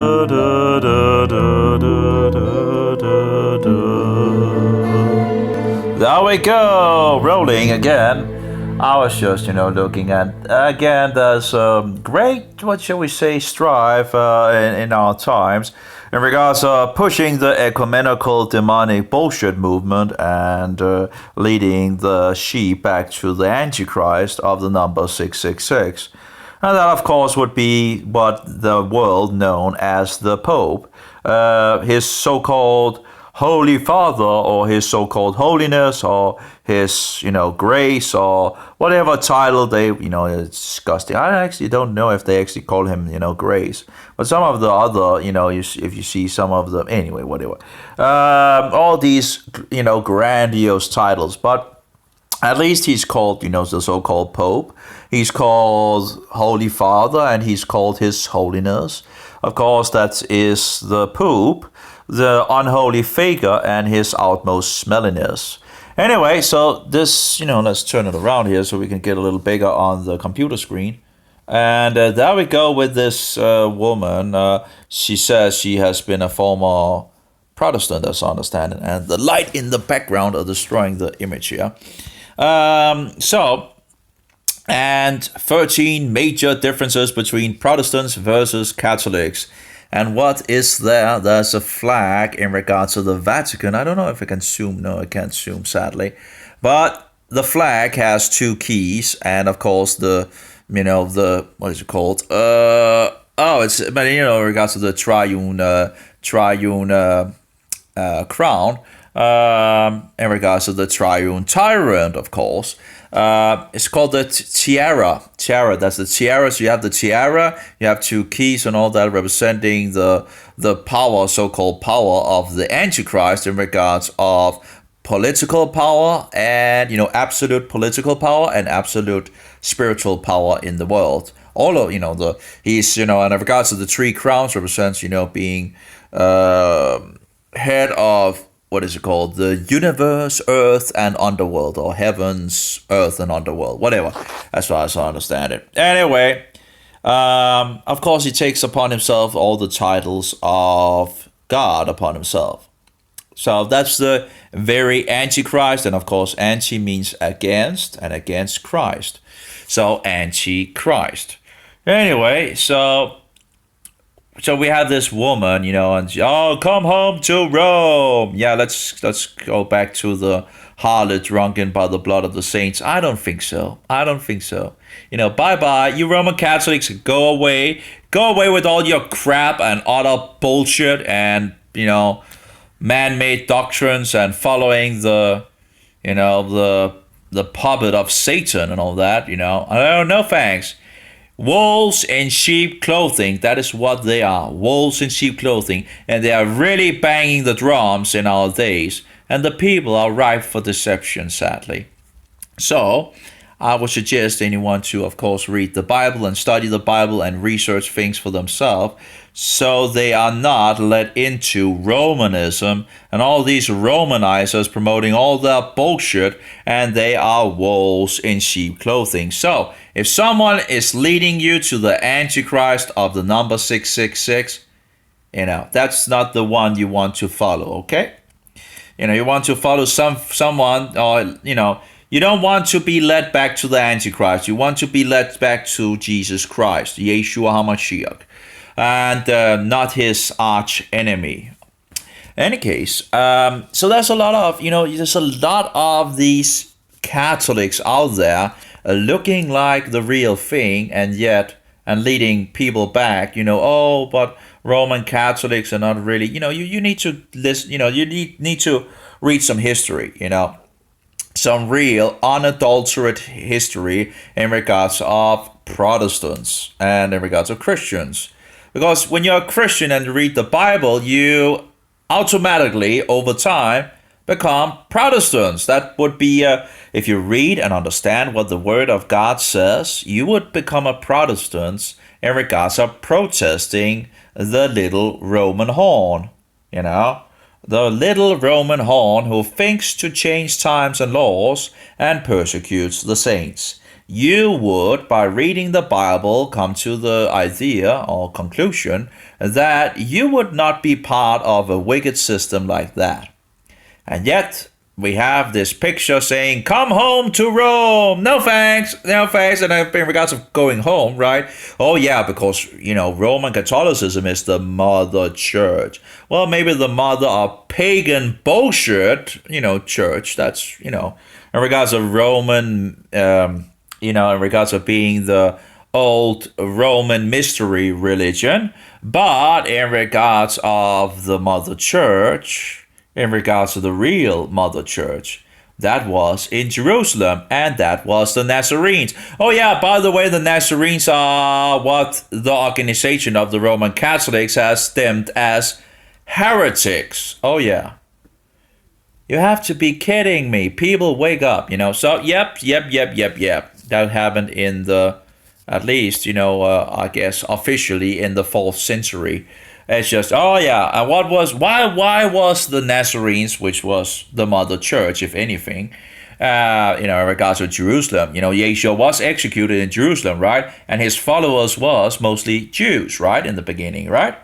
There we go, rolling again. I was just, looking at again. There's great, what shall we say, strife in our times in regards to pushing the ecumenical demonic bullshit movement and leading the sheep back to the Antichrist of the number 666. And that, of course, would be what the world known as the Pope, his so-called Holy Father, or his so-called holiness, or his, grace, or whatever title they, it's disgusting. I actually don't know if they actually call him, grace. But some of the other, if you see some of them, anyway, whatever. All these, grandiose titles, but at least he's called, the so-called Pope. He's called Holy Father, and he's called His Holiness. Of course, that is the Pope, the unholy figure, and his outmost smelliness. Anyway, so this, let's turn it around here so we can get a little bigger on the computer screen. And there we go with this woman. She says she has been a former Protestant, as I understand it. And the light in the background are destroying the image here. And 13 major differences between Protestants versus Catholics. And what is there? There's a flag in regards to the Vatican. I don't know if I can zoom. No, I can't zoom, sadly. But the flag has two keys, and of course what is it called? In regards to the triune crown. In regards to the triune tyrant, of course. It's called the tiara. That's the tiara. So you have the tiara, you have two keys and all that, representing the power, so-called power of the Antichrist in regards of political power and, absolute political power and absolute spiritual power in the world. All of, he's, in regards to the three crowns represents, being head of, what is it called? The universe, earth, and underworld, or heavens, earth, and underworld, whatever, as far as I understand it. Anyway, of course, he takes upon himself all the titles of God upon himself. So that's the very Antichrist, and of course, anti means against, and against Christ. So, Antichrist. Anyway, so we have this woman, and come home to Rome. Yeah, let's go back to the harlot drunken by the blood of the saints. I don't think so. Bye-bye. You Roman Catholics, go away. Go away with all your crap and utter bullshit and, man-made doctrines and following the puppet of Satan and all that, No thanks. Wolves in sheep clothing, that is what they are. Wolves in sheep clothing. And they are really banging the drums in our days. And the people are ripe for deception, sadly. So, I would suggest anyone to, of course, read the Bible and study the Bible and research things for themselves, so they are not led into Romanism and all these Romanizers promoting all that bullshit, and they are wolves in sheep clothing. So, if someone is leading you to the Antichrist of the number 666, that's not the one you want to follow, okay? You want to follow someone, or, you don't want to be led back to the Antichrist. You want to be led back to Jesus Christ, Yeshua HaMashiach, and not his arch enemy. In any case, so there's a lot of, these Catholics out there looking like the real thing, and leading people back. But Roman Catholics are not really. You need to listen. You need to read some history. Some real unadulterated history in regards of Protestants and in regards of Christians. Because when you're a Christian and read the Bible, you automatically, over time, become Protestants. That would be, if you read and understand what the Word of God says, you would become a Protestant in regards of protesting the little Roman horn, The little Roman horn who thinks to change times and laws and persecutes the saints. you would, by reading the Bible, come to the idea or conclusion that you would not be part of a wicked system like that. And yet, we have this picture saying, come home to Rome. No thanks. No thanks. And in regards of going home, right? Oh, yeah, because, Roman Catholicism is the mother church. Well, maybe the mother of pagan bullshit, church. That's, in regards of Roman, in regards of being the old Roman mystery religion. But in regards of the mother church, in regards to the real mother church, that was in Jerusalem, and that was the Nazarenes. Oh yeah, by the way, the Nazarenes are what the organization of the Roman Catholics has deemed as heretics. Oh yeah. You have to be kidding me. People wake up, So yep. That happened in the, at least, I guess officially in the 4th century. It's just, oh yeah, and why was the Nazarenes, which was the mother church, if anything, in regards to Jerusalem, Yeshua was executed in Jerusalem, right? And his followers was mostly Jews, right? In the beginning, right?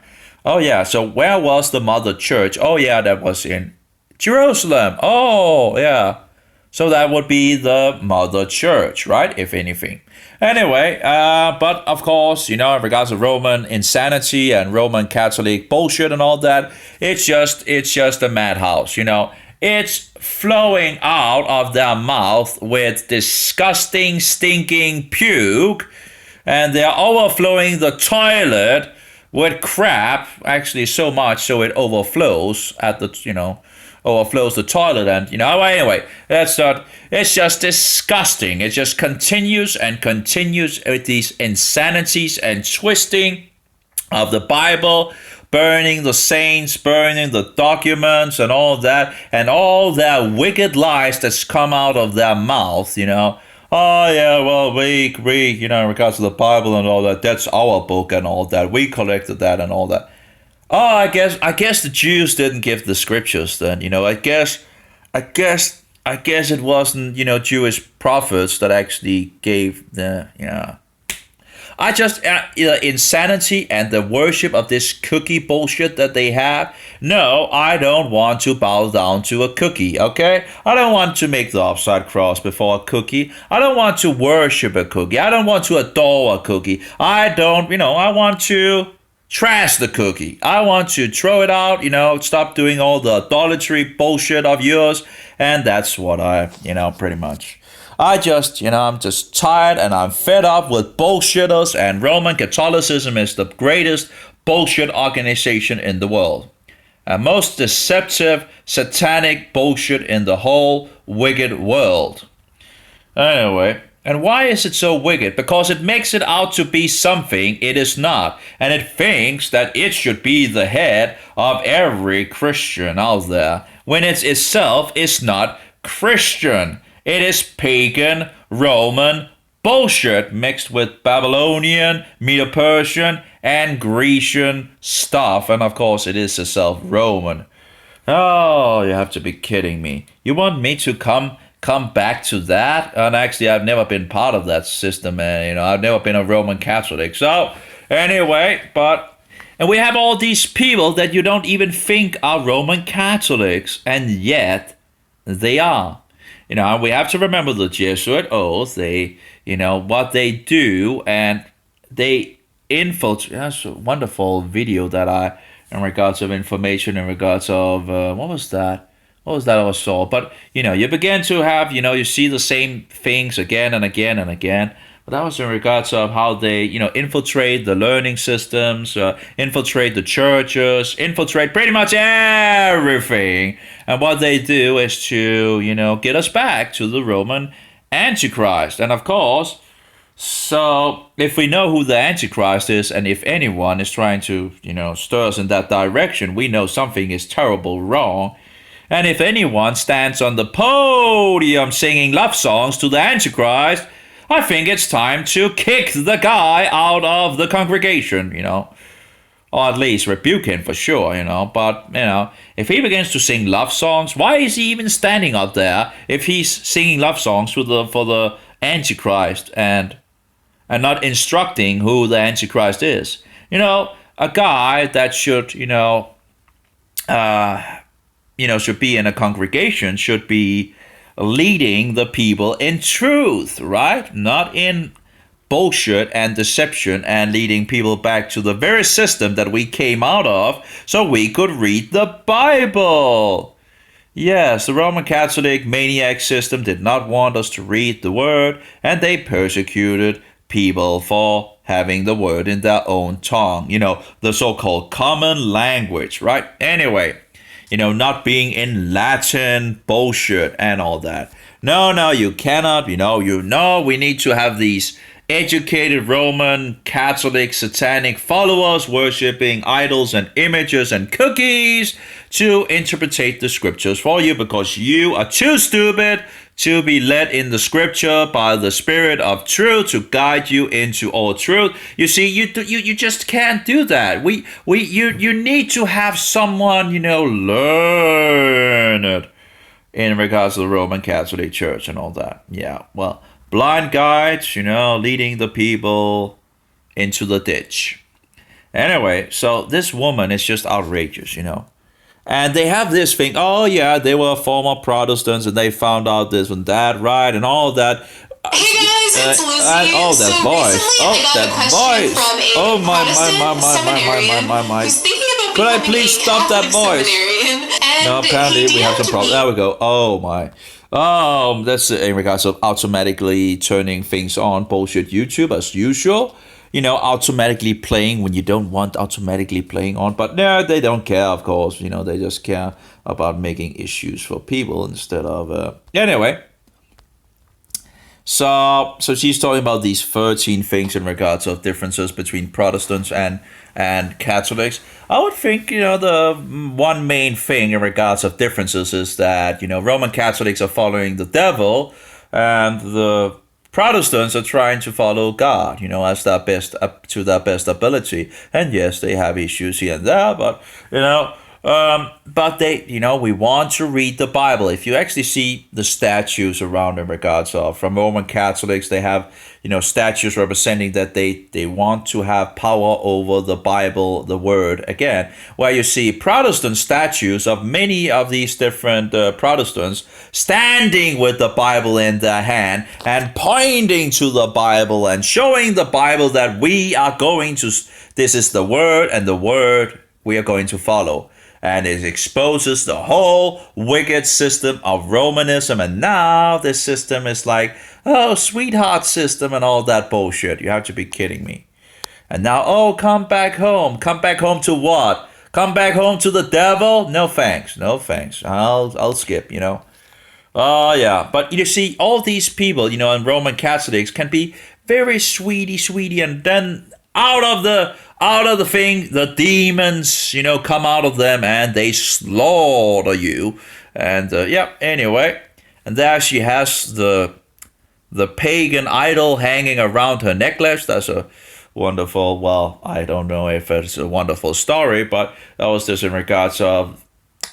Oh yeah, so where was the mother church? Oh yeah, that was in Jerusalem. Oh yeah. So that would be the mother church, right? If anything. Anyway, but of course, in regards to Roman insanity and Roman Catholic bullshit and all that, it's just a madhouse, It's flowing out of their mouth with disgusting, stinking puke, and they're overflowing the toilet with crap, actually so much so it overflows at the, overflows the toilet, and anyway, it's just disgusting. It just continues with these insanities and twisting of the Bible, burning the saints, burning the documents and all that, and all their wicked lies that's come out of their mouth, Oh yeah, well we in regards to the Bible and all that, that's our book and all that. We collected that and all that. Oh, I guess the Jews didn't give the scriptures then. I guess it wasn't, Jewish prophets that actually gave the, I just, insanity and the worship of this cookie bullshit that they have. No, I don't want to bow down to a cookie, okay? I don't want to make the upside cross before a cookie. I don't want to worship a cookie. I don't want to adore a cookie. I want to trash the cookie. I want to throw it out, stop doing all the idolatry bullshit of yours. And that's what I, pretty much. I'm just tired and I'm fed up with bullshitters, and Roman Catholicism is the greatest bullshit organization in the world. And most deceptive, satanic bullshit in the whole wicked world. Anyway. And why is it so wicked? Because it makes it out to be something it is not. And it thinks that it should be the head of every Christian out there, when it itself is not Christian. It is pagan, Roman bullshit mixed with Babylonian, Medo-Persian, and Grecian stuff. And of course, it is itself Roman. Oh, you have to be kidding me. You want me to come back to that? And actually, I've never been part of that system, and I've never been a Roman Catholic. So anyway, and we have all these people that you don't even think are Roman Catholics, and yet they are. We have to remember the Jesuit oath. They, what they do, and they infiltrate. That's a wonderful video that in regards of information, in regards of what was that I saw? But you begin to have, you see the same things again and again and again. But that was in regards of how they, infiltrate the learning systems, infiltrate the churches, infiltrate pretty much everything. And what they do is to, get us back to the Roman Antichrist. And of course, so if we know who the Antichrist is, and if anyone is trying to, stir us in that direction, we know something is terrible wrong. And if anyone stands on the podium singing love songs to the Antichrist, I think it's time to kick the guy out of the congregation, Or at least rebuke him for sure, But, if he begins to sing love songs, why is he even standing up there if he's singing love songs for the Antichrist and not instructing who the Antichrist is. A guy that should, should be in a congregation, should be leading the people in truth, right? Not in bullshit and deception and leading people back to the very system that we came out of so we could read the Bible. Yes, the Roman Catholic maniac system did not want us to read the word, and they persecuted people for having the word in their own tongue. The so-called common language, right? Anyway, not being in Latin bullshit and all that. No, you cannot. We need to have these educated Roman Catholic satanic followers worshiping idols and images and cookies to interpret the scriptures for you, because you are too stupid to be led in the scripture by the Spirit of truth to guide you into all truth. You see, you just can't do that. You need to have someone learn it in regards to the Roman Catholic Church and all that. Yeah, well, blind guides, leading the people into the ditch. Anyway, so this woman is just outrageous, And they have this thing, oh yeah, they were former Protestants and they found out this and that, right? And all that. Hey guys, it's Lucy. Oh, that voice. Oh, my. Could I please stop that voice? No, apparently we have some problems. There we go. Oh my. That's in regards of automatically turning things on. Bullshit YouTube as usual. Automatically playing when you don't want automatically playing on. But no, they don't care, of course. They just care about making issues for people instead of... Anyway. So she's talking about these 13 things in regards of differences between Protestants and Catholics. I would think, the one main thing in regards of differences is that, Roman Catholics are following the devil and the Protestants are trying to follow God, as their best, up to their best ability. And yes, they have issues here and there, but, but they, we want to read the Bible. If you actually see the statues around in regards of, from Roman Catholics, they have, statues representing that they want to have power over the Bible, the Word, again, where you see Protestant statues of many of these different Protestants standing with the Bible in their hand and pointing to the Bible and showing the Bible that we are going to, this is the Word and the Word we are going to follow. And it exposes the whole wicked system of Romanism. And now this system is like, oh, sweetheart system and all that bullshit. You have to be kidding me. And now, oh, come back home. Come back home to what? Come back home to the devil? No thanks. No thanks. I'll skip, Oh, yeah. But you see, all these people, and Roman Catholics can be very sweetie. And then out of the thing, the demons, come out of them and they slaughter you. And anyway. And there she has the pagan idol hanging around her necklace. That's a wonderful, well, I don't know if it's a wonderful story, but that was just in regards of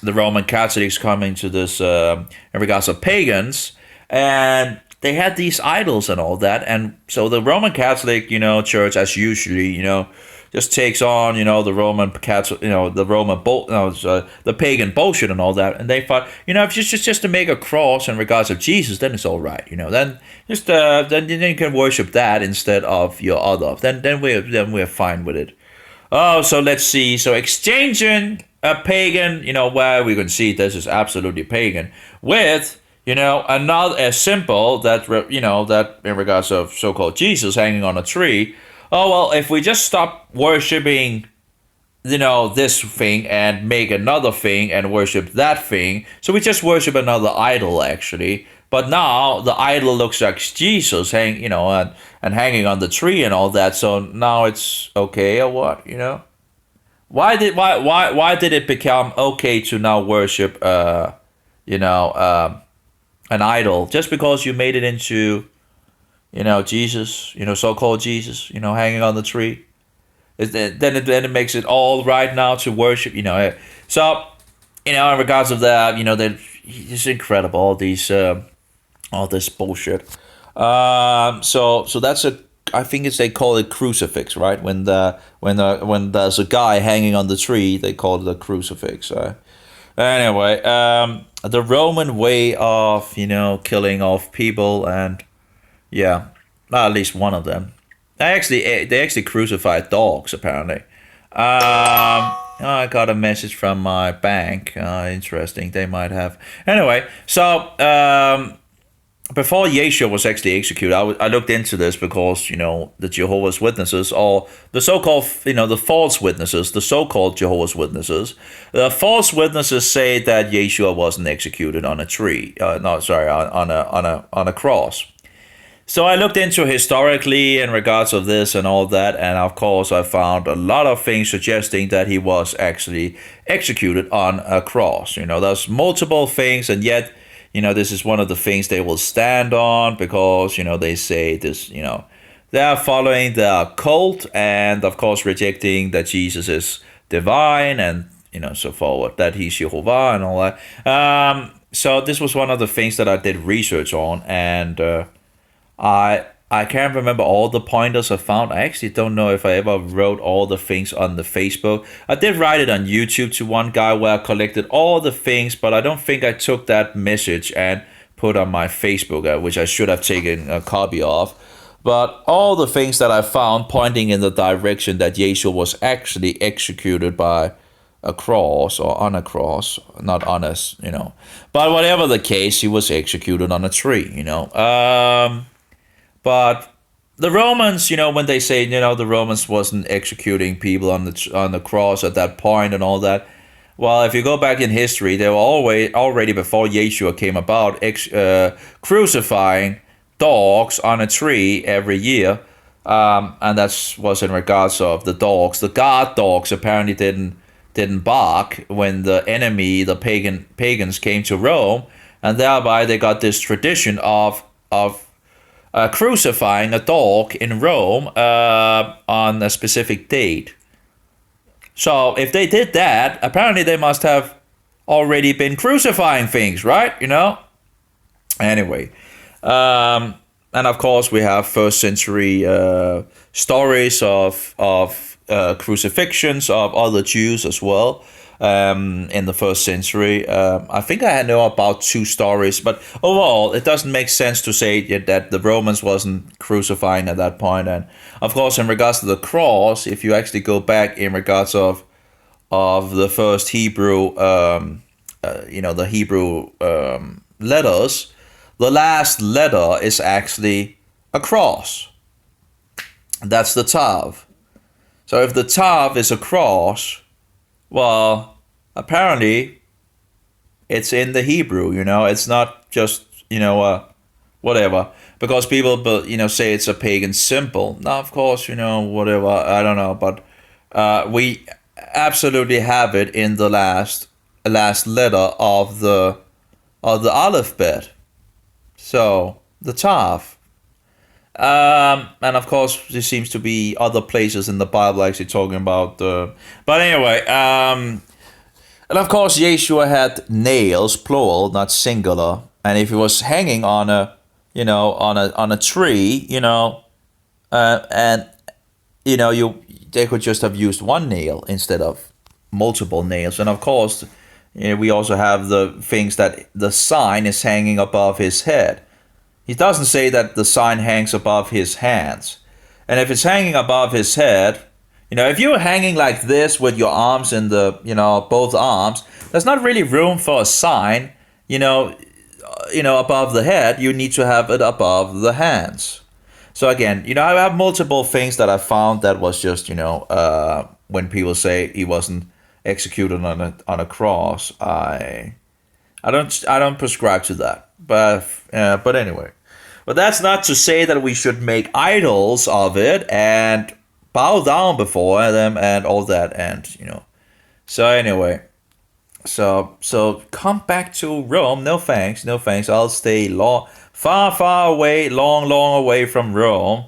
the Roman Catholics coming to this, in regards of pagans. And they had these idols and all that. And so the Roman Catholic, church, as usually, just takes on, the Roman Catholic, the pagan bullshit and all that. And they thought, if just to make a cross in regards of Jesus, then it's all right, Then just then you can worship that instead of your other. Then we're fine with it. Oh, so let's see. So exchanging a pagan, where we can see this is absolutely pagan with, another symbol that that in regards of so-called Jesus hanging on a tree. Oh, well, if we just stop worshiping, this thing and make another thing and worship that thing. So we just worship another idol, actually. But now the idol looks like Jesus and hanging on the tree and all that. So now it's okay or what, Why did it become okay to now worship, an idol? Just because you made it into... Jesus, so-called Jesus, hanging on the tree. Then it makes it all right now to worship, So, in regards of that, that it's incredible, all this bullshit. So that's a, I think it's, they call it crucifix, right? When there's a guy hanging on the tree, they call it a crucifix. Anyway, the Roman way of, killing off people, and yeah, well, at least one of them. They actually crucified dogs apparently. I got a message from my bank. Interesting. They might have. Anyway, so before Yeshua was actually executed, I looked into this because, the Jehovah's Witnesses, or the so-called, the false witnesses, the so-called Jehovah's Witnesses, the false witnesses say that Yeshua wasn't executed on a tree. No, sorry, on a cross. So I looked into historically in regards of this and all that, and of course I found a lot of things suggesting that he was actually executed on a cross. There's multiple things, and yet, this is one of the things they will stand on because, they say this, they are following the cult, and of course rejecting that Jesus is divine, and, so forward, that he's Jehovah and all that. So this was one of the things that I did research on, and I can't remember all the pointers I found. I actually don't know if I ever wrote all the things on the Facebook. I did write it on YouTube to one guy where I collected all the things, but I don't think I took that message and put on my Facebook, which I should have taken a copy of. But all the things that I found pointing in the direction that Yeshua was actually executed by a cross, or on a cross, not on us, But whatever the case, he was executed on a tree, But the Romans, when they say, the Romans wasn't executing people on the cross at that point and all that. Well, if you go back in history, they were already before Yeshua came about, crucifying dogs on a tree every year, and that was in regards of the dogs. The guard dogs apparently didn't bark when the enemy, the pagans, came to Rome, and thereby they got this tradition of crucifying a dog in Rome on a specific date. So if they did that, apparently they must have already been crucifying things, right? Anyway, and of course we have first century stories of crucifixions of other Jews as well. In the first century. I think I know about 2 stories, but overall, it doesn't make sense to say that the Romans wasn't crucifying at that point. And of course, in regards to the cross, if you actually go back in regards of the first Hebrew, the Hebrew letters, the last letter is actually a cross. That's the Tav. So if the Tav is a cross, well, apparently, it's in the Hebrew, it's not just, whatever. Because people, say it's a pagan symbol. Now, of course, whatever, I don't know. But we absolutely have it in the last letter of the alphabet. So, the Tav. And of course, there seems to be other places in the Bible actually talking about but anyway, and of course, Yeshua had nails, plural, not singular. And if he was hanging on a tree, and they could just have used one nail instead of multiple nails. And of course, we also have the things that the sign is hanging above his head. He doesn't say that the sign hangs above his hands. And if it's hanging above his head, if you're hanging like this with your arms in the, both arms, there's not really room for a sign, above the head. You need to have it above the hands. So again, I have multiple things that I found that was just, when people say he wasn't executed on a cross, I don't prescribe to that. But anyway, but that's not to say that we should make idols of it and bow down before them and all that, and So anyway, so come back to Rome. No thanks. I'll stay far away, long away from Rome.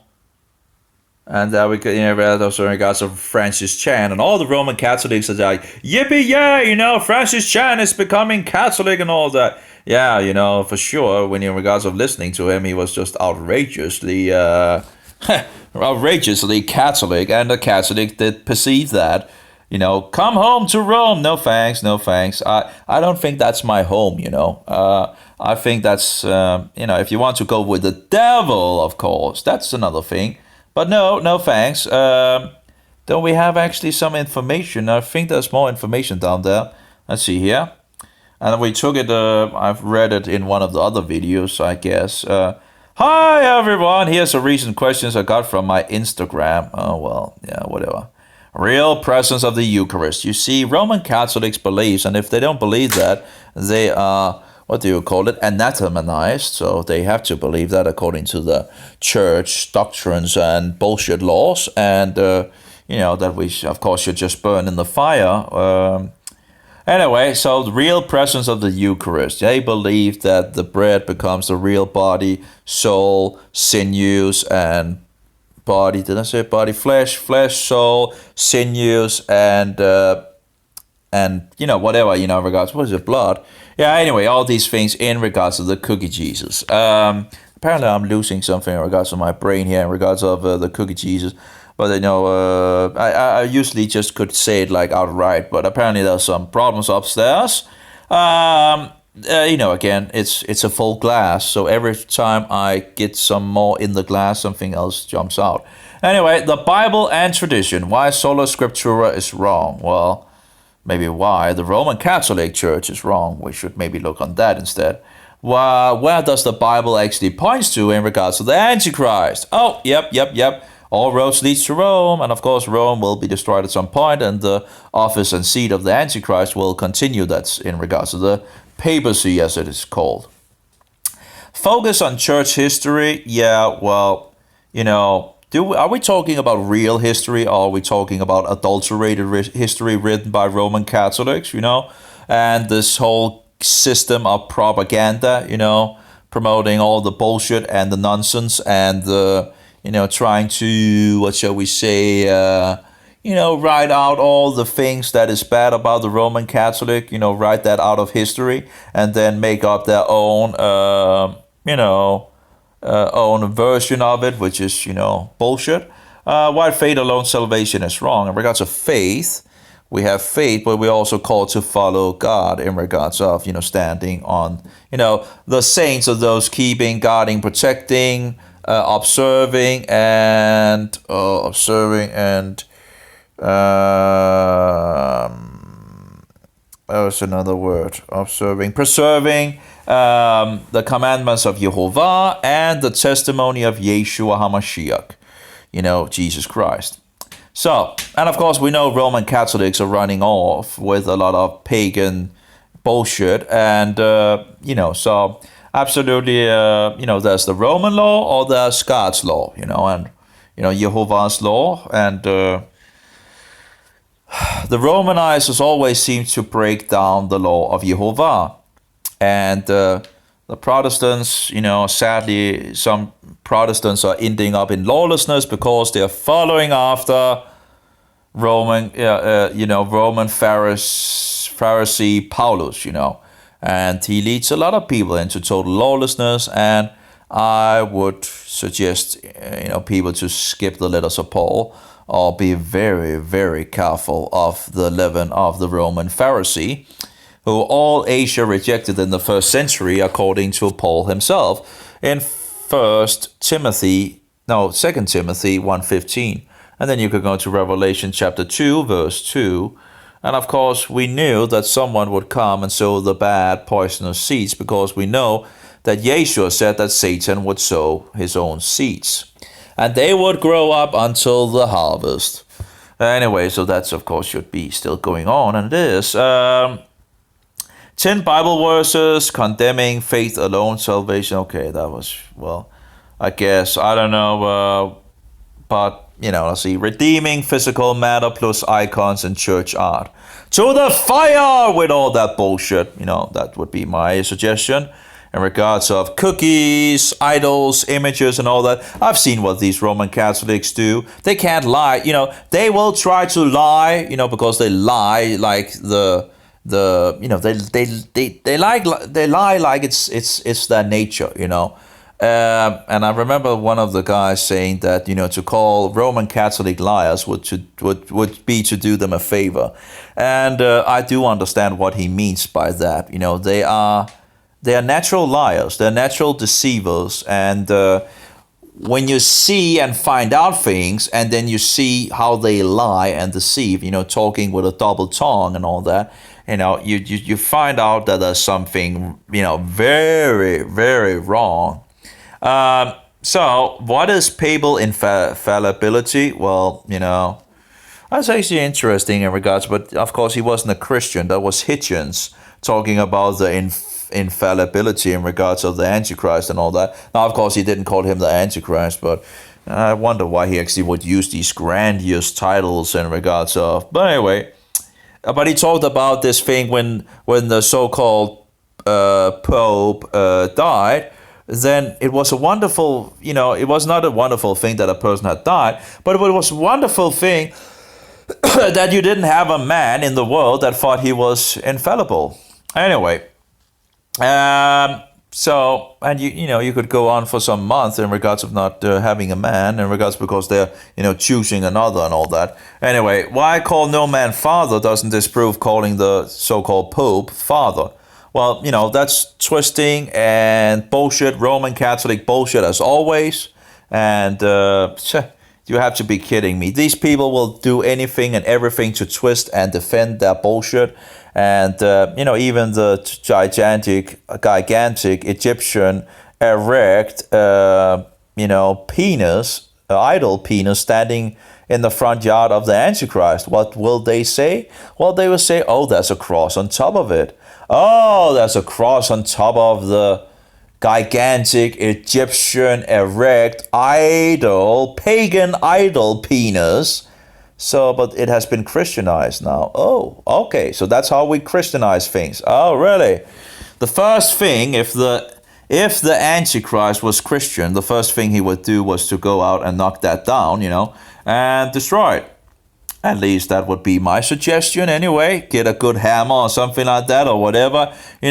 And we could, read also in regards of Francis Chan and all the Roman Catholics are like, yippee yay, Francis Chan is becoming Catholic and all that. Yeah, for sure. When in regards of listening to him, he was just outrageously Catholic, and the Catholic did perceive that. Come home to Rome. No thanks, no thanks. I don't think that's my home. I think that's if you want to go with the devil, of course, that's another thing. But no thanks. Don't we have actually some information? I think there's more information down there. Let's see here. And we took it, I've read it in one of the other videos, I guess. Hi, everyone. Here's some recent questions I got from my Instagram. Oh, well, yeah, whatever. Real presence of the Eucharist. You see, Roman Catholics believe, and if they don't believe that, they are, what do you call it, anathemanized. So they have to believe that according to the church doctrines and bullshit laws. And, that we, of course, should just burn in the fire. Anyway, so the real presence of the Eucharist. They believe that the bread becomes the real body, soul, sinews, and body. Did I say body? Flesh, soul, sinews, and whatever, regards, what is it, blood? Yeah, anyway, all these things in regards to the cookie Jesus. Apparently I'm losing something in regards to my brain here in regards of the cookie Jesus. But I usually just could say it like outright, but apparently there's some problems upstairs. Again, it's a full glass, so every time I get some more in the glass, something else jumps out. Anyway, the Bible and tradition. Why sola scriptura is wrong? Well, maybe why the Roman Catholic Church is wrong. We should maybe look on that instead. Where does the Bible actually point to in regards to the Antichrist? Oh, yep. All roads lead to Rome, and of course Rome will be destroyed at some point, and the office and seat of the Antichrist will continue. That's in regards to the papacy, as it is called. Focus on church history. Yeah, well, are we talking about real history, or are we talking about adulterated history written by Roman Catholics, and this whole system of propaganda, promoting all the bullshit and the nonsense and the trying to, what shall we say, write out all the things that is bad about the Roman Catholic, write that out of history and then make up their own, own version of it, which is, bullshit. Why faith alone salvation is wrong. In regards to faith, we have faith, but we're also called to follow God in regards of, standing on, the saints of those keeping, guarding, protecting, observing and what's another word? Preserving the commandments of Jehovah and the testimony of Yeshua HaMashiach, Jesus Christ. So, and of course we know Roman Catholics are running off with a lot of pagan bullshit, and so absolutely, there's the Roman law or there's God's law, and, Jehovah's law. And the Romanizers always seem to break down the law of Jehovah. And the Protestants, sadly, some Protestants are ending up in lawlessness because they're following after Roman Pharisee Paulus, and he leads a lot of people into total lawlessness. And I would suggest, people to skip the letters of Paul or be very, very careful of the leaven of the Roman Pharisee, who all Asia rejected in the first century, according to Paul himself in 2 Timothy 1:15. And then you could go to Revelation chapter 2, verse 2. And of course, we knew that someone would come and sow the bad, poisonous seeds, because we know that Yeshua said that Satan would sow his own seeds. And they would grow up until the harvest. Anyway, so that's, of course, should be still going on, and it is. 10 Bible verses condemning faith alone salvation. Okay, that was, well, I guess, I don't know, but let's see. Redeeming physical matter plus icons and church art. To the fire with all that bullshit. That would be my suggestion. in regards of cookies, idols, images, and all that. I've seen what these Roman Catholics do. They can't lie. They will try to lie. Because they lie like they lie like it's their nature. And I remember one of the guys saying that to call Roman Catholic liars would be to do them a favor, and I do understand what he means by that. They are natural liars, they're natural deceivers, and when you see and find out things, and then you see how they lie and deceive, talking with a double tongue and all that, you find out that there's something very, very wrong. So, what is papal infallibility? Well, that's actually interesting in regards, but of course he wasn't a Christian. That was Hitchens talking about the infallibility in regards of the Antichrist and all that. Now, of course, he didn't call him the Antichrist, but I wonder why he actually would use these grandiose titles in regards of. But anyway, but he talked about this thing when the so-called Pope died. Then it was a wonderful, it was not a wonderful thing that a person had died, but it was a wonderful thing that you didn't have a man in the world that thought he was infallible. Anyway, so, and you could go on for some months in regards of not having a man, in regards because they're, choosing another and all that. Anyway, why call no man father doesn't disprove calling the so-called Pope father. Well, that's twisting and bullshit, Roman Catholic bullshit as always. And you have to be kidding me. These people will do anything and everything to twist and defend their bullshit. And, even the gigantic Egyptian erect, penis, idol penis standing in the front yard of the Antichrist. What will they say? Well, they will say, oh, there's a cross on top of it. Oh, there's a cross on top of the gigantic Egyptian erect pagan idol penis. So, but it has been Christianized now. Oh, okay. So that's how we Christianize things. Oh, really? The first thing, if the Antichrist was Christian, the first thing he would do was to go out and knock that down, and destroy it. At least that would be my suggestion anyway. Get a good hammer or something like that or whatever. You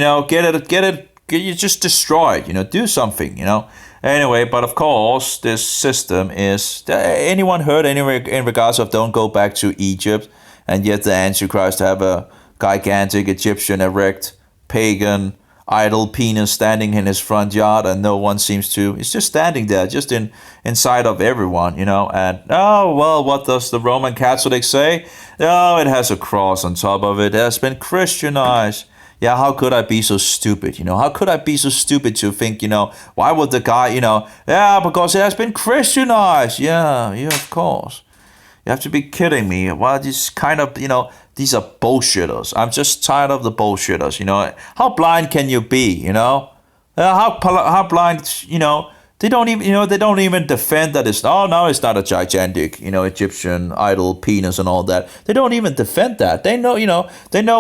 just destroy it, do something, Anyway, but of course, this system is... Anyone heard in regards of don't go back to Egypt and yet the Antichrist have a gigantic Egyptian erect pagan idol penis standing in his front yard and no one seems to... It's just standing there, just inside of everyone, and what does the Roman Catholic say? Oh, it has a cross on top of it. It has been Christianized. Yeah, how could I be so stupid, How could I be so stupid to think, why would the guy, yeah, because it has been Christianized. Yeah, of course. You have to be kidding me. Well, this kind of, these are bullshitters. I'm just tired of the bullshitters, How blind can you be, How blind, they don't even defend that it's not a gigantic, Egyptian idol penis and all that. They don't even defend that. They know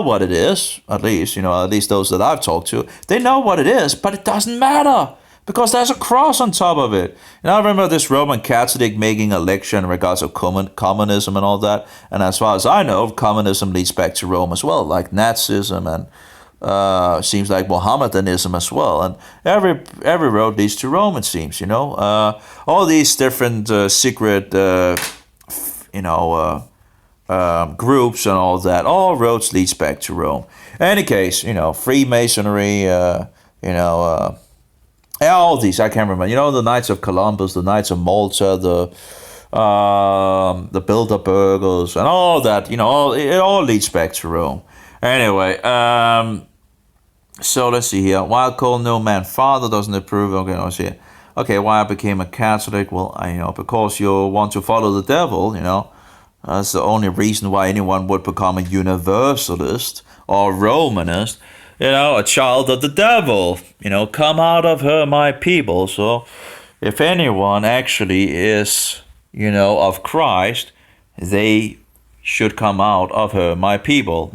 what it is, at least those that I've talked to. They know what it is, but it doesn't matter. Because there's a cross on top of it. And I remember this Roman Catholic making a lecture in regards of communism and all that. And as far as I know, communism leads back to Rome as well, like Nazism and seems like Mohammedanism as well. And every road leads to Rome, it seems, all these different secret, groups and all that, all roads leads back to Rome. In any case, Freemasonry, all these, I can't remember. The Knights of Columbus, the Knights of Malta, the Bilderbergers, and all that. It all leads back to Rome. Anyway, so let's see here. Why I call no man father doesn't approve. Okay, let's see. Okay, why I became a Catholic? Well, because you want to follow the devil. That's the only reason why anyone would become a Universalist or Romanist. A child of the devil, come out of her, my people. So if anyone actually is, of Christ, they should come out of her, my people,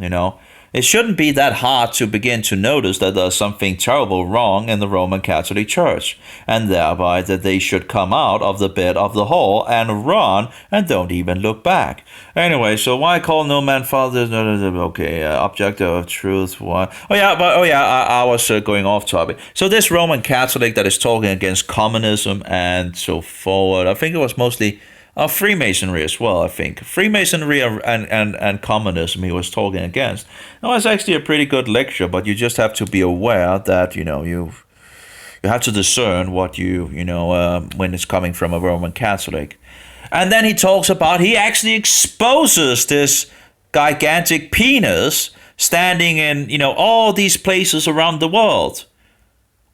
it shouldn't be that hard to begin to notice that there's something terrible wrong in the Roman Catholic Church, and thereby that they should come out of the bed of the hall and run and don't even look back. Anyway, so why call no man father? Okay, object of truth. Why? I was going off topic. So this Roman Catholic that is talking against communism and so forward, I think it was mostly Freemasonry as well, I think. Freemasonry and communism he was talking against. Now, it's actually a pretty good lecture, but you just have to be aware that, you have to discern what when it's coming from a Roman Catholic. And then he actually exposes this gigantic penis standing in, all these places around the world.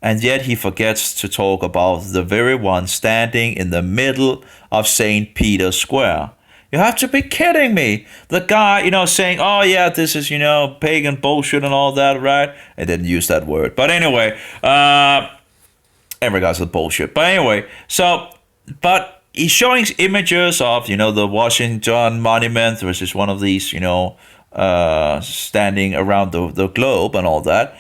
And yet he forgets to talk about the very one standing in the middle of St. Peter's Square. You have to be kidding me. The guy, saying, oh yeah, this is, pagan bullshit and all that, right? I didn't use that word. But anyway, in regards to bullshit. But anyway, but he's showing images of, the Washington Monument, which is one of these, standing around the globe and all that.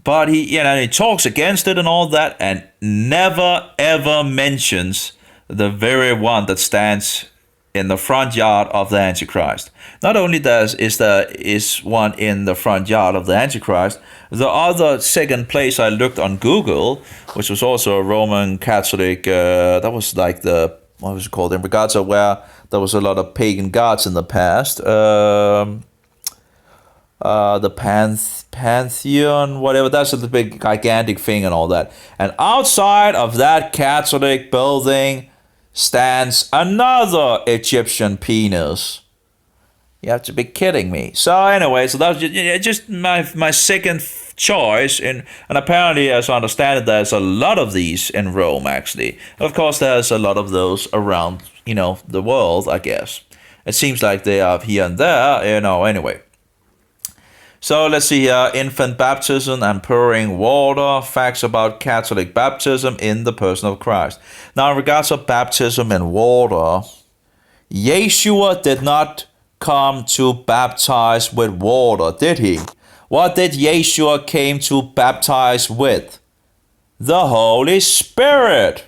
But he talks against it and all that, and never ever mentions the very one that stands in the front yard of the Antichrist. Not only is one in the front yard of the Antichrist, the other second place I looked on Google, which was also a Roman Catholic, that was like what was it called, in regards to where there was a lot of pagan gods in the past. The Pantheon, whatever, that's the big gigantic thing and all that. And outside of that Catholic building stands another Egyptian penis. You have to be kidding me. So anyway, so that was just my second choice, and apparently, as I understand it, there's a lot of these in Rome actually. Of course, there's a lot of those around, the world, I guess. It seems like they are here and there, anyway. So let's see here, infant baptism and pouring water, facts about Catholic baptism in the person of Christ. Now, in regards to baptism in water, Yeshua did not come to baptize with water, did he? What did Yeshua came to baptize with? The Holy Spirit.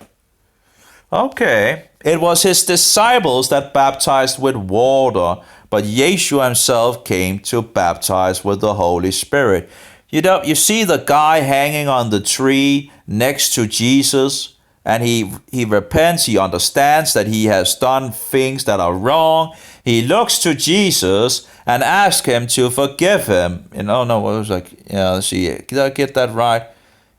Okay. It was his disciples that baptized with water, but Yeshua himself came to baptize with the Holy Spirit. You see the guy hanging on the tree next to Jesus, and he repents, he understands that he has done things that are wrong. He looks to Jesus and asks him to forgive him. Let's see, did I get that right?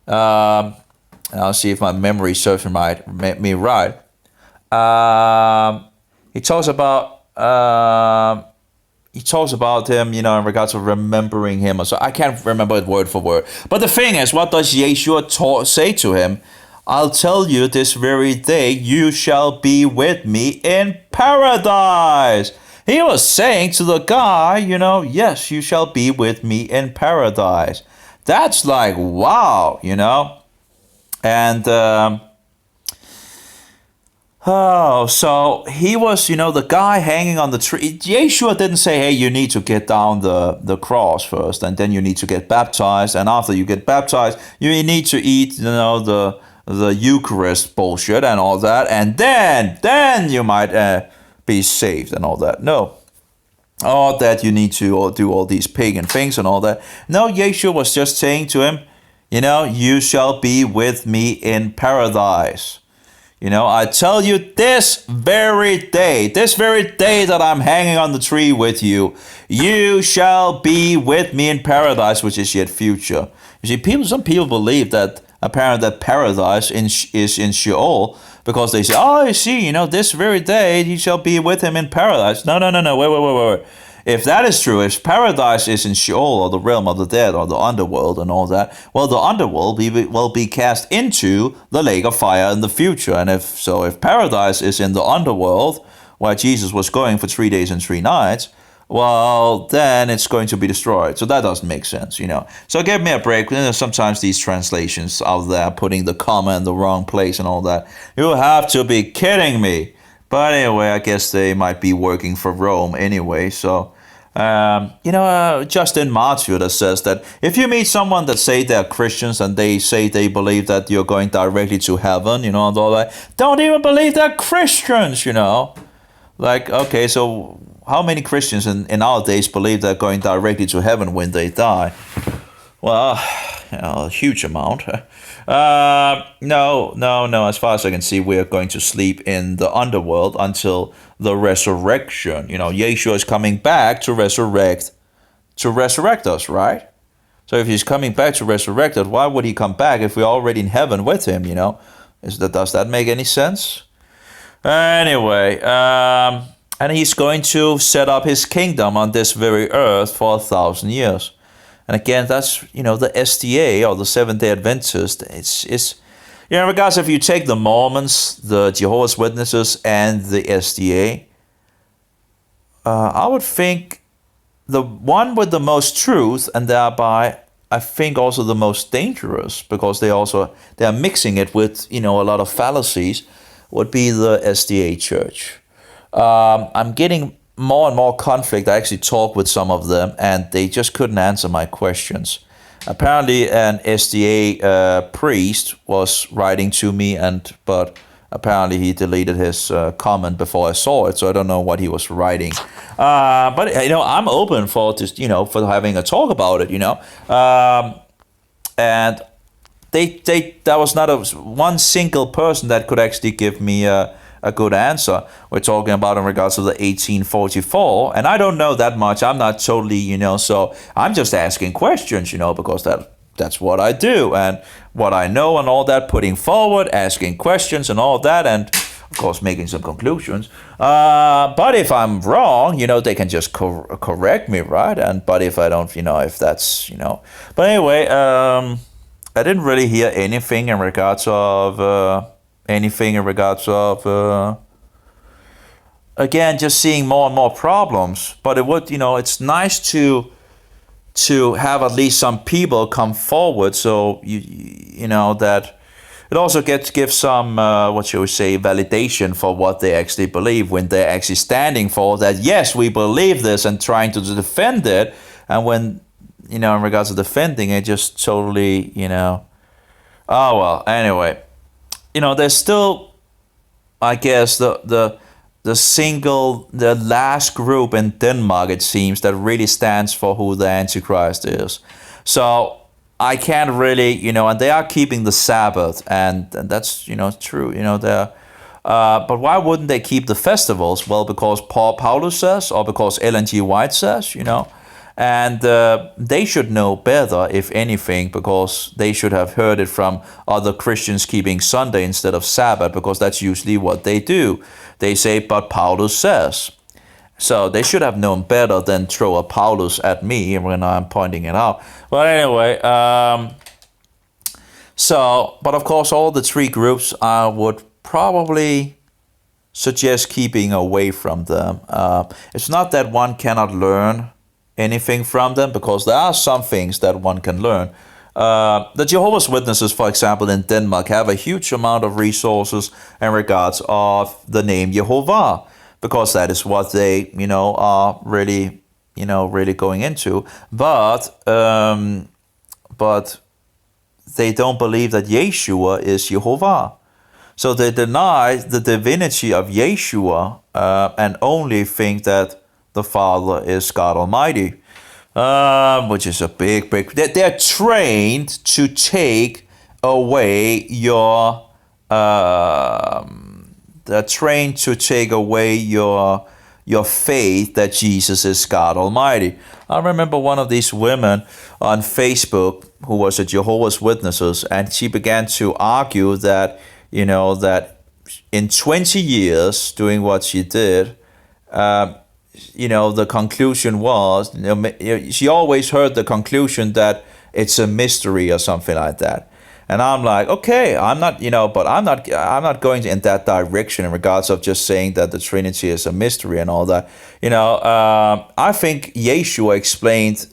I'll see if my memory serves me right. He talks about him, in regards to remembering him. So I can't remember it word for word. But the thing is, what does Yeshua say to him? I'll tell you this very day, you shall be with me in paradise. He was saying to the guy, yes, you shall be with me in paradise. That's like, wow, And, so he was, the guy hanging on the tree. Yeshua didn't say, hey, you need to get down the cross first, and then you need to get baptized. And after you get baptized, you need to eat, the Eucharist bullshit and all that. And then you might be saved and all that. No. Or that you need to do all these pagan things and all that. No, Yeshua was just saying to him, you shall be with me in paradise. I tell you this very day that I'm hanging on the tree with you, you shall be with me in paradise, which is yet future. You see, some people believe that apparently that paradise is in Sheol, because they say, oh, you see, this very day he shall be with him in paradise. No, wait. If that is true, if paradise is in Sheol, or the realm of the dead, or the underworld and all that, well, the underworld will be cast into the lake of fire in the future. And if paradise is in the underworld, where Jesus was going for 3 days and 3 nights, well, then it's going to be destroyed. So that doesn't make sense, So give me a break. Sometimes these translations out there putting the comma in the wrong place and all that. You have to be kidding me. But anyway, I guess they might be working for Rome anyway. So Justin Martyr that says that if you meet someone that say they're Christians and they say they believe that you're going directly to heaven, and all that, don't even believe they're Christians. Like, okay, so how many Christians in our days believe they're going directly to heaven when they die? Well, a huge amount. No. As far as I can see, we are going to sleep in the underworld until the resurrection. Yeshua is coming back to resurrect us, right? So if he's coming back to resurrect us, why would he come back if we're already in heaven with him? Does that make any sense? Anyway, and he's going to set up his kingdom on this very earth for 1,000 years. And again, that's, the SDA or the Seventh-day Adventist. It's regardless if you take the Mormons, the Jehovah's Witnesses, and the SDA, I would think the one with the most truth and thereby, I think, also the most dangerous, because they are mixing it with, a lot of fallacies, would be the SDA Church. I'm getting more and more conflict. I actually talked with some of them, and they just couldn't answer my questions. Apparently, an SDA priest was writing to me, but apparently he deleted his comment before I saw it, so I don't know what he was writing. But I'm open for just for having a talk about it. And there was not one single person that could actually give me a good answer. We're talking about in regards to the 1844, and I don't know that much. I'm not totally, so I'm just asking questions, because that's what I do, and what I know and all that, putting forward, asking questions and all that, and of course making some conclusions. But if I'm wrong, they can just correct me, right? But if I don't, if that's, But anyway, I didn't really hear anything in regards of. Again, just seeing more and more problems. But it would, it's nice to have at least some people come forward, so that it also gives some validation for what they actually believe, when they're actually standing for that. Yes, we believe this, and trying to defend it. And when in regards to defending it, just totally oh well. Anyway. There's still, I guess, the last group in Denmark, it seems, that really stands for who the Antichrist is. So I can't really, and they are keeping the Sabbath, and that's, true, but why wouldn't they keep the festivals? Well, because Paulus says, or because Ellen G. White says, And they should know better, if anything, because they should have heard it from other Christians keeping Sunday instead of Sabbath, because that's usually what they do. They say, but Paulus says. So they should have known better than throw a Paulus at me when I'm pointing it out. But anyway, but of course, all the three groups, I would probably suggest keeping away from them. It's not that one cannot learn anything from them, because there are some things that one can learn. The Jehovah's Witnesses, for example, in Denmark, have a huge amount of resources in regards of the name Jehovah, because that is what they, are really, really going into. But they don't believe that Yeshua is Jehovah. So they deny the divinity of Yeshua and only think that the Father is God Almighty, which is a big. They're trained to take away your. They're trained to take away your faith that Jesus is God Almighty. I remember one of these women on Facebook who was a Jehovah's Witnesses, and she began to argue that that in 20 years doing what she did. The conclusion was, she always heard the conclusion that it's a mystery or something like that. And I'm like, okay, I'm not going in that direction in regards of just saying that the Trinity is a mystery and all that. I think Yeshua explained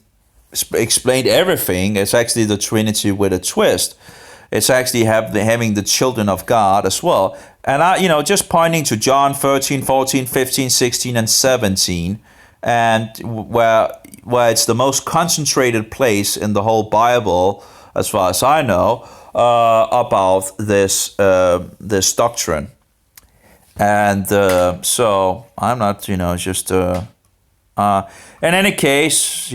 everything. It's actually the Trinity with a twist. It's actually having the children of God as well. And just pointing to John 13, 14, 15, 16, and 17, and where it's the most concentrated place in the whole Bible, as far as I know, about this doctrine. And so I'm not, just. In any case,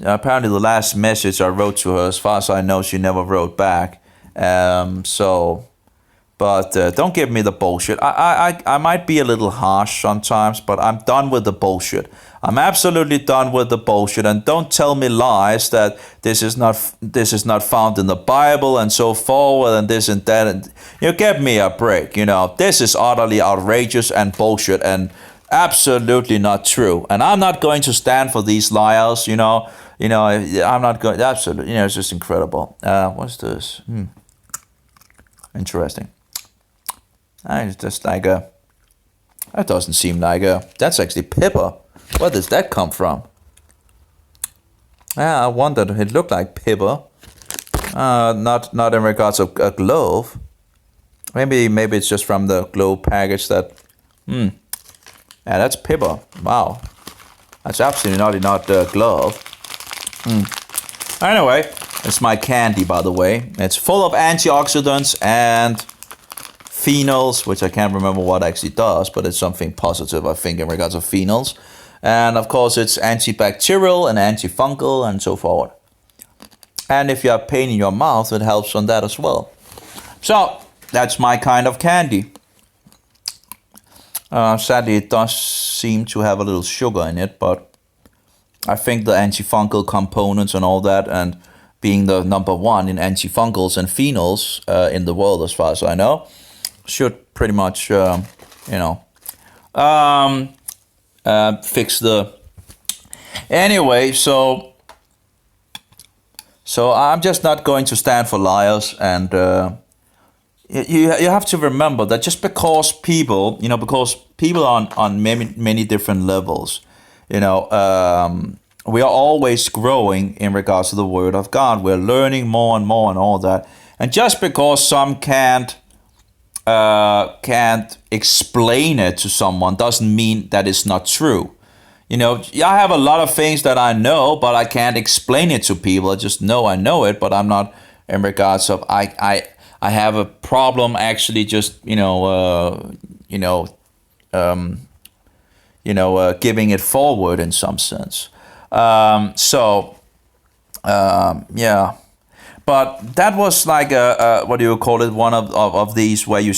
apparently the last message I wrote to her, as far as I know, she never wrote back. But don't give me the bullshit. I might be a little harsh sometimes, but I'm done with the bullshit. I'm absolutely done with the bullshit. And don't tell me lies that this is not found in the Bible and so forward and this and that. And give me a break. This is utterly outrageous and bullshit and absolutely not true. And I'm not going to stand for these liars. I'm not going. Absolutely, it's just incredible. What's this? Interesting. It's just like that doesn't seem like that's actually pepper. Where does that come from? I wondered. It looked like pepper. Not in regards of a glove. Maybe it's just from the glove package that. Yeah, that's pepper. Wow, that's absolutely not glove. Anyway, it's my candy, by the way. It's full of antioxidants and phenols, which I can't remember what actually does, but it's something positive, I think, in regards of phenols. And of course, it's antibacterial and antifungal and so forth. And if you have pain in your mouth, it helps on that as well. So that's my kind of candy. Sadly, it does seem to have a little sugar in it, but I think the antifungal components and all that, and being the number one in antifungals and phenols in the world, as far as I know, should pretty much, fix the. Anyway, so I'm just not going to stand for liars, and you have to remember that just because people, on many different levels, we are always growing in regards to the Word of God. We're learning more and more and all that, and just because some can't explain it to someone doesn't mean that it's not true. I have a lot of things that I know, but I can't explain it to people. I just know I know it, but I'm not in regards of I have a problem actually just giving it forward in some sense. Yeah. But that was like what do you call it? One of these where you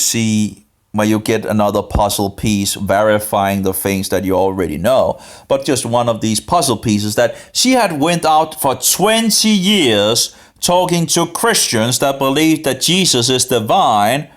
get another puzzle piece verifying the things that you already know. But just one of these puzzle pieces that she had went out for 20 years talking to Christians that believed that Jesus is divine,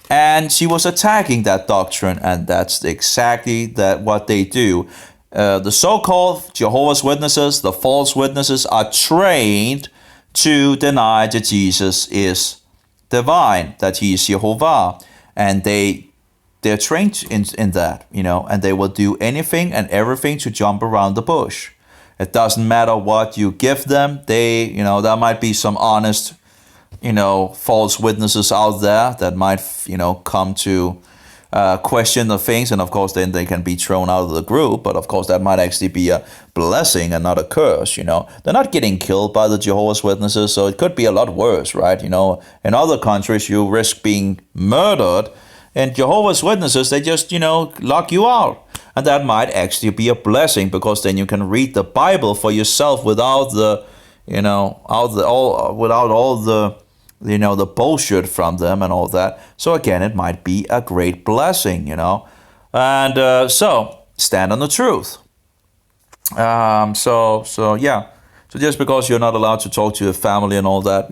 and she was attacking that doctrine, and that's exactly what they do. The so-called Jehovah's Witnesses, the false witnesses, are trained to deny that Jesus is divine, that he is Jehovah, and they're trained in that, and they will do anything and everything to jump around the bush. It doesn't matter what you give them. There might be some honest, false witnesses out there that might, come to question the things, and of course then they can be thrown out of the group, but of course that might actually be a blessing and not a curse. They're not getting killed by the Jehovah's Witnesses, so it could be a lot worse, right? In other countries you risk being murdered, and Jehovah's Witnesses, they just lock you out, and that might actually be a blessing, because then you can read the Bible for yourself without the the bullshit from them and all that. So again, it might be a great blessing, and so stand on the truth. So just because you're not allowed to talk to your family and all that,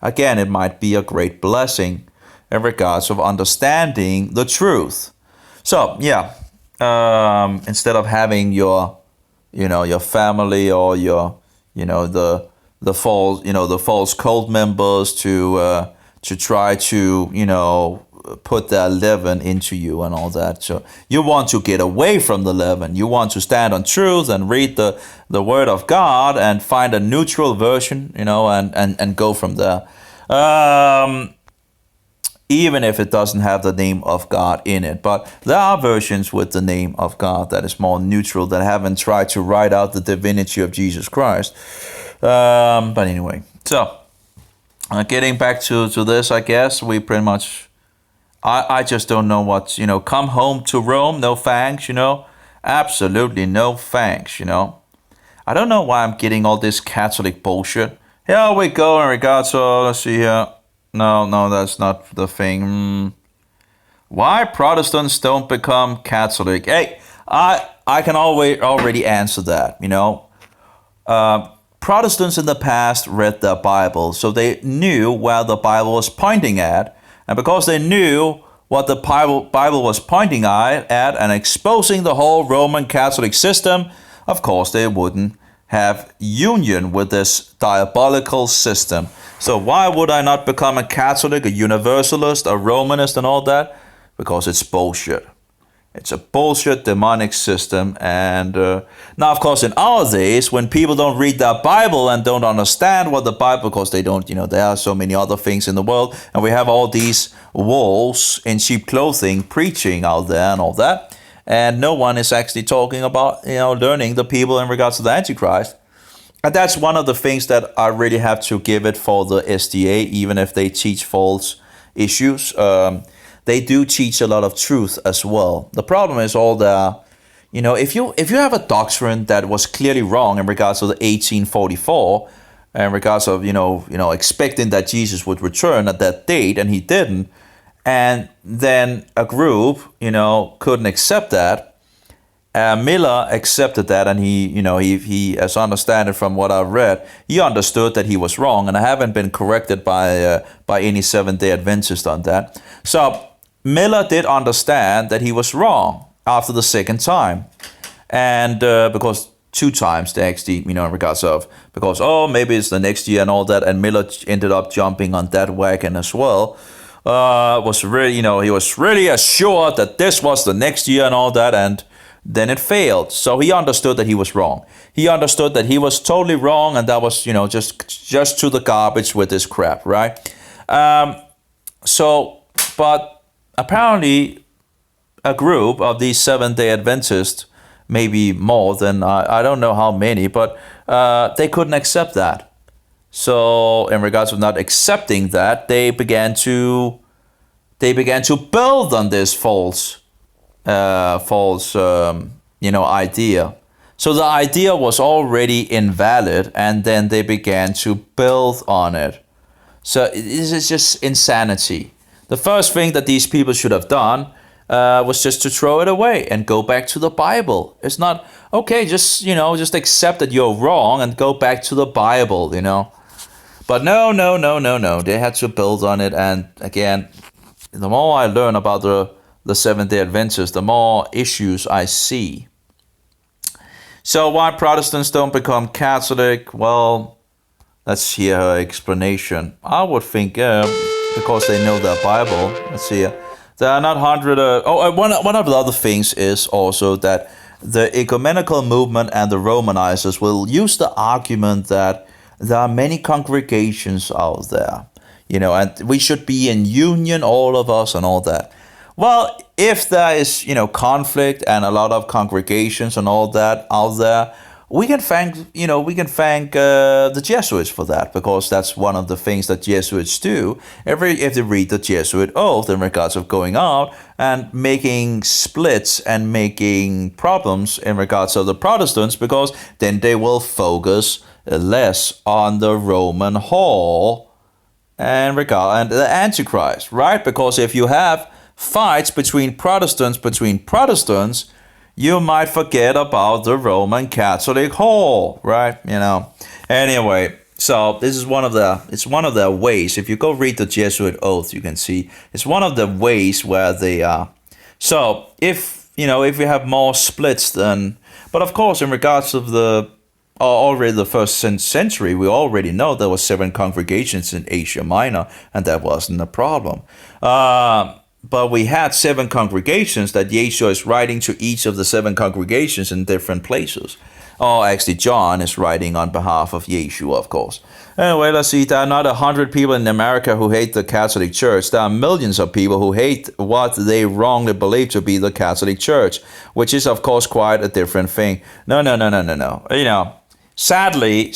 again, it might be a great blessing in regards of understanding the truth. So instead of having your family or your the false cult members to try to put their leaven into you and all that. So you want to get away from the leaven. You want to stand on truth and read the Word of God and find a neutral version, and go from there. even if it doesn't have the name of God in it. But there are versions with the name of God that is more neutral, that haven't tried to write out the divinity of Jesus Christ. But anyway, so getting back to this, I guess we pretty much, I just don't know what, come home to Rome, no thanks, absolutely no thanks, I don't know why I'm getting all this Catholic bullshit. Here we go in regards to, let's see here. No, that's not the thing. Why Protestants don't become Catholic? Hey, I can already answer that, Protestants in the past read the Bible, so they knew where the Bible was pointing at. And because they knew what the Bible was pointing at and exposing the whole Roman Catholic system, of course they wouldn't have union with this diabolical system. So why would I not become a Catholic, a Universalist, a Romanist and all that? Because it's bullshit. It's a bullshit demonic system. And now, of course, in our days, when people don't read the Bible and don't understand what the Bible, because they don't, there are so many other things in the world, and we have all these wolves in sheep clothing preaching out there and all that, and no one is actually talking about, learning the people in regards to the Antichrist. And that's one of the things that I really have to give it for the SDA, even if they teach false issues. They do teach a lot of truth as well. The problem is all the, if you have a doctrine that was clearly wrong in regards to the 1844, in regards of expecting that Jesus would return at that date, and he didn't, and then a group couldn't accept that. Miller accepted that, and he, as I understand it from what I've read, he understood that he was wrong, and I haven't been corrected by any Seventh-day Adventist on that. So Miller did understand that he was wrong after the second time, and because 2 times they actually, in regards of, because maybe it's the next year and all that, and Miller ended up jumping on that wagon as well. Was really, he was really assured that this was the next year and all that, and then it failed. So he understood that he was wrong. He understood that he was totally wrong, and that was, just to the garbage with this crap, right? But apparently a group of these Seventh-day Adventists, maybe more than, I don't know how many, but they couldn't accept that. So in regards to not accepting that, they began to build on this false idea. So the idea was already invalid, and then they began to build on it. So this is just insanity. The first thing that these people should have done was just to throw it away and go back to the Bible. It's not, okay, just accept that you're wrong and go back to the Bible, But no. They had to build on it. And again, the more I learn about the Seventh-day Adventists, the more issues I see. So why Protestants don't become Catholic? Well, let's hear her explanation. I would think because they know their Bible. Let's see. There are not one of the other things is also that the ecumenical movement and the Romanizers will use the argument that there are many congregations out there, and we should be in union, all of us, and all that. Well, if there is, conflict and a lot of congregations and all that out there, we can thank the Jesuits for that, because that's one of the things that Jesuits do. If they read the Jesuit oath in regards of going out and making splits and making problems in regards of the Protestants, because then they will focus less on the Roman whore and the Antichrist, right? Because if you have fights between Protestants, you might forget about the Roman Catholic whore, right? Anyway, so this is one of their ways. If you go read the Jesuit oath, you can see it's one of the ways where they are. So if you have more splits than, but of course in regards of already the first century, we already know there were 7 congregations in Asia Minor, and that wasn't a problem. But we had 7 congregations that Yeshua is writing to each of the 7 congregations in different places. Oh, actually, John is writing on behalf of Yeshua, of course. Anyway, let's see. There are not 100 people in America who hate the Catholic Church. There are millions of people who hate what they wrongly believe to be the Catholic Church, which is, of course, quite a different thing. No. Sadly,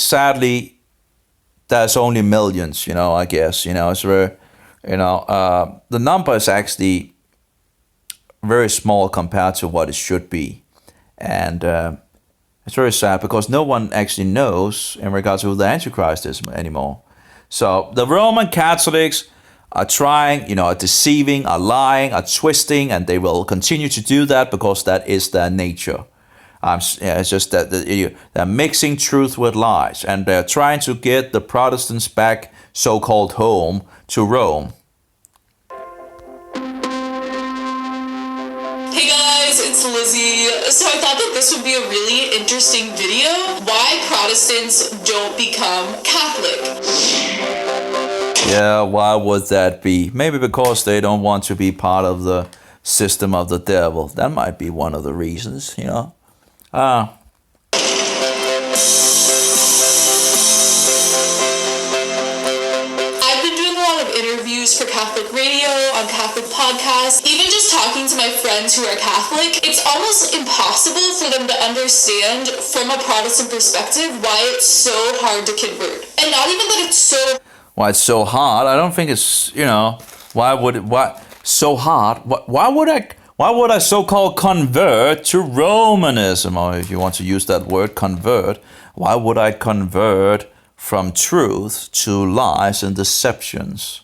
there's only millions, I guess. It's very, the number is actually very small compared to what it should be. And it's very sad because no one actually knows in regards to who the Antichrist is anymore. So the Roman Catholics are trying, are deceiving, are lying, are twisting, and they will continue to do that because that is their nature. It's just that they're mixing truth with lies, and they're trying to get the Protestants back, so-called home, to Rome. Hey guys, it's Lizzie. So I thought that this would be a really interesting video. Why Protestants don't become Catholic. Yeah, why would that be? Maybe because they don't want to be part of the system of the devil. That might be one of the reasons, I've been doing a lot of interviews for Catholic radio, on Catholic podcasts, even just talking to my friends who are Catholic. It's almost impossible for them to understand from a Protestant perspective why it's so hard to convert. And not even that it's so... Why it's so hard? I don't think it's, why so hard? Why would I so-called convert to Romanism? Or if you want to use that word, convert. Why would I convert from truth to lies and deceptions?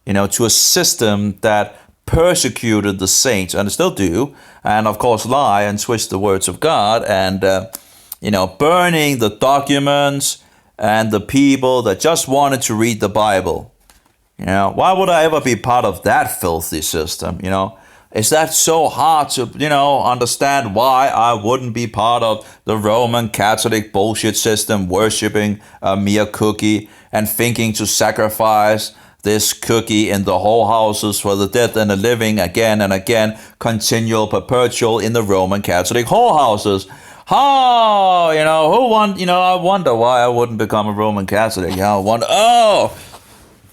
To a system that persecuted the saints, and still do, and of course lie and twist the words of God, and, burning the documents and the people that just wanted to read the Bible. Why would I ever be part of that filthy system, Is that so hard to, understand why I wouldn't be part of the Roman Catholic bullshit system, worshipping a mere cookie and thinking to sacrifice this cookie in the whole houses for the dead and the living again and again, continual, perpetual in the Roman Catholic whole houses? Oh, I wonder why I wouldn't become a Roman Catholic.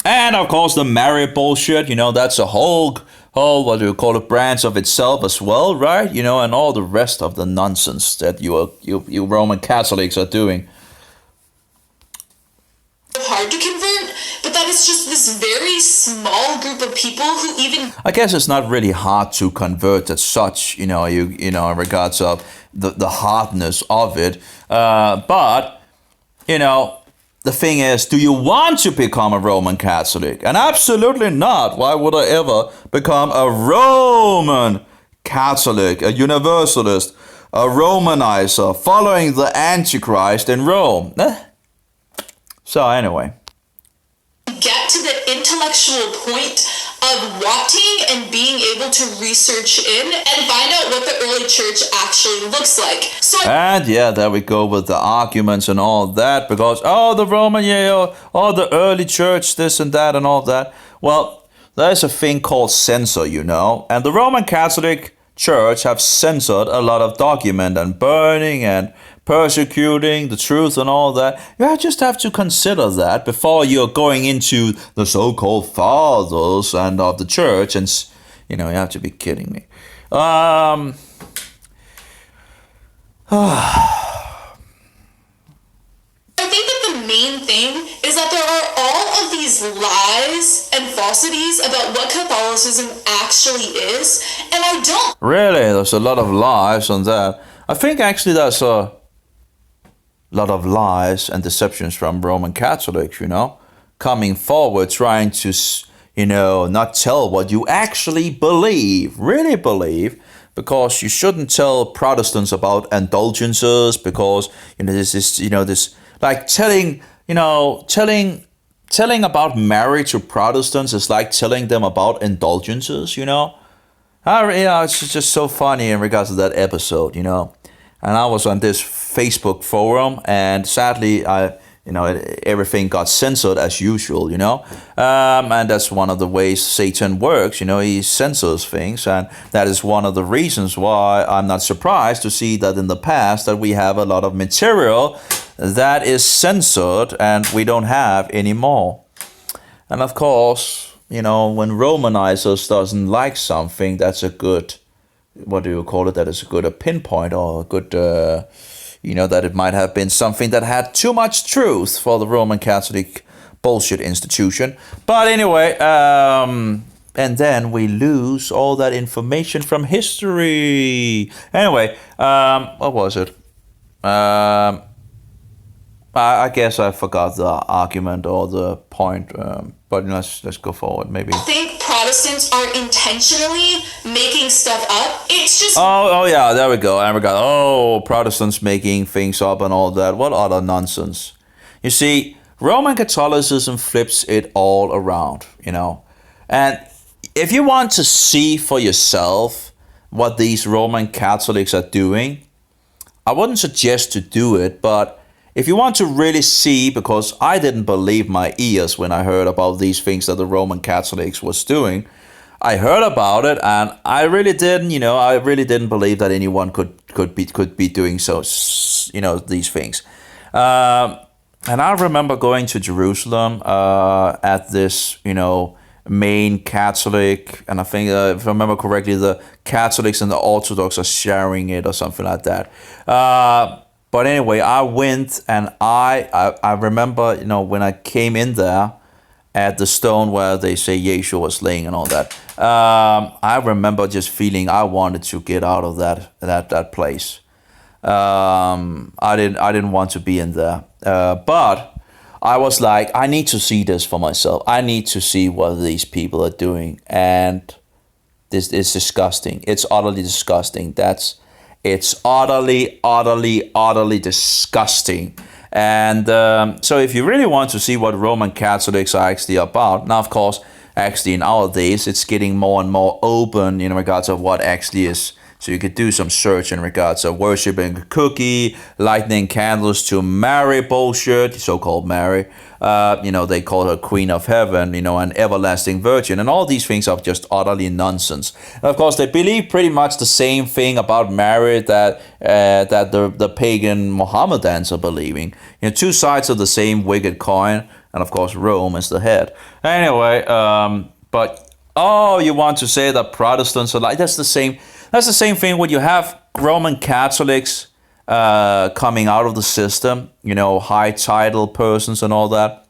And of course the Mary bullshit, that's a whole what do you call it, branch of itself as well, right? And all the rest of the nonsense that you Roman Catholics are doing. hard to convert, but that is just this very small group of people who even... I guess it's not really hard to convert as such, in regards of the hardness of it. But, the thing is, do you want to become a Roman Catholic? And absolutely not. Why would I ever become a Roman Catholic, a Universalist, a Romanizer, following the Antichrist in Rome? So anyway. Get to the intellectual point of wanting and being able to research in and find out what the early church actually looks like. And yeah, there we go with the arguments and all that, because the Roman, the early church, this and that and all that. Well, there's a thing called censor, and the Roman Catholic Church have censored a lot of document and burning and persecuting the truth and all that. You just have to consider that before you're going into the so-called fathers and of the church, and you have to be kidding me. I think that the main thing is that there are all of these lies and falsities about what Catholicism actually is, and I don't... Really? There's a lot of lies on that. I think actually that's a lot of lies and deceptions from Roman Catholics, coming forward, trying to, not tell what you actually believe, really believe, because you shouldn't tell Protestants about indulgences, because, this, like telling about marriage to Protestants is like telling them about indulgences, It's just so funny in regards to that episode, And I was on this Facebook forum, and sadly, I everything got censored as usual, and that's one of the ways Satan works. He censors things, and that is one of the reasons why I'm not surprised to see that in the past that we have a lot of material that is censored and we don't have anymore. And of course, when Romanizers doesn't like something, that's a good, what do you call it? That is a good pinpoint, or a good, that it might have been something that had too much truth for the Roman Catholic bullshit institution. But anyway, and then we lose all that information from history. Anyway, what was it? I guess I forgot the argument or the point, but let's go forward maybe. I think Protestants are intentionally making stuff up. It's just... Oh yeah, there we go. And we got, Protestants making things up and all that. What other nonsense. You see, Roman Catholicism flips it all around, And if you want to see for yourself what these Roman Catholics are doing, I wouldn't suggest to do it, but if you want to really see, because I didn't believe my ears when I heard about these things that the Roman Catholics was doing. I heard about it, and I really didn't believe that anyone could be doing so, these things. And I remember going to Jerusalem at this, main Catholic, and I think, if I remember correctly, the Catholics and the Orthodox are sharing it or something like that. But anyway, I went, and I remember, when I came in there at the stone where they say Yeshua was laying and all that. I remember just feeling I wanted to get out of that place. I didn't want to be in there, but I was like, I need to see this for myself. I need to see what these people are doing, and this is disgusting. It's utterly disgusting. It's utterly disgusting. And so if you really want to see what Roman Catholics are actually about, now of course, actually in our days, it's getting more and more open in regards of what actually is. So you could do some search in regards of worshiping a cookie, lighting candles to Mary bullshit, so-called Mary. They call her Queen of Heaven, an everlasting virgin. And all these things are just utterly nonsense. And of course, they believe pretty much the same thing about Mary that the pagan Mohammedans are believing. Two sides of the same wicked coin. And of course, Rome is the head. Anyway, you want to say that Protestants are like, that's the same thing when you have Roman Catholics coming out of the system, high title persons and all that.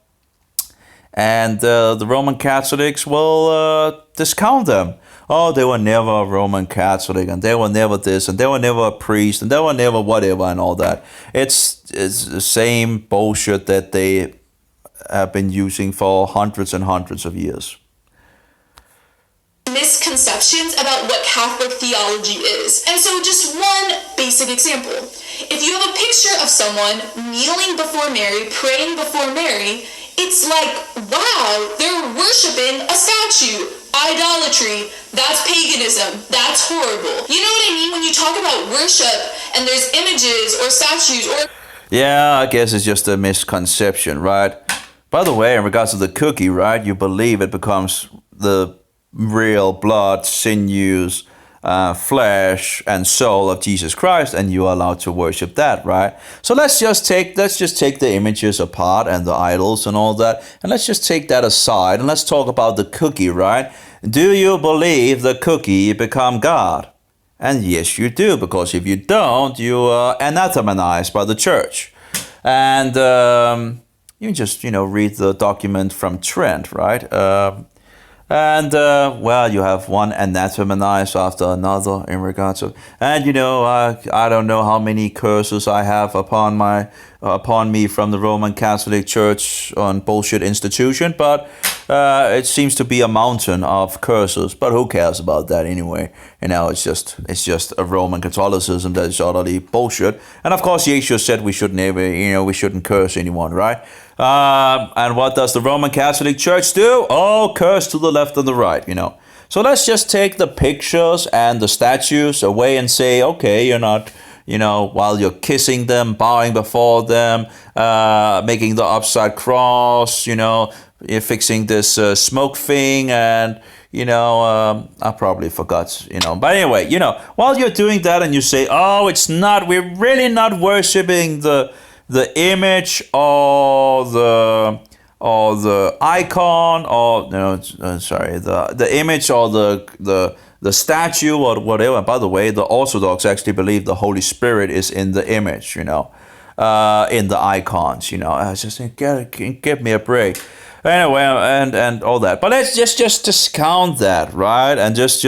And the Roman Catholics will discount them. Oh, they were never a Roman Catholic, and they were never this, and they were never a priest, and they were never whatever and all that. It's the same bullshit that they have been using for hundreds and hundreds of years. Misconceptions about what Catholic theology is. And so just one basic example. If you have a picture of someone kneeling before Mary, praying before Mary, it's like, wow, they're worshiping a statue. Idolatry. That's paganism. That's horrible. You know what I mean? When you talk about worship and there's images or statues or... Yeah, I guess it's just a misconception, right? By the way, in regards to the cookie, right, you believe it becomes the real blood, sinews, flesh, and soul of Jesus Christ, and you are allowed to worship that, right? So let's just take the images apart and the idols and all that, and let's just take that aside, and let's talk about the cookie, right? Do you believe the cookie become God? And yes, you do, because if you don't, you are anathematized by the church. And you just, read the document from Trent, right? You have one anathematized after another in regards to, and I don't know how many curses I have upon me from the Roman Catholic Church on bullshit institution, but it seems to be a mountain of curses. But who cares about that anyway? It's just a Roman Catholicism that is utterly bullshit. And of course, Yeshua said we shouldn't curse anyone, right? And what does the Roman Catholic Church do? Oh, curse to the left and the right, So let's just take the pictures and the statues away and say, okay, you're while you're kissing them, bowing before them, making the upside cross, you're fixing this smoke thing, and I probably forgot, But anyway, while you're doing that and you say, oh, we're really not worshiping the image or the icon, or the image or the statue or whatever. By the way, the Orthodox actually believe the Holy Spirit is in the image, in the icons. I just think, give me a break. Anyway, and all that. But let's just discount that, right? And just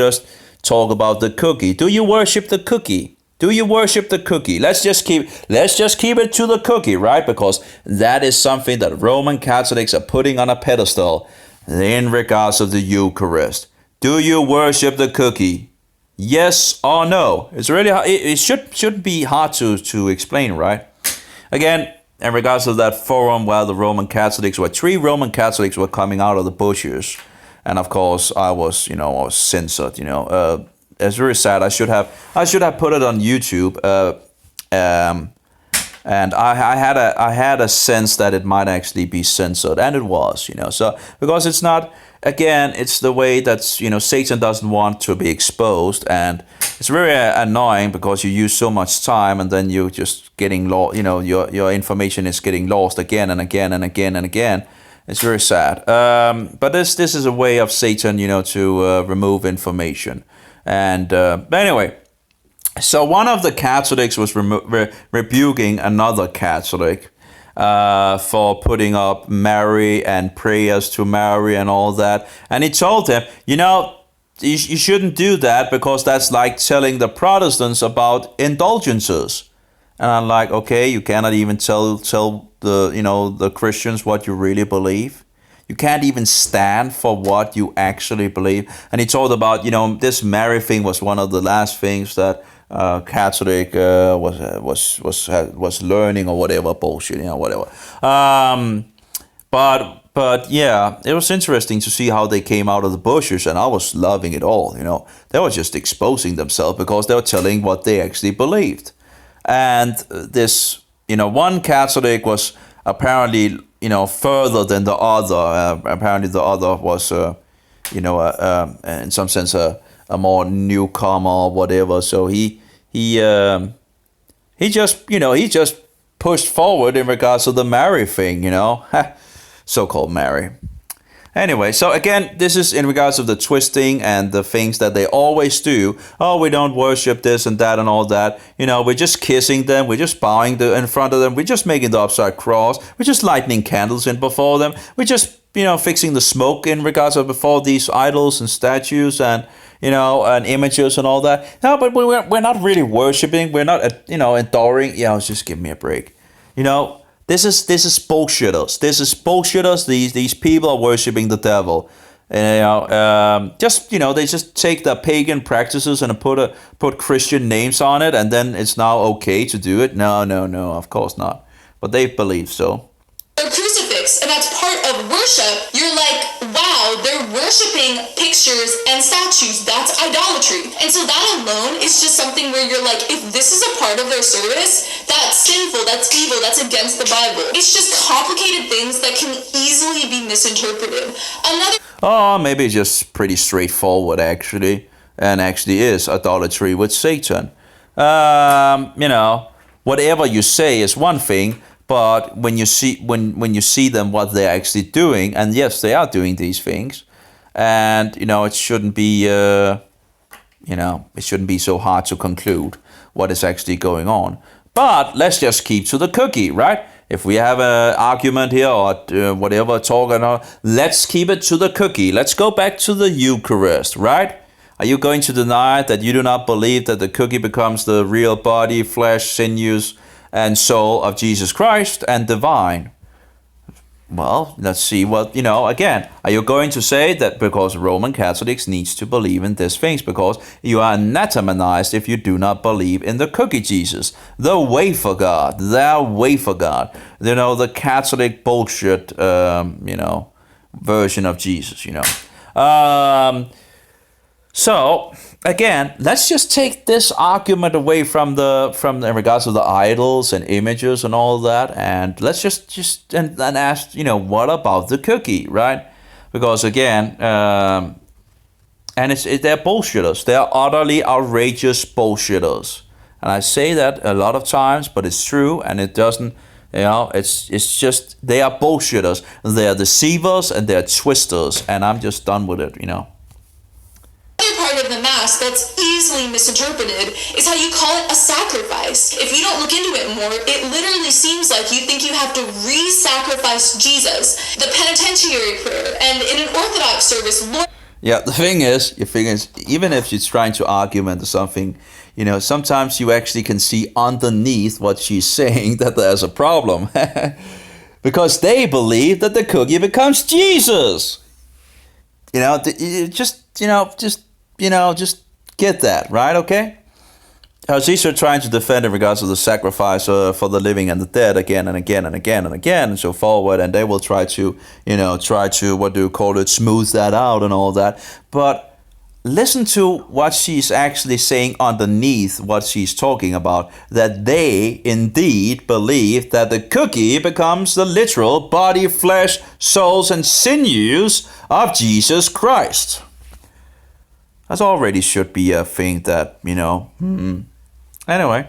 talk about the cookie. Do you worship the cookie? Do you worship the cookie? Let's just keep it to the cookie, right? Because that is something that Roman Catholics are putting on a pedestal in regards of the Eucharist. Do you worship the cookie? Yes or no? It's really hard. It shouldn't be hard to explain, right? Again, in regards to that forum where the Roman Catholics were, 3 Roman Catholics were coming out of the bushes, and of course I was censored. It's very sad. I should have put it on YouTube. And I had a sense that it might actually be censored, and it was. So because it's not. Again, it's the way that Satan doesn't want to be exposed, and it's very annoying because you use so much time, and then you're just getting lost. Your information is getting lost again and again and again and again. It's very sad. But this is a way of Satan, to remove information. And anyway, so one of the Catholics was rebuking another Catholic for putting up Mary and prayers to Mary and all that. And he told him, you shouldn't do that because that's like telling the Protestants about indulgences. And I'm like, okay, you cannot even tell the Christians what you really believe. You can't even stand for what you actually believe. And he told about, this Mary thing was one of the last things that Catholic was learning or whatever bullshit, whatever. But yeah, it was interesting to see how they came out of the bushes, and I was loving it all. They were just exposing themselves because they were telling what they actually believed. And this, one Catholic was apparently, further than the other. Apparently the other was, in some sense, a more newcomer or whatever. So he just pushed forward in regards to the Mary thing, so-called Mary. Anyway, so again, this is in regards of the twisting and the things that they always do. Oh, we don't worship this and that and all that. We're just kissing them. We're just bowing in front of them. We're just making the upside cross. We're just lighting candles in before them. We're just, fixing the smoke in regards of before these idols and statues and, and images and all that. No, but we're not really worshiping. We're not, adoring. Just give me a break. This is bullshitters. This is bullshitters. These people are worshiping the devil. And, they just take the pagan practices and put Christian names on it, and then it's now okay to do it. No, of course not. But they believe so. A crucifix, and that's part of worship. You're like, wow, they're worshiping pictures and statues. That's idolatry. And so that alone is just something where you're like, if this is a part of their service, that's sinful, that's evil, that's against the Bible. It's just complicated things that can easily be misinterpreted. Maybe it's just pretty straightforward, actually, and actually is idolatry with Satan. Whatever you say is one thing, but when you see them, what they're actually doing, and yes, they are doing these things, and it shouldn't be it shouldn't be so hard to conclude what is actually going on. But let's just keep to the cookie, right? If we have an argument here or whatever talk, let's keep it to the cookie. Let's go back to the Eucharist, right? Are you going to deny that you do not believe that the cookie becomes the real body, flesh, sinews, and soul of Jesus Christ and divine? Well, let's see what, again, are you going to say that because Roman Catholics needs to believe in these things because you are anathematized if you do not believe in the cookie Jesus, the wafer God, the Catholic bullshit, version of Jesus, So again, let's just take this argument away from in regards to the idols and images and all that, and let's just and ask, what about the cookie, right? Because again, and they're bullshitters. They're utterly outrageous bullshitters, and I say that a lot of times, but it's true, and it doesn't. It's just they are bullshitters. They're deceivers and they're twisters, and I'm just done with it. Another part of the Mass that's easily misinterpreted is how you call it a sacrifice. If you don't look into it more, it literally seems like you think you have to re-sacrifice Jesus. The penitentiary prayer, and in an Orthodox service, Lord... Yeah, the thing is, even if she's trying to argument or something, sometimes you actually can see underneath what she's saying that there's a problem. Because they believe that the cookie becomes Jesus. Just get that, right? Okay? These are trying to defend in regards to the sacrifice for the living and the dead again and again and again and again and so forward, and they will try to smooth that out and all that. But listen to what she's actually saying underneath what she's talking about, that they indeed believe that the cookie becomes the literal body, flesh, souls, and sinews of Jesus Christ. That already should be a thing that, Anyway.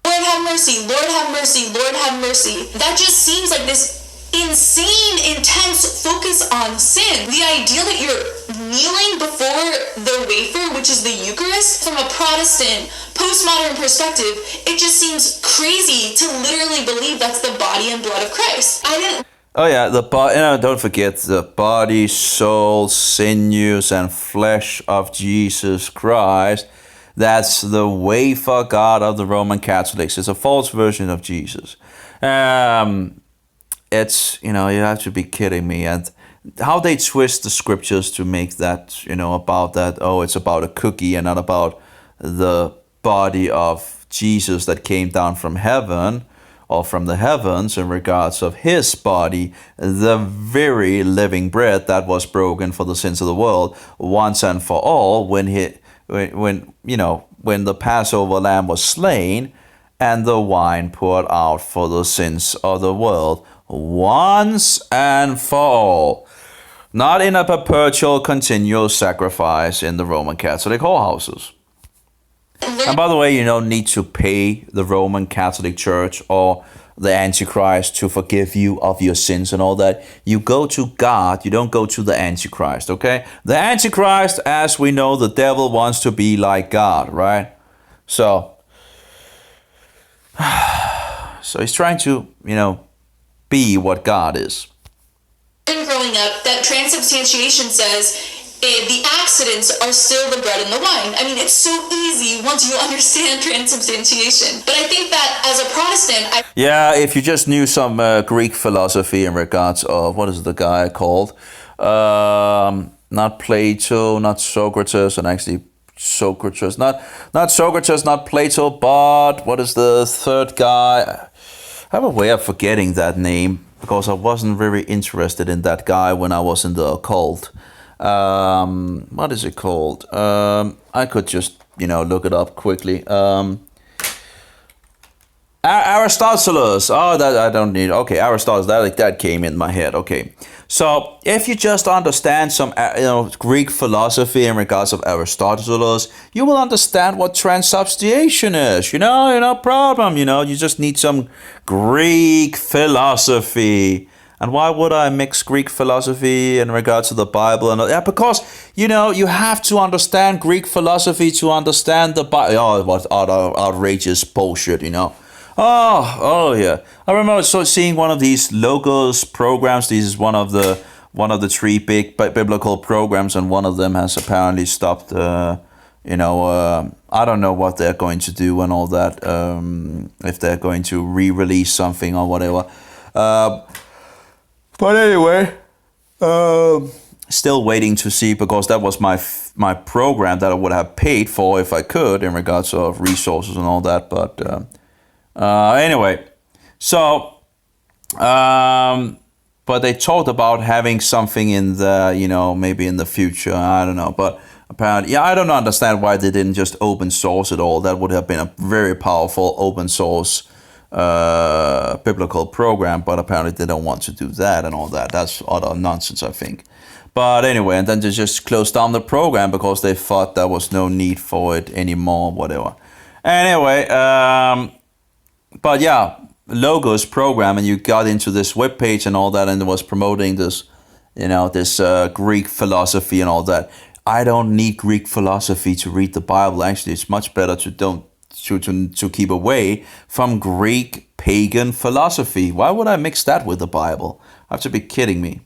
Lord have mercy, Lord have mercy, Lord have mercy. That just seems like this insane, intense focus on sin. The idea that you're kneeling before the wafer, which is the Eucharist, from a Protestant, postmodern perspective, it just seems crazy to literally believe that's the body and blood of Christ. Oh yeah, don't forget the body, soul, sinews, and flesh of Jesus Christ. That's the wafer God of the Roman Catholics. It's a false version of Jesus. It's, you have to be kidding me. And how they twist the scriptures to make that, about that, it's about a cookie and not about the body of Jesus that came down from heaven or from the heavens in regards of his body, the very living bread that was broken for the sins of the world once and for all when the Passover lamb was slain and the wine poured out for the sins of the world once and for all. Not in a perpetual, continual sacrifice in the Roman Catholic whorehouses. And by the way, you don't need to pay the Roman Catholic Church or the Antichrist to forgive you of your sins and all that. You go to God, you don't go to the Antichrist, okay? The Antichrist, as we know, the devil wants to be like God, right? So he's trying to, be what God is. Growing up, that transubstantiation says the accidents are still the bread and the wine. I mean, it's so easy once you understand transubstantiation. But I think that as a Protestant... if you just knew some Greek philosophy in regards of, what is the guy called? Not Plato, not Socrates, and actually Socrates, not Socrates, not Plato, but what is the third guy? I have a way of forgetting that name because I wasn't very interested in that guy when I was in the occult. What is it called? I could just, look it up quickly. Aristotle. Oh, that I don't need. Okay, Aristotle. That came in my head. Okay, so if you just understand some, Greek philosophy in regards of Aristotle, you will understand what transubstantiation is. No problem. You just need some Greek philosophy. And why would I mix Greek philosophy in regards to the Bible? Because, you have to understand Greek philosophy to understand the Bible. Oh, what outrageous bullshit, Oh yeah. I remember seeing one of these Logos programs. This is one of the 3 big biblical programs, and one of them has apparently stopped. I don't know what they're going to do and all that. If they're going to re-release something or whatever. But anyway, still waiting to see, because that was my program that I would have paid for if I could in regards of resources and all that. But anyway, so but they talked about having something in the maybe in the future. I don't know, but apparently, yeah, I don't understand why they didn't just open source it all. That would have been a very powerful open source biblical program, but apparently they don't want to do that and all that. That's utter nonsense, I think. But anyway, and then they just closed down the program because they thought there was no need for it anymore, whatever. Anyway, but yeah, Logos program, and you got into this webpage and all that, and it was promoting this, this Greek philosophy and all that. I don't need Greek philosophy to read the Bible. Actually, it's much better to keep away from Greek pagan philosophy. Why would I mix that with the Bible? I have to be kidding me.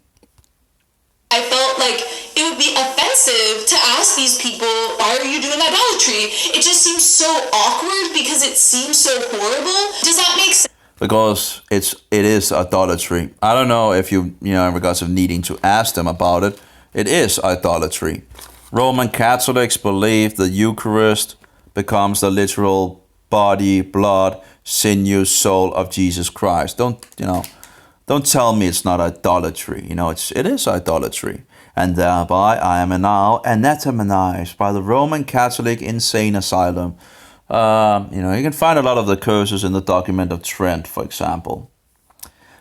I felt like it would be offensive to ask these people, why are you doing idolatry? It just seems so awkward because it seems so horrible. Does that make sense? Because it is idolatry. I don't know if in regards of needing to ask them about it, it is idolatry. Roman Catholics believe the Eucharist becomes the literal body, blood, sinew, soul of Jesus Christ. Don't tell me it's not idolatry. It is idolatry. And thereby I am now anathematized by the Roman Catholic insane asylum. You can find a lot of the curses in the document of Trent, for example.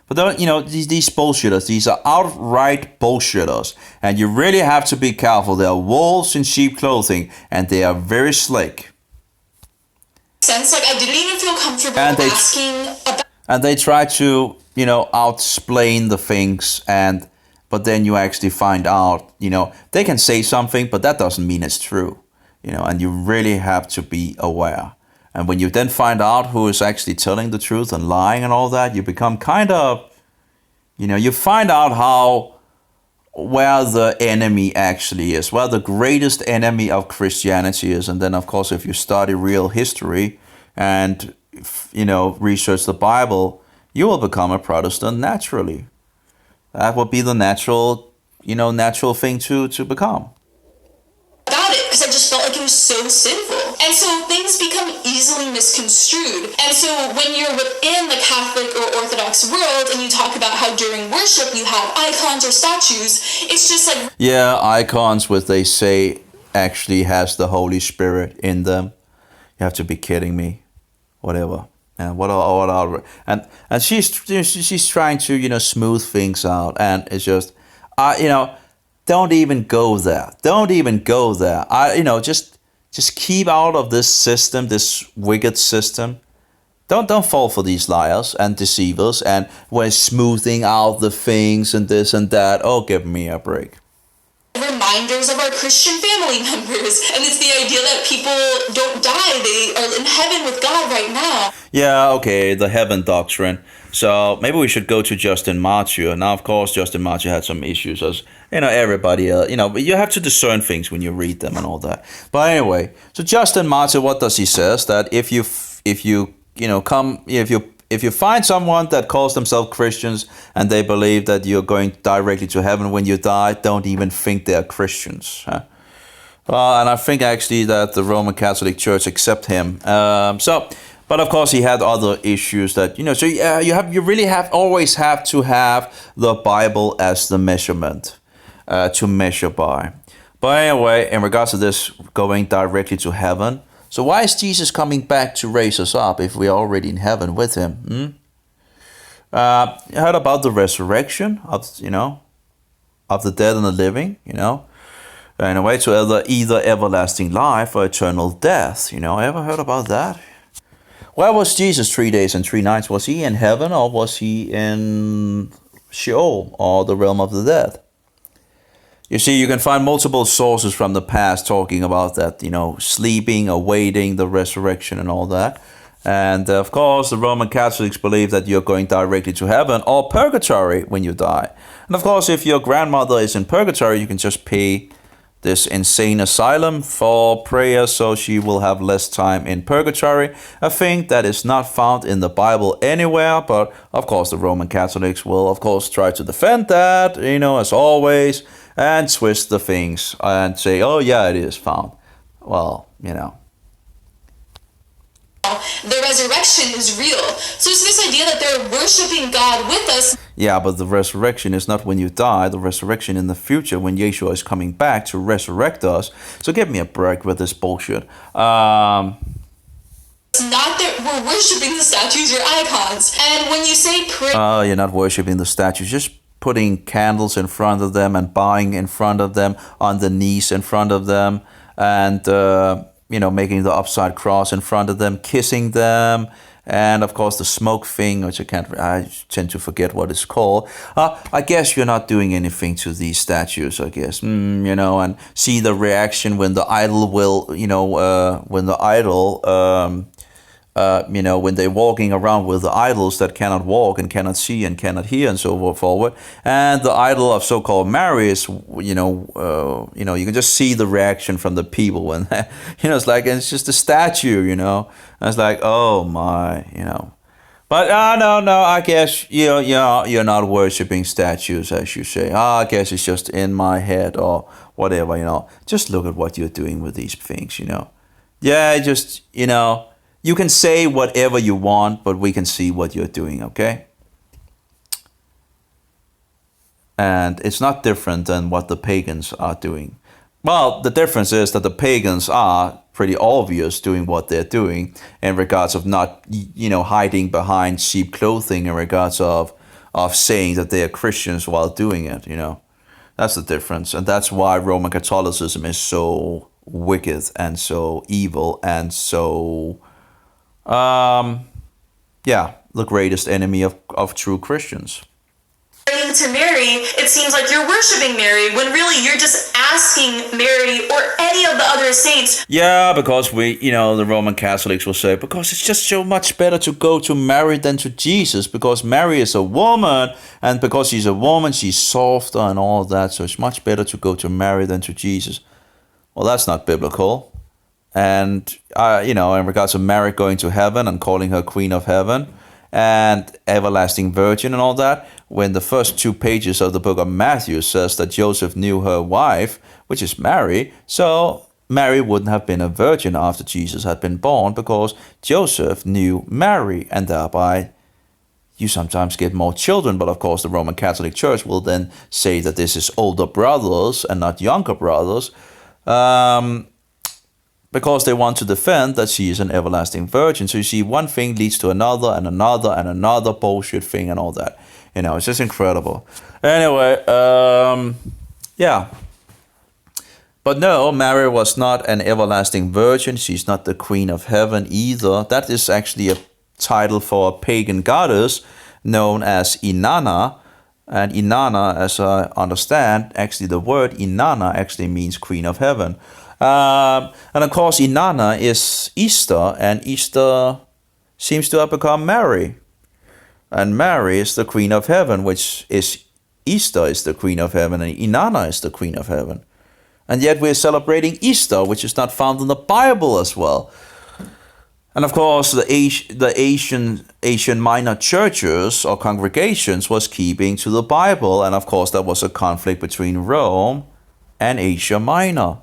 But these bullshitters, these are outright bullshitters. And you really have to be careful. They are wolves in sheep clothing, and they are very slick. Sense, like I didn't even feel comfortable asking about. And they try to, outsplain the things, but then you actually find out, they can say something, but that doesn't mean it's true. And you really have to be aware. And when you then find out who is actually telling the truth and lying and all that, you become kind of, you find out where the enemy actually is, where the greatest enemy of Christianity is. And then, of course, if you study real history and, research the Bible, you will become a Protestant naturally. That would be the natural thing to become. About it, because I just felt like it was so sinful. And so things become easily misconstrued. And so when you're within the Catholic or Orthodox world and you talk about how during worship you have icons or statues, it's just like... Yeah, icons which they say actually has the Holy Spirit in them. You have to be kidding me. Whatever. And she's trying to, smooth things out. And it's just, don't even go there. Don't even go there. Just keep out of this system, this wicked system. Don't fall for these liars and deceivers. And we're smoothing out the things and this and that. Oh, give me a break. Reminders of our Christian family members. And it's the idea that people don't die. They are in heaven with God right now. Yeah, okay, the heaven doctrine. So maybe we should go to Justin Martyr. Now, of course, Justin Martyr had some issues as, everybody, but you have to discern things when you read them and all that. But anyway, so Justin Martyr, what does he says? That if you find someone that calls themselves Christians and they believe that you're going directly to heaven when you die, don't even think they're Christians. Huh? Well, and I think actually that the Roman Catholic Church accept him. But of course he had other issues that, so you really always have to have the Bible as the measurement to measure by. But anyway, in regards to this going directly to heaven, so why is Jesus coming back to raise us up if we are already in heaven with him? You heard about the resurrection of the dead and the living, in a way to either everlasting life or eternal death. Ever heard about that? Where was Jesus 3 days and 3 nights? Was he in heaven or was he in Sheol or the realm of the dead? You see, you can find multiple sources from the past talking about that, sleeping, awaiting the resurrection and all that. And of course, the Roman Catholics believe that you're going directly to heaven or purgatory when you die. And of course, if your grandmother is in purgatory, you can just pay this insane asylum for prayer so she will have less time in purgatory. A thing that is not found in the Bible anywhere, but of course the Roman Catholics will of course try to defend that, as always, and twist the things and say, oh yeah, it is found. Well, the resurrection is real. So it's this idea that they're worshiping God with us. Yeah, but the resurrection is not when you die. The resurrection in the future, when Yeshua is coming back to resurrect us. So give me a break with this bullshit. It's not that we're worshiping the statues or icons. And when you say pray, You're not worshiping the statues. Just putting candles in front of them and bowing in front of them, on the knees in front of them, and making the upside cross in front of them, kissing them, and of course the smoke thing, which I tend to forget what it's called. I guess you're not doing anything to these statues, I guess, and see the reaction when the idol will, when they're walking around with the idols that cannot walk and cannot see and cannot hear and so forward. And the idol of so-called Mary is, you can just see the reaction from the people when, it's like, it's just a statue, and it's like, oh my, But no, I guess you're not worshiping statues, as you say. I guess it's just in my head or whatever, Just look at what you're doing with these things, Yeah, just, you can say whatever you want, but we can see what you're doing, okay? And it's not different than what the pagans are doing. Well, the difference is that the pagans are pretty obvious doing what they're doing in regards of not, hiding behind sheep clothing in regards of saying that they are Christians while doing it, That's the difference. And that's why Roman Catholicism is so wicked and so evil and so... the greatest enemy of true Christians. Praying to Mary, it seems like you're worshiping Mary when really you're just asking Mary or any of the other saints. Yeah, because the Roman Catholics will say, because it's just so much better to go to Mary than to Jesus, because Mary is a woman, and because she's a woman, she's softer and all of that, so it's much better to go to Mary than to Jesus. Well, that's not biblical. And, in regards to Mary going to heaven and calling her Queen of Heaven and everlasting virgin and all that, when the first 2 pages of the book of Matthew says that Joseph knew her wife, which is Mary, so Mary wouldn't have been a virgin after Jesus had been born because Joseph knew Mary, and thereby you sometimes get more children. But of course the Roman Catholic Church will then say that this is older brothers and not younger brothers, because they want to defend that she is an everlasting virgin. So you see, one thing leads to another and another and another bullshit thing and all that. It's just incredible. Anyway, yeah. But no, Mary was not an everlasting virgin. She's not the Queen of Heaven either. That is actually a title for a pagan goddess known as Inanna. And Inanna, as I understand, actually the word Inanna actually means Queen of Heaven. And of course, Inanna is Easter, and Easter seems to have become Mary. And Mary is the Queen of Heaven, which is Easter is the Queen of Heaven, and Inanna is the Queen of Heaven. And yet we're celebrating Easter, which is not found in the Bible as well. And of course, the Asian minor churches or congregations was keeping to the Bible. And of course, there was a conflict between Rome and Asia Minor.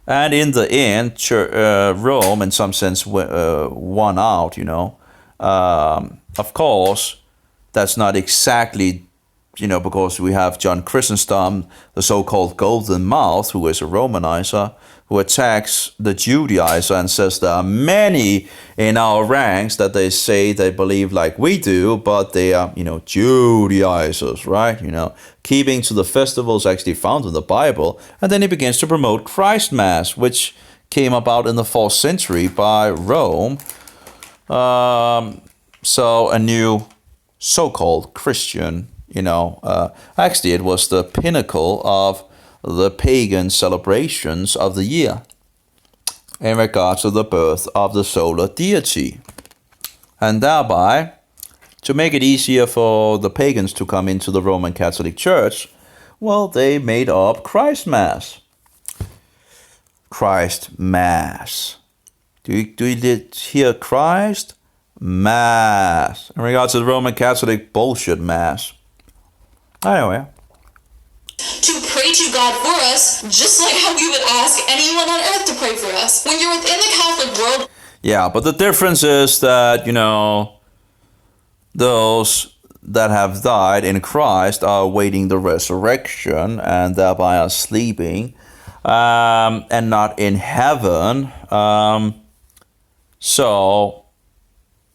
And in the end, Rome, in some sense, won out, Of course, that's not exactly, because we have John Chrysostom, the so-called Golden Mouth, who is a Romanizer, who attacks the Judaizer and says there are many in our ranks that they say they believe like we do, but they are, Judaizers, right? Keeping to the festivals actually found in the Bible. And then he begins to promote Christ Mass, which came about in the 4th century by Rome. So a new so-called Christian, actually it was the pinnacle of the pagan celebrations of the year in regards to the birth of the solar deity. And thereby, to make it easier for the pagans to come into the Roman Catholic Church, well, they made up Christ Mass. Christ Mass. Do you hear Christ Mass? In regards to the Roman Catholic bullshit Mass. Anyway. To pray to God for us, just like how we would ask anyone on earth to pray for us. When you're within the Catholic world, Yeah, but the difference is that, those that have died in Christ are awaiting the resurrection and thereby are sleeping, and not in heaven. So,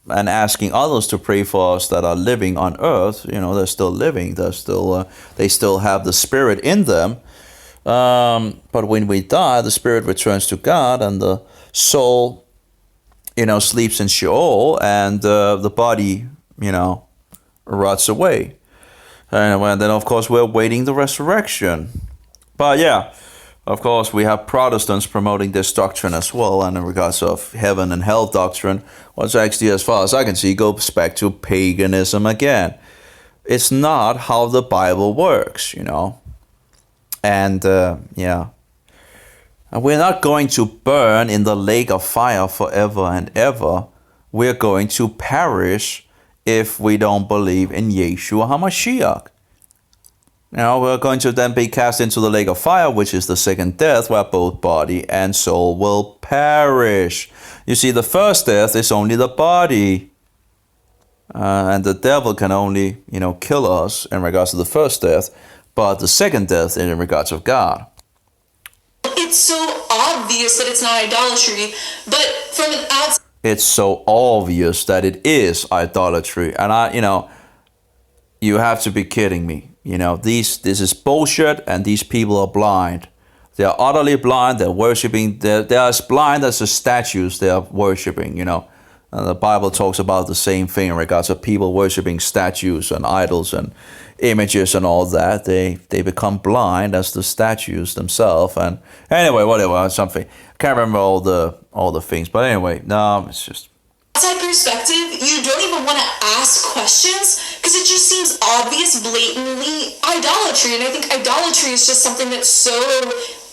and asking others to pray for us that are living on earth, they're still living, they still have the spirit in them. But when we die, the spirit returns to God, and the soul, sleeps in Sheol, and the body, rots away. And then, of course, we're waiting the resurrection. But yeah, of course, we have Protestants promoting this doctrine as well, and in regards of heaven and hell doctrine, which actually, as far as I can see, goes back to paganism again. It's not how the Bible works, And yeah, and we're not going to burn in the lake of fire forever and ever. We're going to perish if we don't believe in Yeshua HaMashiach. We're going to then be cast into the lake of fire, which is the second death, where both body and soul will perish. You see, the first death is only the body. And the devil can only, kill us in regards to the first death, but the second death in regards of God. It's so obvious that it's not idolatry, but from an outside... It's so obvious that it is idolatry. And you have to be kidding me. This is bullshit, and these people are blind. They are utterly blind. They're worshiping. They're as blind as the statues they are worshiping, And the Bible talks about the same thing in regards to people worshiping statues and idols and images and all that. They become blind as the statues themselves. And anyway, whatever, something. I can't remember all the things. But anyway, no, it's just... outside perspective, you don't even want to ask questions because it just seems obvious, blatantly idolatry. And I think idolatry is just something that's so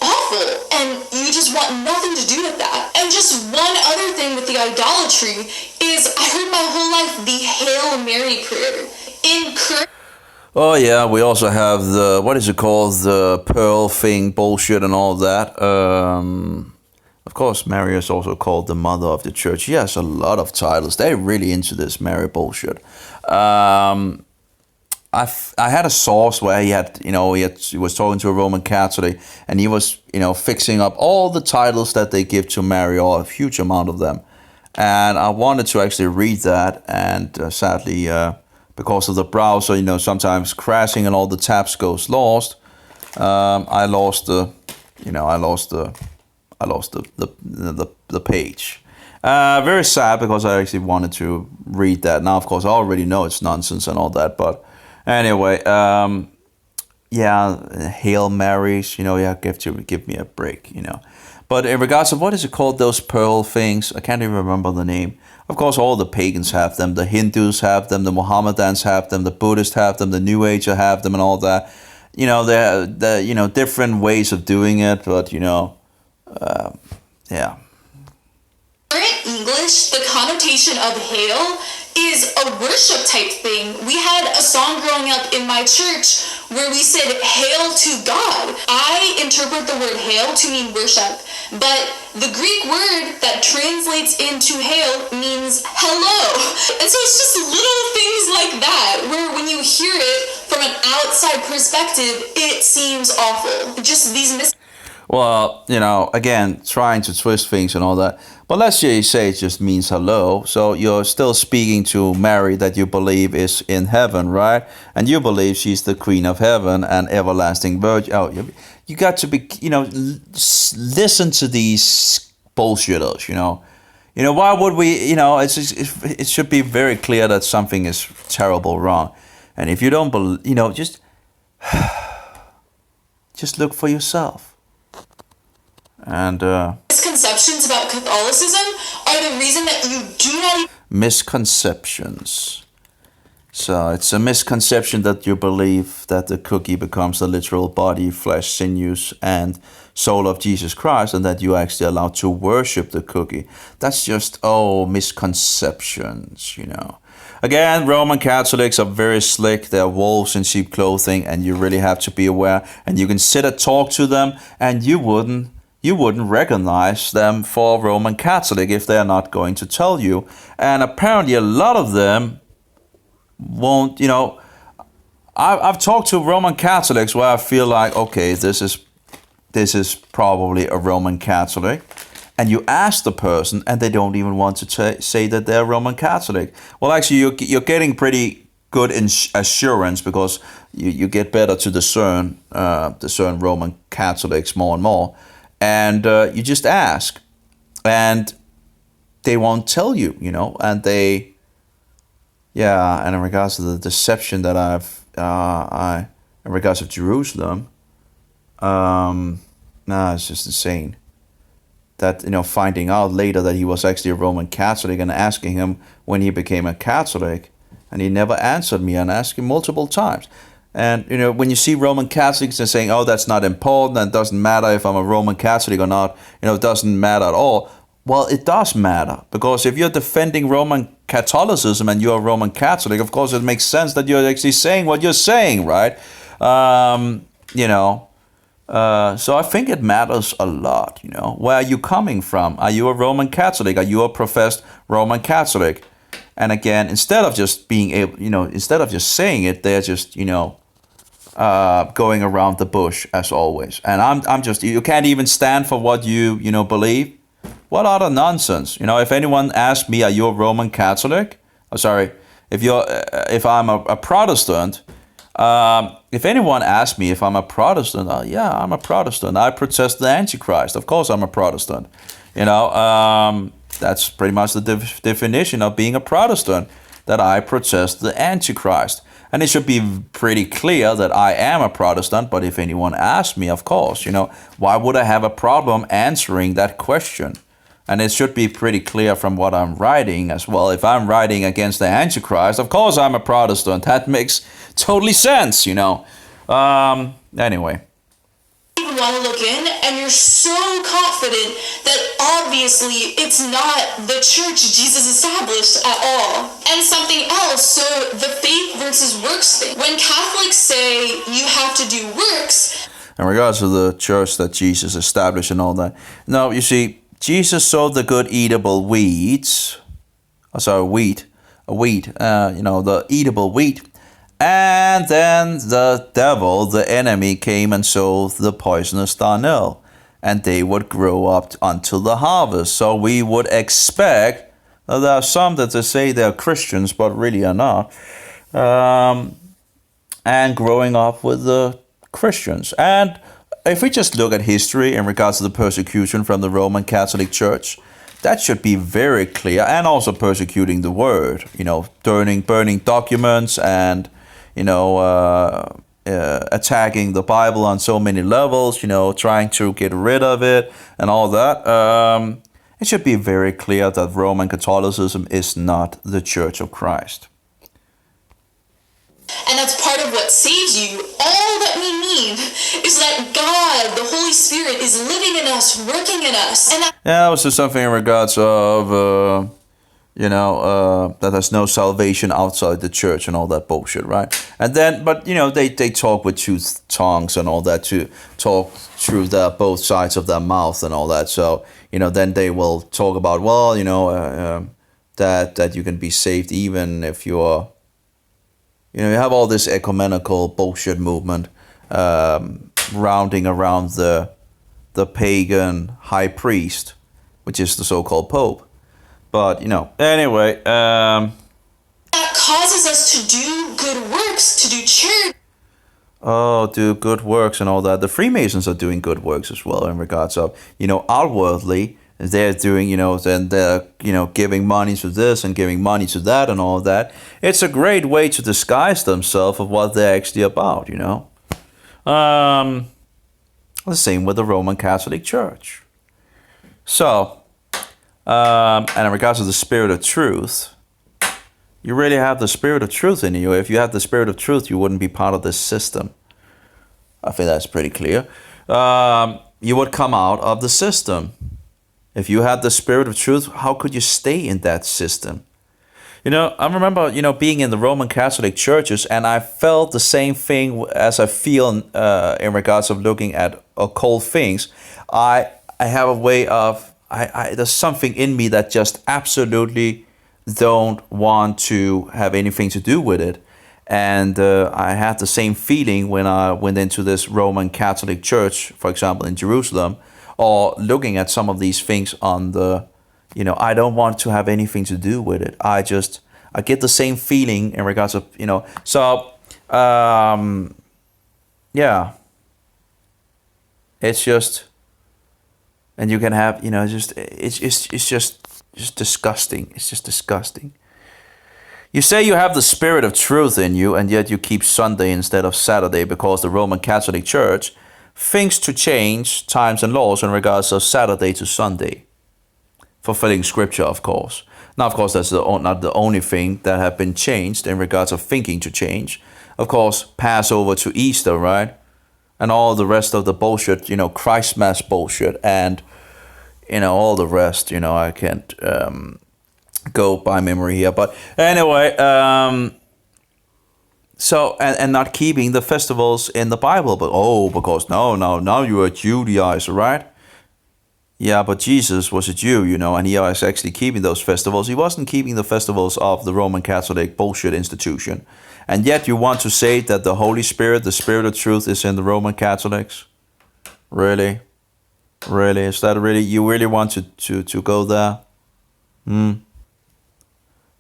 awful, and you just want nothing to do with that. And just one other thing with the idolatry is I heard my whole life the Hail Mary prayer. Oh yeah, we also have the, what is it called, the pearl thing bullshit and all that. Of course, Mary is also called the mother of the church. She has a lot of titles. They're really into this Mary bullshit. I had a source where he was talking to a Roman Catholic, and he was, fixing up all the titles that they give to Mary, or a huge amount of them. And I wanted to actually read that, and sadly, because of the browser, sometimes crashing and all the tabs goes lost. I lost the page. Very sad, because I actually wanted to read that. Now, of course, I already know it's nonsense and all that, but anyway, Hail Marys, give me a break, But in regards to, what is it called, those pearl things, I can't even remember the name. Of course, all the pagans have them, the Hindus have them, the Mohammedans have them, the Buddhists have them, the New Age have them, and all that. They're different ways of doing it, but yeah. In English, the connotation of hail is a worship type thing. We had a song growing up in my church where we said hail to God. I interpret the word hail to mean worship, but the Greek word that translates into hail means hello. And so it's just little things like that where when you hear it from an outside perspective, it seems awful. Just these Well, again, trying to twist things and all that. But let's just say it just means hello. So you're still speaking to Mary that you believe is in heaven, right? And you believe she's the queen of heaven and everlasting virgin. Oh, you got to be, listen to these bullshitters, why would we, it should be very clear that something is terrible wrong. And if you don't believe, just look for yourself. And misconceptions about Catholicism are the reason that you do not... Misconceptions. So it's a misconception that you believe that the cookie becomes the literal body, flesh, sinews, and soul of Jesus Christ, and that you are actually allowed to worship the cookie. That's just, misconceptions, Again, Roman Catholics are very slick. They're wolves in sheep clothing, and you really have to be aware. And you can sit and talk to them, and you wouldn't you wouldn't recognize them for Roman Catholic if they're not going to tell you. And apparently a lot of them won't, I've talked to Roman Catholics where I feel like, okay, this is probably a Roman Catholic. And you ask the person and they don't even want to say that they're Roman Catholic. Well, actually, you're getting pretty good assurance because you get better to discern Roman Catholics more and more. And you just ask, and they won't tell you, and and in regards to the deception that in regards of Jerusalem, it's just insane. That, finding out later that he was actually a Roman Catholic and asking him when he became a Catholic, and he never answered me and asked him multiple times. And, when you see Roman Catholics and saying, oh, that's not important, and it doesn't matter if I'm a Roman Catholic or not, it doesn't matter at all. Well, it does matter, because if you're defending Roman Catholicism and you're a Roman Catholic, of course it makes sense that you're actually saying what you're saying, right? So I think it matters a lot, Where are you coming from? Are you a Roman Catholic? Are you a professed Roman Catholic? And again, instead of just being able, instead of just saying it, they're just, going around the bush as always. And I'm just, you can't even stand for what you believe. What utter nonsense. If anyone asks me, are you a Roman Catholic? Oh, sorry, if I'm a Protestant, if anyone asks me if I'm a Protestant, yeah, I'm a Protestant. I protest the Antichrist. Of course I'm a Protestant. That's pretty much the definition of being a Protestant, that I protest the Antichrist. And it should be pretty clear that I am a Protestant, but if anyone asks me, of course, why would I have a problem answering that question? And it should be pretty clear from what I'm writing as well. If I'm writing against the Antichrist, of course I'm a Protestant. That makes totally sense, Anyway. You want to look in, and you're so confident that obviously it's not the church Jesus established at all. And something else, so the faith versus works thing. When Catholics say you have to do works, in regards to the church that Jesus established and all that. No, you see, Jesus sowed the good eatable weeds. The eatable wheat. And then the devil, the enemy, came and sowed the poisonous darnel. And they would grow up until the harvest. So we would expect, there are some that they say they're Christians, but really are not. And growing up with the Christians. And if we just look at history in regards to the persecution from the Roman Catholic Church, that should be very clear. And also persecuting the word, burning documents and, attacking the Bible on so many levels, trying to get rid of it and all that. It should be very clear that Roman Catholicism is not the Church of Christ. and that's part of what saves you. All that we need is that God, the Holy Spirit, is living in us, working in us. And that was just something in regards of, that there's no salvation outside the church and all that bullshit, right? And then, but, they talk with two tongues and all that to talk through both sides of their mouth and all that. So, then they will talk about, that you can be saved even if you're, you have all this ecumenical bullshit movement rounding around the pagan high priest, which is the so-called Pope. But, anyway. that causes us to do good works, to do charity. Oh, do good works and all that. The Freemasons are doing good works as well in regards of, outwardly, they're doing, then they're, giving money to this and giving money to that and all that. It's a great way to disguise themselves of what they're actually about, The same with the Roman Catholic Church. So, and in regards to the spirit of truth, you really have the spirit of truth in you. If you had the spirit of truth, you wouldn't be part of this system. I think that's pretty clear. You would come out of the system. If you had the spirit of truth, how could you stay in that system? I remember, being in the Roman Catholic churches, and I felt the same thing as I feel in regards of looking at occult things. I have a way of there's something in me that just absolutely don't want to have anything to do with it. And I had the same feeling when I went into this Roman Catholic Church, for example, in Jerusalem, or looking at some of these things on the, I don't want to have anything to do with it. I get the same feeling in regards of, so, yeah, it's just, and you can have, it's just disgusting. It's just disgusting. You say you have the spirit of truth in you, and yet you keep Sunday instead of Saturday because the Roman Catholic Church thinks to change times and laws in regards of Saturday to Sunday. Fulfilling scripture, of course. Now, of course, that's not the only thing that have been changed in regards of thinking to change. Of course, Passover to Easter, right? And all the rest of the bullshit, Christmas bullshit, and, all the rest, I can't go by memory here. But anyway, so, and not keeping the festivals in the Bible, but because now you're a Judaizer, right? Yeah, but Jesus was a Jew, and he was actually keeping those festivals. He wasn't keeping the festivals of the Roman Catholic bullshit institution. And yet you want to say that the Holy Spirit, the Spirit of truth, is in the Roman Catholics? Really? Really? Is that really, you really want to go there?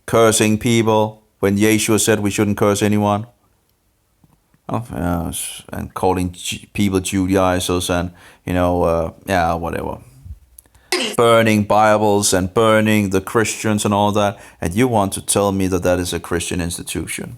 Cursing people when Yeshua said we shouldn't curse anyone? Oh, yes. And calling people Judaizers and, whatever. Burning Bibles and burning the Christians and all that. And you want to tell me that is a Christian institution?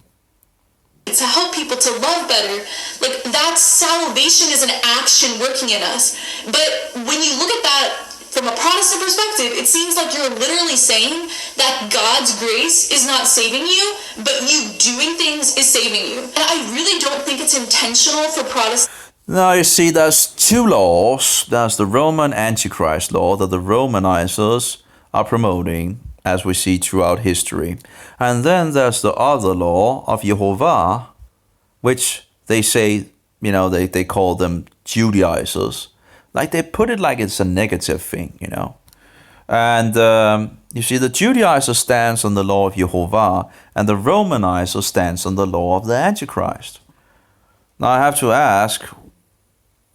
To help people to love better. Like, that salvation is an action working in us. But when you look at that from a Protestant perspective, it seems like you're literally saying that God's grace is not saving you, but you doing things is saving you. And I really don't think it's intentional for Protestants. Now you see, there's two laws. There's the Roman Antichrist law that the Romanizers are promoting, as we see throughout history. And then there's the other law of Jehovah, which they say, they call them Judaizers. Like, they put it like it's a negative thing, And you see, the Judaizer stands on the law of Jehovah, and the Romanizer stands on the law of the Antichrist. Now I have to ask,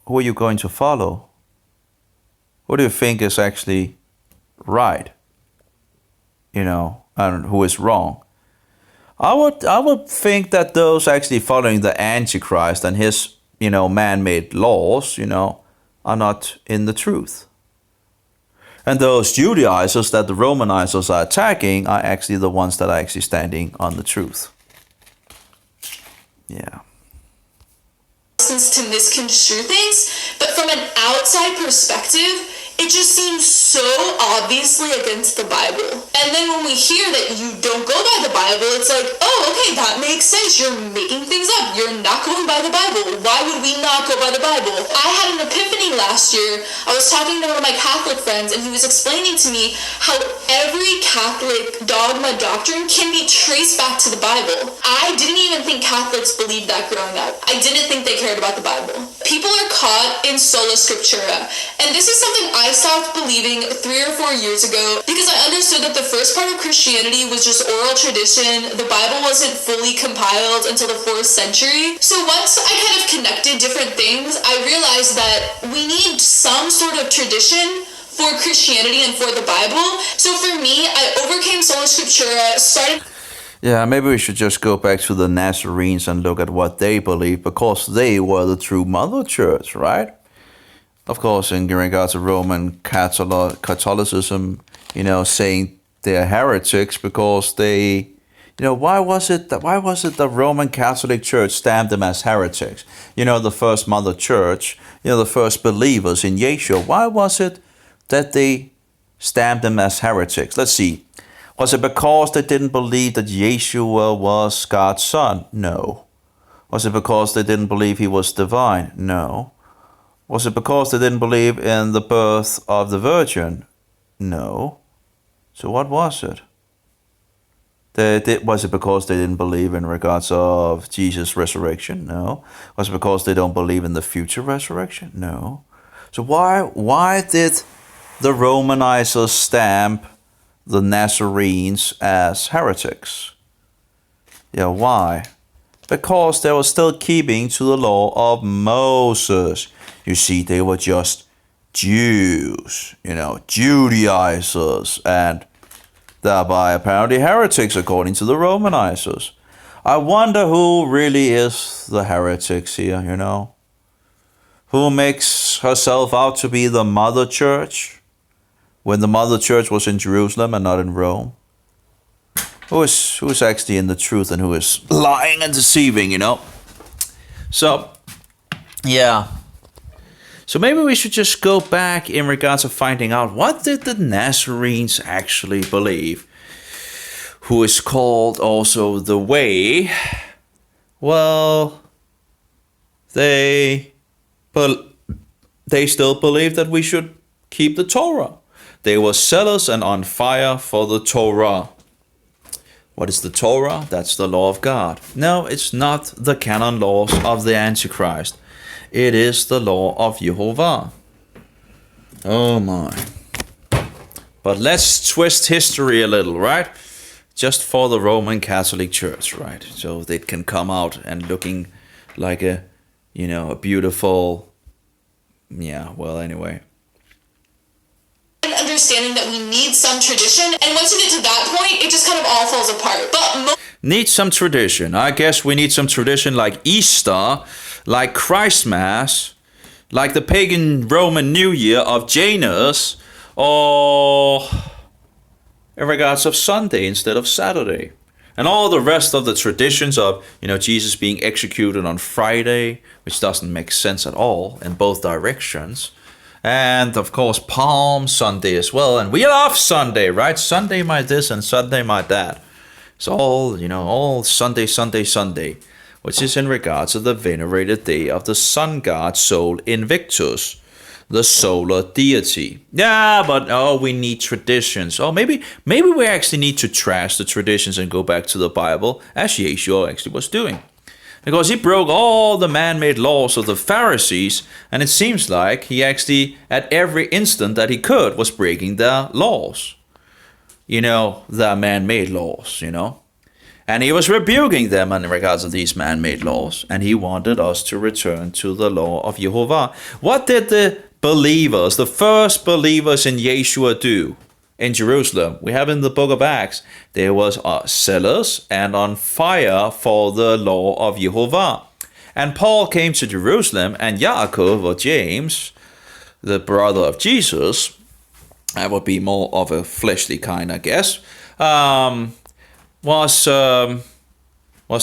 who are you going to follow? Who do you think is actually right? And who is wrong? I would think that those actually following the Antichrist and his, man-made laws, are not in the truth. And those Judaizers that the Romanizers are attacking are actually the ones that are actually standing on the truth. Yeah. To misconstrue things, but from an outside perspective, it just seems so obviously against the Bible. And then when we hear that you don't go by the Bible, it's like, oh, okay, that makes sense. You're making things up. You're not going by the Bible. Why would we not go by the Bible? I had an epiphany last year. I was talking to one of my Catholic friends, and he was explaining to me how every Catholic dogma doctrine can be traced back to the Bible. I didn't even think Catholics believed that growing up. I didn't think they cared about the Bible. People are caught in sola scriptura, and this is something I stopped believing 3 or 4 years ago because I understood that the first part of Christianity was just oral tradition. The Bible wasn't fully compiled until the 4th century. So once I kind of connected different things, I realized that we need some sort of tradition for Christianity and for the Bible. So for me, I overcame sola scriptura, started... Yeah, maybe we should just go back to the Nazarenes and look at what they believe, because they were the true mother church, right? Of course, in regards to Roman Catholicism, saying they're heretics because they, why was it the Roman Catholic Church stamped them as heretics? The first mother church, the first believers in Yeshua. Why was it that they stamped them as heretics? Let's see. Was it because they didn't believe that Yeshua was God's son? No. Was it because they didn't believe he was divine? No. Was it because they didn't believe in the birth of the Virgin? No. So what was it? Was it because they didn't believe in regards of Jesus' resurrection? No. Was it because they don't believe in the future resurrection? No. So why did the Romanizers stamp the Nazarenes as heretics? Yeah, why? Because they were still keeping to the law of Moses. You see, they were just Jews, Judaizers, and thereby apparently heretics according to the Romanizers. I wonder who really is the heretics here, Who makes herself out to be the mother church when the mother church was in Jerusalem and not in Rome? Who is actually in the truth and who is lying and deceiving, So, yeah. So maybe we should just go back in regards to finding out what did the Nazarenes actually believe, who is called also the Way. Well, they still believe that we should keep the Torah. They were zealous and on fire for the Torah. What is the Torah? That's the law of God. No, it's not the canon laws of the Antichrist. It is the law of Jehovah. Oh my. But let's twist history a little, right? Just for the Roman Catholic Church, right? So they can come out and looking like a beautiful, anyway. Understanding that we need some tradition, and once you get to that point, it just kind of all falls apart. But need some tradition. I guess we need some tradition like Easter, like Christmas, like the pagan Roman New Year of Janus, or in regards of Sunday instead of Saturday. And all the rest of the traditions of, Jesus being executed on Friday, which doesn't make sense at all in both directions. And of course, Palm Sunday as well. And we love Sunday, right? Sunday my this and Sunday my that. It's all, all Sunday, which is in regards to the venerated day of the sun god Sol Invictus, the solar deity. Yeah, but we need traditions. Oh, maybe we actually need to trash the traditions and go back to the Bible, as Yeshua actually was doing. Because he broke all the man-made laws of the Pharisees, and it seems like he actually, at every instant that he could, was breaking their laws. Their man-made laws, And he was rebuking them in regards to these man-made laws, and he wanted us to return to the law of Jehovah. What did the believers, the first believers in Yeshua do in Jerusalem? We have in the book of Acts, they was zealous and on fire for the law of Jehovah. And Paul came to Jerusalem, and Yaakov, or James, the brother of Jesus, that would be more of a fleshly kind, I guess, was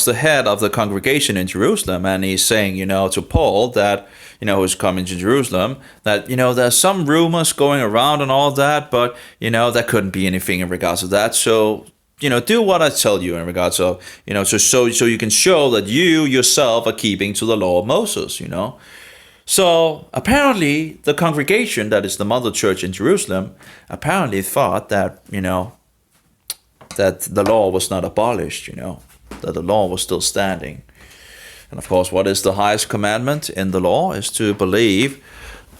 the head of the congregation in Jerusalem, and he's saying, to Paul that, who's coming to Jerusalem, that, there's some rumors going around and all that, but, there couldn't be anything in regards to that. So, do what I tell you in regards of, so you can show that you yourself are keeping to the law of Moses, So apparently the congregation, that is the mother church in Jerusalem, apparently thought that, that the law was not abolished, that the law was still standing. And of course, what is the highest commandment in the law is to believe,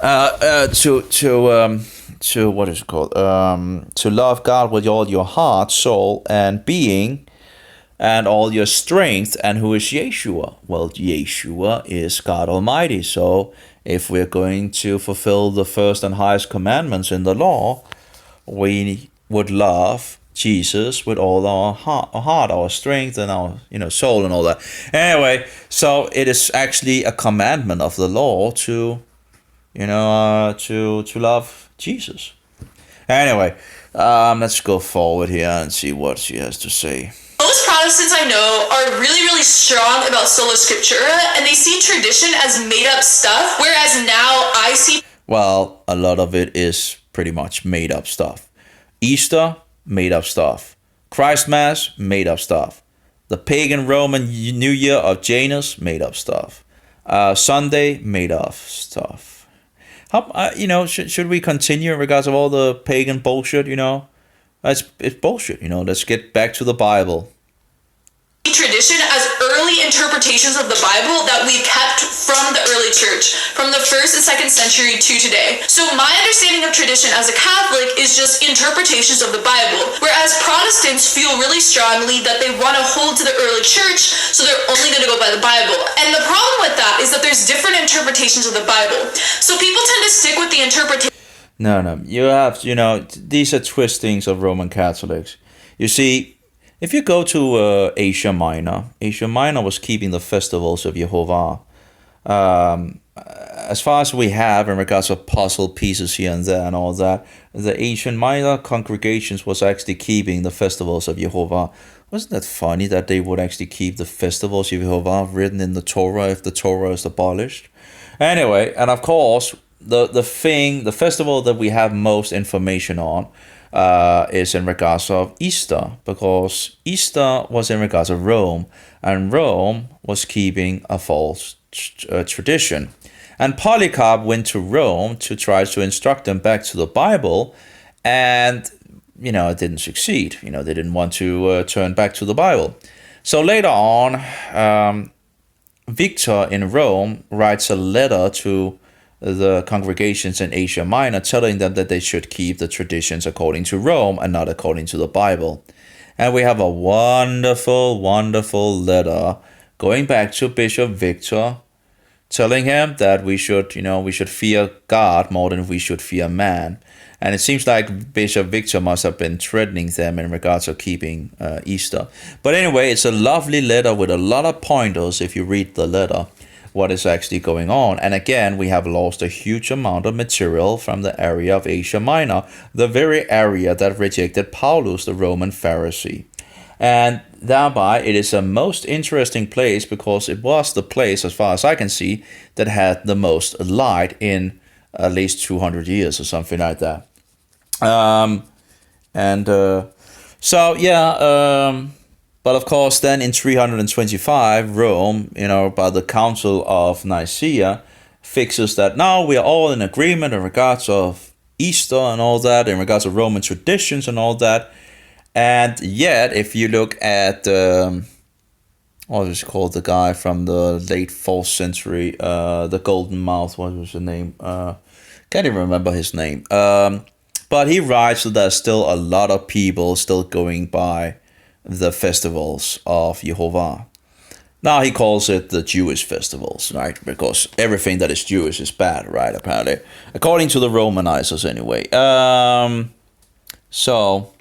to what is it called? To love God with all your heart, soul, and being, and all your strength. And who is Yeshua? Well, Yeshua is God Almighty. So if we're going to fulfill the first and highest commandments in the law, we would love Jesus with all our heart, our strength, and our soul and all that. Anyway, so it is actually a commandment of the law to to love Jesus. Anyway, let's go forward here and see what she has to say. Most Protestants I know are really, really strong about sola scriptura, and they see tradition as made up stuff, whereas now I see... Well, a lot of it is pretty much made up stuff. Easter, made up stuff. Christmas, made up stuff. The pagan Roman New Year of Janus, made up stuff. Sunday, made up stuff. Should we continue in regards of all the pagan bullshit? It's bullshit. Let's get back to the Bible. tradition as early interpretations of the Bible that we kept from the early church, from the 1st and 2nd century to today. So my understanding of tradition as a Catholic is just interpretations of the Bible, whereas Protestants feel really strongly that they want to hold to the early church, so they're only going to go by the Bible. And the problem with that is that there's different interpretations of the Bible. So people tend to stick with the interpretation. No, you have, these are twistings of Roman Catholics. You see, if you go to Asia Minor was keeping the festivals of Jehovah. As far as we have in regards of puzzle pieces here and there and all that, the Asian Minor congregations was actually keeping the festivals of Jehovah. Wasn't that funny that they would actually keep the festivals of Jehovah written in the Torah if the Torah is abolished? Anyway, and of course, the festival that we have most information on is in regards of Easter, because Easter was in regards of Rome, and Rome was keeping a false tradition. And Polycarp went to Rome to try to instruct them back to the Bible, and it didn't succeed. They didn't want to turn back to the Bible. So later on, Victor in Rome writes a letter to the congregations in Asia Minor, telling them that they should keep the traditions according to Rome and not according to the Bible. And we have a wonderful, wonderful letter going back to Bishop Victor, telling him that we should fear God more than we should fear man. And it seems like Bishop Victor must have been threatening them in regards of keeping Easter. But anyway, it's a lovely letter with a lot of pointers if you read the letter, what is actually going on. And again, we have lost a huge amount of material from the area of Asia Minor, the very area that rejected Paulus, the Roman Pharisee. And thereby, it is a most interesting place because it was the place, as far as I can see, that had the most light in at least 200 years or something like that. But of course, then in 325, Rome, by the Council of Nicaea, fixes that now we are all in agreement in regards of Easter and all that, in regards of Roman traditions and all that. And yet, if you look at, what was called, the guy from the late 4th century, the Golden Mouth, what was the name? Can't even remember his name. But he writes that there's still a lot of people still going by the festivals of Jehovah. Now he calls it the Jewish festivals, right? Because everything that is Jewish is bad, right? Apparently, according to the Romanizers, anyway. So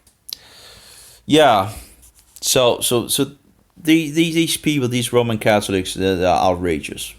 these people, these Roman Catholics, they're outrageous.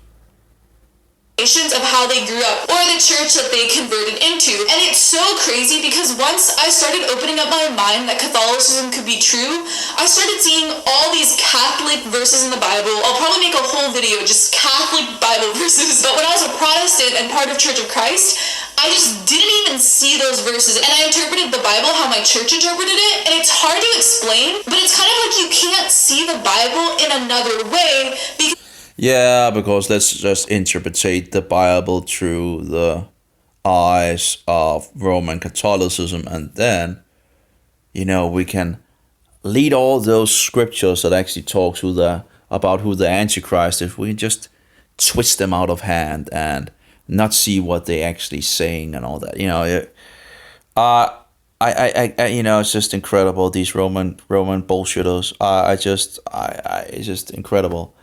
Of how they grew up or the church that they converted into. And it's so crazy because once I started opening up my mind that Catholicism could be true, I started seeing all these Catholic verses in the Bible. I'll probably make a whole video just Catholic Bible verses. But when I was a Protestant and part of Church of Christ, I just didn't even see those verses. And I interpreted the Bible how my church interpreted it. And it's hard to explain, but it's kind of like you can't see the Bible in another way because because let's just interpretate the Bible through the eyes of Roman Catholicism, and then, we can lead all those scriptures that actually talk about who the Antichrist is. We just twist them out of hand and not see what they're actually saying and all that. It's just incredible. These Roman bullshitters. It's just incredible.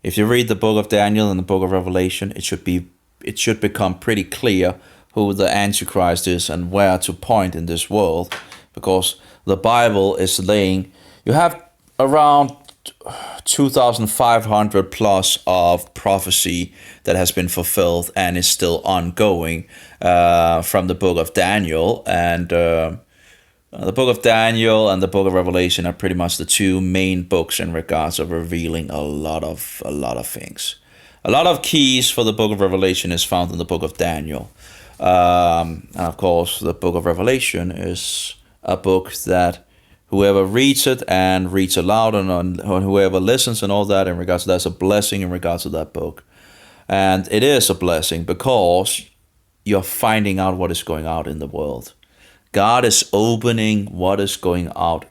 If you read the book of Daniel and the book of Revelation, it should become pretty clear who the Antichrist is and where to point in this world, because the Bible is laying. You have around 2,500 plus of prophecy that has been fulfilled and is still ongoing from the book of Daniel, and the book of Daniel and the book of Revelation are pretty much the two main books in regards of revealing a lot of things. A lot of keys for the book of Revelation is found in the book of Daniel. And of course, the book of Revelation is a book that whoever reads it and reads aloud and whoever listens and all that in regards to that's a blessing in regards to that book. And it is a blessing because you're finding out what is going on in the world. God is opening what is going on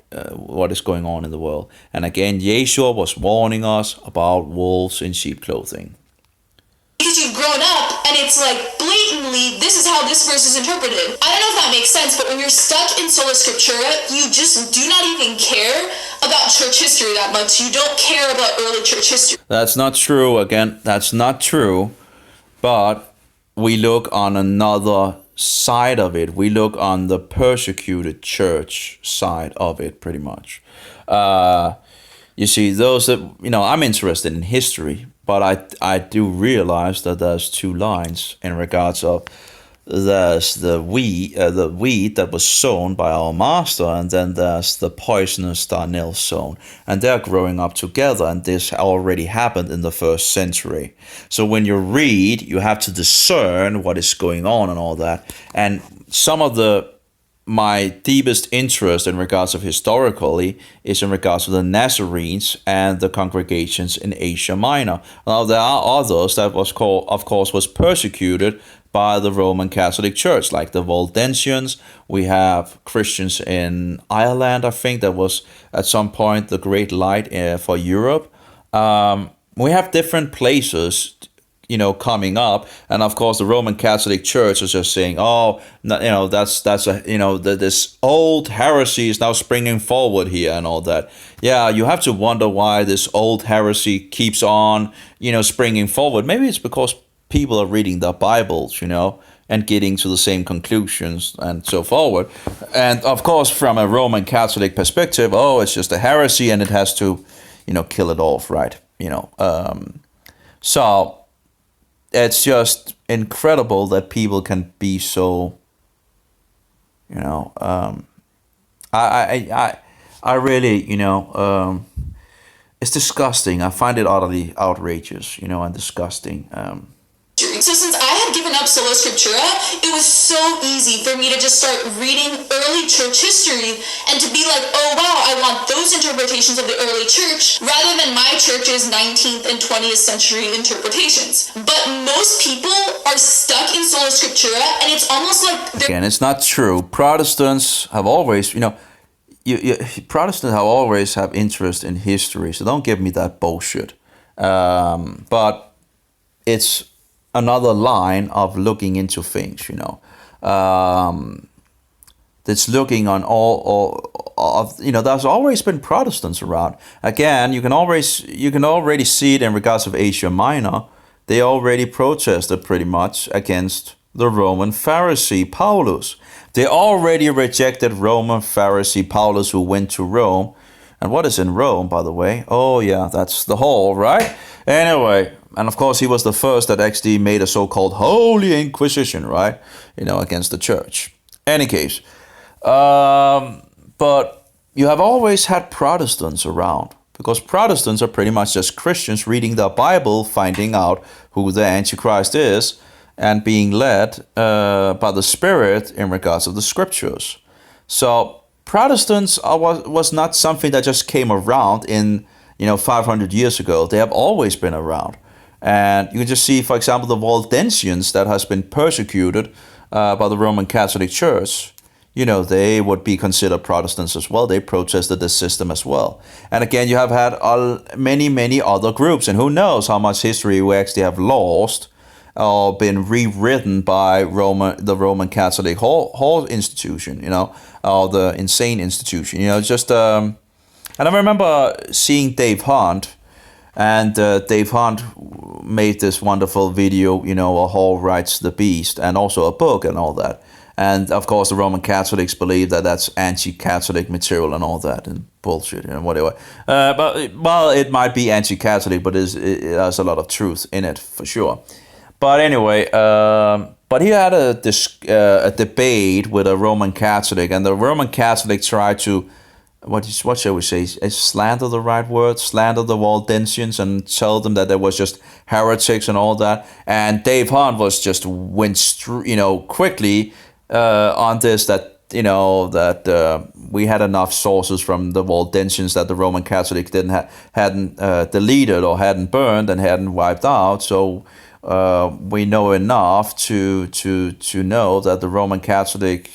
in the world. And again, Yeshua was warning us about wolves in sheep clothing. Because you've grown up and it's like blatantly, this is how this verse is interpreted. I don't know if that makes sense, but when you're stuck in Sola Scriptura, you just do not even care about church history that much. You don't care about early church history. That's not true. Again, that's not true. But we look on another side of it. We look on the persecuted church side of it, pretty much. You see, those that, I'm interested in history, but I do realize that there's two lines in regards of there's the wheat that was sown by our master, and then there's the poisonous darnel sown, and they're growing up together, and this already happened in the first century. So when you read, you have to discern what is going on and all that. And some of my deepest interest in regards of historically is in regards to the Nazarenes and the congregations in Asia Minor. Now there are others that was persecuted by the Roman Catholic Church, like the Waldensians. We have Christians in Ireland, I think that was at some point the great light for Europe. We have different places coming up, and of course the Roman Catholic Church is just saying, this old heresy is now springing forward here and all that. Yeah, you have to wonder why this old heresy keeps on, springing forward. Maybe it's because people are reading their Bibles, and getting to the same conclusions and so forward. And of course, from a Roman Catholic perspective, it's just a heresy and it has to, kill it off, right? So it's just incredible that people can be so, I really, it's disgusting. I find it utterly outrageous, and disgusting. So since I had given up Sola Scriptura, it was so easy for me to just start reading early church history and to be like, oh wow, I want those interpretations of the early church rather than my church's 19th and 20th century interpretations. But most people are stuck in Sola Scriptura, and it's almost like again, it's not true. Protestants have always, Protestants have always have interest in history, so don't give me that bullshit. But it's another line of looking into things, that's looking on all of, there's always been Protestants around. Again, you can already see it in regards of Asia Minor. They already protested pretty much against the Roman Pharisee Paulus. They already rejected Roman Pharisee Paulus, who went to Rome. And what is in Rome, by the way? Oh yeah, that's the hall, right? Anyway, and of course he was the first that actually made a so-called Holy Inquisition, right? Against the church. Any case, but you have always had Protestants around, because Protestants are pretty much just Christians reading the Bible, finding out who the Antichrist is, and being led by the Spirit in regards of the Scriptures. So Protestants was not something that just came around in 500 years ago. They have always been around. And you can just see, for example, the Waldensians that has been persecuted by the Roman Catholic Church. They would be considered Protestants as well. They protested the system as well. And again, you have had many, many other groups. And who knows how much history we actually have lost or been rewritten by the Roman Catholic Hall institution, or the insane institution. And I remember seeing Dave Hunt, and Dave Hunt made this wonderful video, A Hall Rides the Beast, and also a book and all that. And of course, the Roman Catholics believe that that's anti-Catholic material and all that and bullshit and whatever. But it might be anti-Catholic, but it has a lot of truth in it for sure. But anyway, but he had a debate with a Roman Catholic, and the Roman Catholic tried to, what shall we say, is slander the right word? Slander the Waldensians and tell them that they was just heretics and all that. And Dave Hunt was just went quickly on this, that we had enough sources from the Waldensians that the Roman Catholic hadn't deleted or hadn't burned and hadn't wiped out. So we know enough to know that the Roman Catholic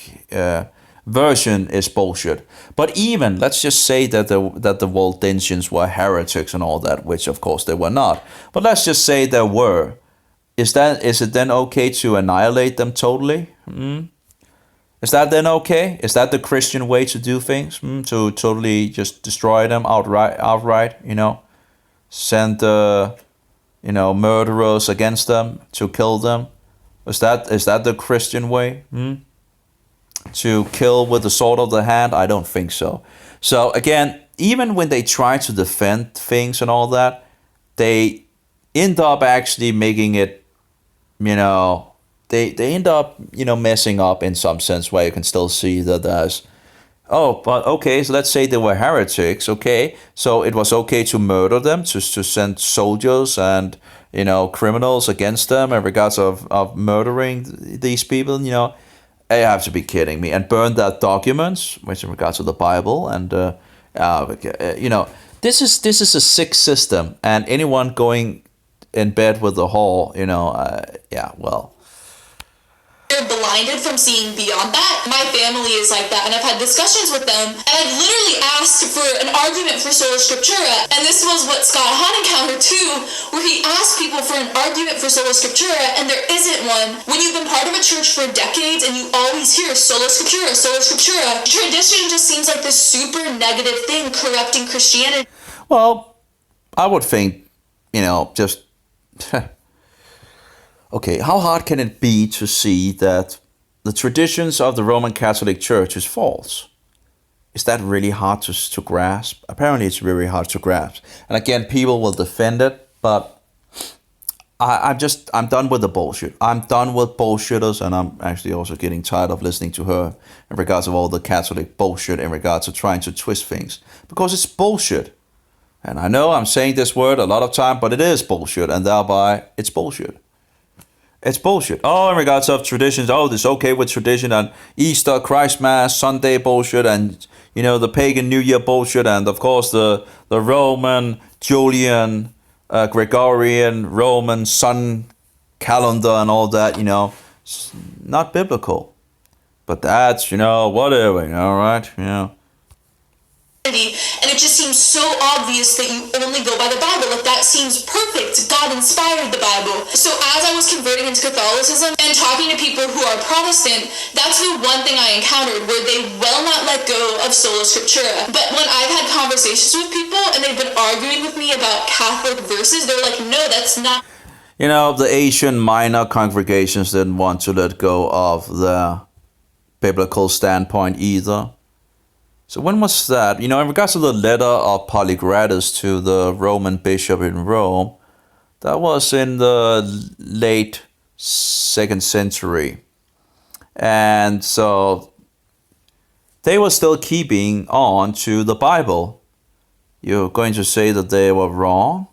version is bullshit. But even let's just say that the Waldensians were heretics and all that, which of course they were not. But let's just say there were. Is it then okay to annihilate them totally? Is that then okay? Is that the Christian way to do things? To totally just destroy them outright? Send murderers against them to kill them. Is that the Christian way? To kill with the sword of the hand? I don't think so. So again, even when they try to defend things and all that, they end up actually making it, they end up, messing up in some sense, where you can still see that there's, but okay, so let's say they were heretics, okay? So it was okay to murder them, to send soldiers and, criminals against them in regards of murdering these people, You have to be kidding me. And burn their documents, which in regards to the Bible, and, this is a sick system, and anyone going in bed with the whore, They're blinded from seeing beyond that. My family is like that, and I've had discussions with them, and I've literally asked for an argument for Sola Scriptura, and this was what Scott Hahn encountered too, where he asked people for an argument for Sola Scriptura, and there isn't one. When you've been part of a church for decades and you always hear Sola Scriptura, tradition just seems like this super negative thing corrupting Christianity. Well, I would think, just... Okay, how hard can it be to see that the traditions of the Roman Catholic Church is false? Is that really hard to grasp? Apparently it's very hard to grasp. And again, people will defend it, but I'm done with the bullshit. I'm done with bullshitters, and I'm actually also getting tired of listening to her in regards of all the Catholic bullshit in regards to trying to twist things. Because it's bullshit. And I know I'm saying this word a lot of time, but it is bullshit, and thereby it's bullshit. It's bullshit. In regards of traditions, this okay with tradition and Easter, Christmas, Sunday bullshit, and the pagan New Year bullshit, and of course the Roman, Julian, Gregorian, Roman sun calendar and all that, it's not biblical. But that's, whatever, right? And it just seems so obvious that you only go by the Bible. Like, that seems perfect. God inspired the Bible. So as I was converting into Catholicism and talking to people who are Protestant, that's the one thing I encountered, where they will not let go of Sola Scriptura. But when I've had conversations with people and they've been arguing with me about Catholic verses, they're like, no, that's not. The Asian minor congregations didn't want to let go of the biblical standpoint either. So when was that? In regards to the letter of Polygratus to the Roman bishop in Rome, that was in the late 2nd century. And so they were still keeping on to the Bible. You're going to say that they were wrong?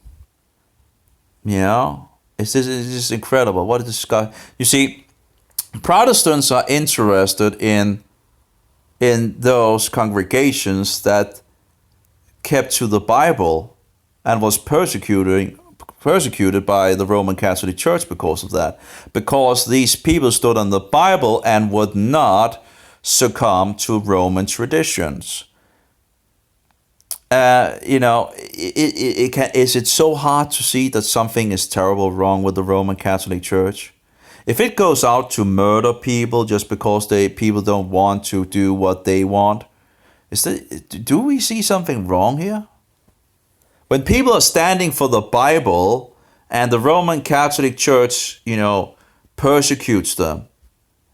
It's just incredible. What is this guy? You see, Protestants are interested in those congregations that kept to the Bible and was persecuted by the Roman Catholic Church because of that. Because these people stood on the Bible and would not succumb to Roman traditions. Is it so hard to see that something is terrible wrong with the Roman Catholic Church? If it goes out to murder people just because people don't want to do what they want, do we see something wrong here? When people are standing for the Bible and the Roman Catholic Church, persecutes them,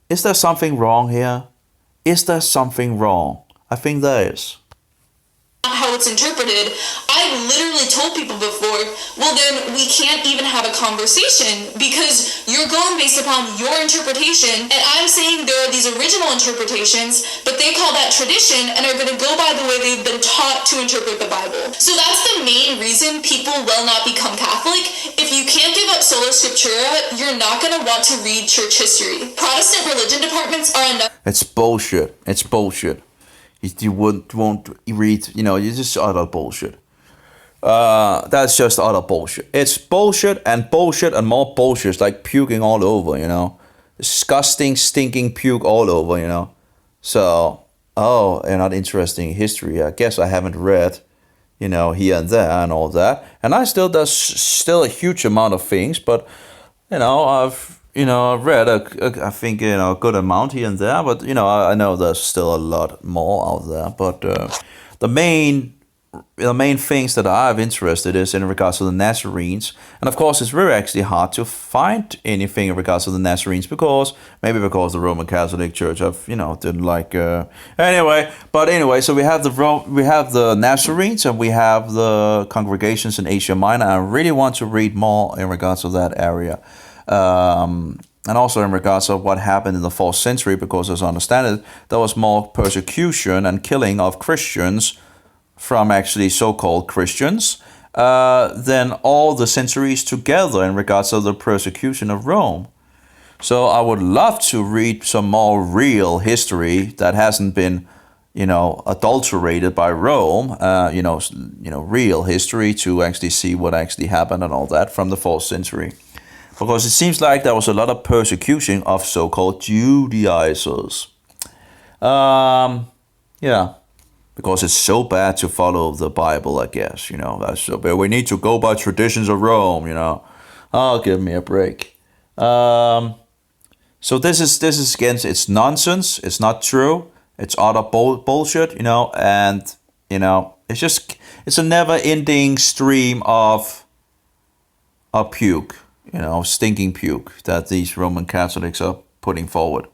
is there something wrong here? Is there something wrong? I think there is. How it's interpreted. I've literally told people before, well then we can't even have a conversation because you're going based upon your interpretation, and I'm saying there are these original interpretations, but they call that tradition and are going to go by the way they've been taught to interpret the Bible. So that's the main reason people will not become Catholic. If you can't give up Sola Scriptura, you're not going to want to read church history. Protestant religion departments are enough. It's bullshit. It's bullshit. You won't read, it's just utter bullshit. That's just utter bullshit. It's bullshit and more bullshit. It's like puking all over, Disgusting, stinking puke all over, So, oh, you're not interested in history. I guess I haven't read, here and there and all that. And I still does still a huge amount of things, but I've read I think a good amount here and there. But I know there's still a lot more out there. But the main things that I'm interested is in regards to the Nazarenes, and of course it's very actually hard to find anything in regards to the Nazarenes because the Roman Catholic Church didn't like anyway. So we have the Nazarenes and we have the congregations in Asia Minor. I really want to read more in regards to that area. And also in regards of what happened in the 4th century, because as I understand it, there was more persecution and killing of Christians from actually so-called Christians than all the centuries together in regards to the persecution of Rome. So I would love to read some more real history that hasn't been, adulterated by Rome. Real history to actually see what actually happened and all that from the 4th century. Because it seems like there was a lot of persecution of so-called Judaizers. Because it's so bad to follow the Bible, I guess, that's so bad. We need to go by traditions of Rome, Oh, give me a break. So this is again, it's nonsense. It's not true. It's utter bullshit, and it's a never-ending stream of puke, stinking puke that these Roman Catholics are putting forward.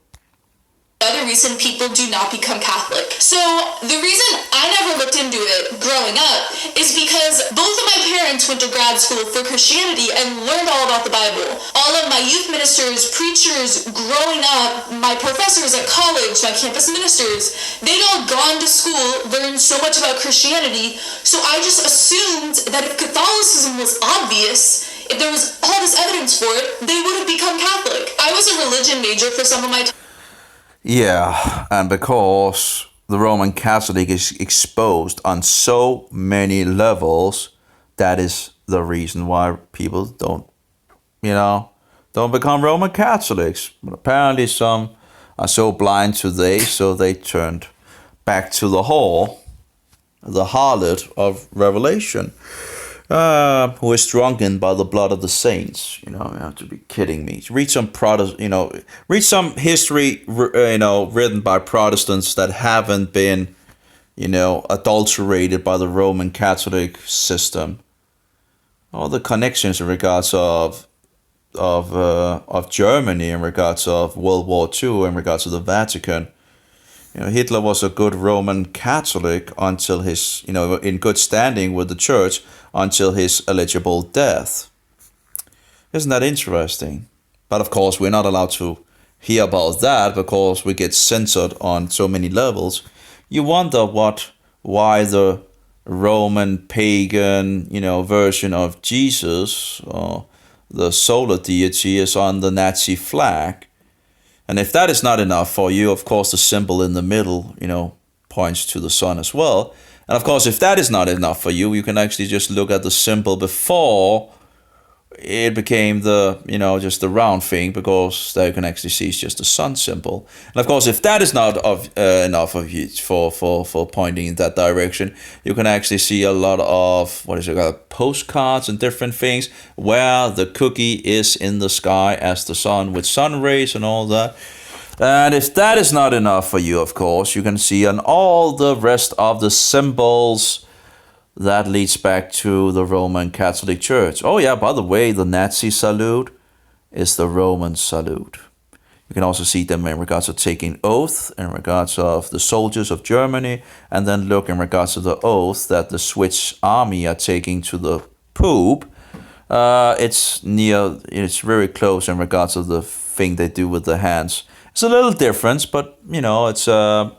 Other reason people do not become Catholic. So the reason I never looked into it growing up is because both of my parents went to grad school for Christianity and learned all about the Bible. All of my youth ministers, preachers growing up, my professors at college, my campus ministers, they'd all gone to school, learned so much about Christianity, so I just assumed that if Catholicism was obvious, if there was all this evidence for it, they would have become Catholic. I was a religion major for some of my time. Yeah, and because the Roman Catholic is exposed on so many levels, that is the reason why people don't become Roman Catholics. But apparently some are so blind today, so they turned back to the harlot of Revelation, who is drunken by the blood of the saints. You have to be kidding me. Read some history, written by Protestants that haven't been, adulterated by the Roman Catholic system. All the connections in regards of Germany, in regards of World War II, in regards to the Vatican. Hitler was a good Roman Catholic until his, in good standing with the church until his allegable death. Isn't that interesting? But of course, we're not allowed to hear about that because we get censored on so many levels. You wonder why the Roman pagan, version of Jesus, or the solar deity, is on the Nazi flag. And if that is not enough for you, of course, the symbol in the middle, points to the sun as well. And of course, if that is not enough for you, you can actually just look at the symbol before it became just the round thing, because there you can actually see it's just the sun symbol. And of course, if that is not enough of you for pointing in that direction, you can actually see a lot of postcards and different things where the cookie is in the sky as the sun with sun rays and all that. And if that is not enough for you, of course, you can see on all the rest of the symbols that leads back to the Roman Catholic Church. Oh yeah, by the way, the Nazi salute is the Roman salute. You can also see them in regards to taking oath, in regards of the soldiers of Germany, and then look in regards to the oath that the Swiss army are taking to the Pope. It's very close in regards to the thing they do with the hands. It's a little difference, but it's a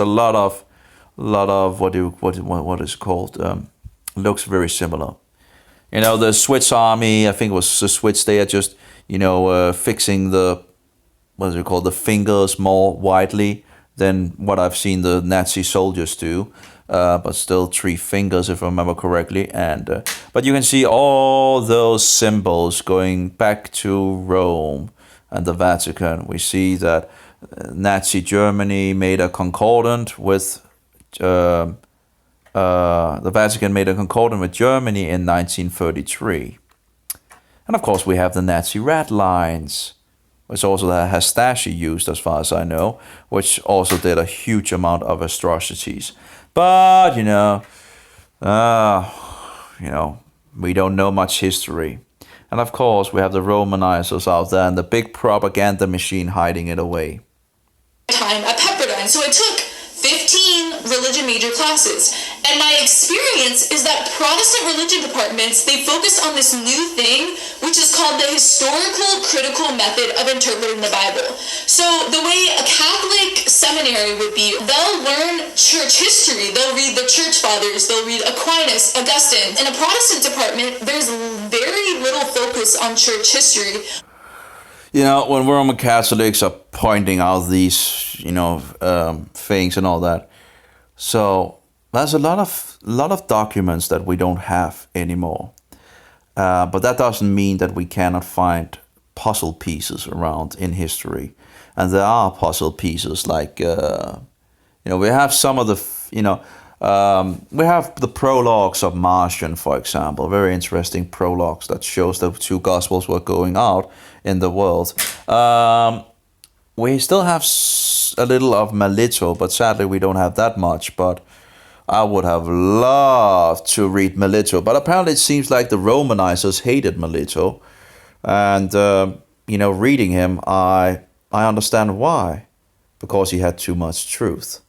lot of what is called looks very similar. The Swiss army, I think it was the Swiss, they are just fixing the the fingers more widely than what I've seen the Nazi soldiers do, but still 3 fingers if I remember correctly. And but you can see all those symbols going back to Rome and the Vatican. We see that Nazi Germany made a concordant with the Vatican made a concordant with Germany in 1933. And of course, we have the Nazi red lines, which also has Stasi used, as far as I know, which also did a huge amount of atrocities. But we don't know much history. And of course, we have the Romanizers out there and the big propaganda machine hiding it away. Time at Pepperdine, so I took 15 religion major classes, and my experience is that Protestant religion departments, they focused on this new thing which is called the historical critical method of interpreting the Bible. So the way a Catholic seminary would be, they'll learn church history, they'll read the church fathers, they'll read Aquinas, Augustine. In a Protestant department, there's very little focus on church history. When Roman Catholics are pointing out these, things and all that, so there's a lot of documents that we don't have anymore. But that doesn't mean that we cannot find puzzle pieces around in history, and there are puzzle pieces like, we have some of the, we have the prologues of Marcion, for example, very interesting prologues that shows the two gospels were going out in the world. We still have a little of Melito, but sadly we don't have that much. But I would have loved to read Melito. But apparently it seems like the Romanizers hated Melito. And, reading him, I understand why. Because he had too much truth.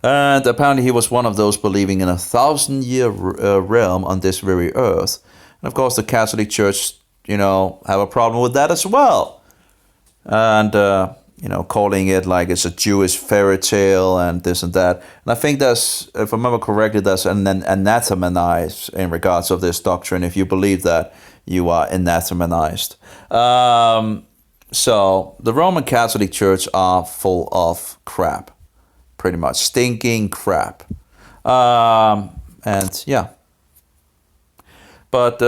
And apparently he was one of those believing in a 1,000-year realm on this very earth. And of course the Catholic Church, have a problem with that as well. And, calling it like it's a Jewish fairy tale and this and that. And I think that's, if I remember correctly, that's anathemanized in regards of this doctrine. If you believe that, you are anathemanized. So the Roman Catholic Church are full of crap. Pretty much stinking crap. And yeah. But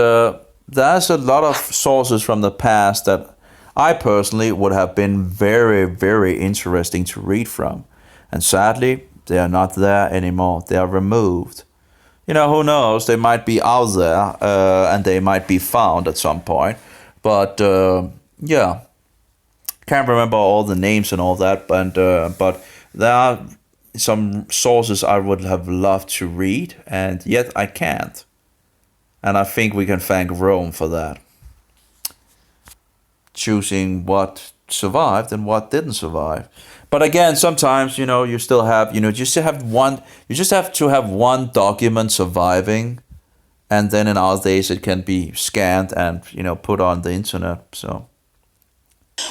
there's a lot of sources from the past that I personally would have been very, very interesting to read from. And sadly, they are not there anymore. They are removed. Who knows? They might be out there and they might be found at some point. But yeah, can't remember all the names and all that. But there are some sources I would have loved to read, and yet I can't. And I think we can thank Rome for that. Choosing what survived and what didn't survive. But again, sometimes, you still have, you just have to have one document surviving, and then in our days it can be scanned and, put on the internet, so.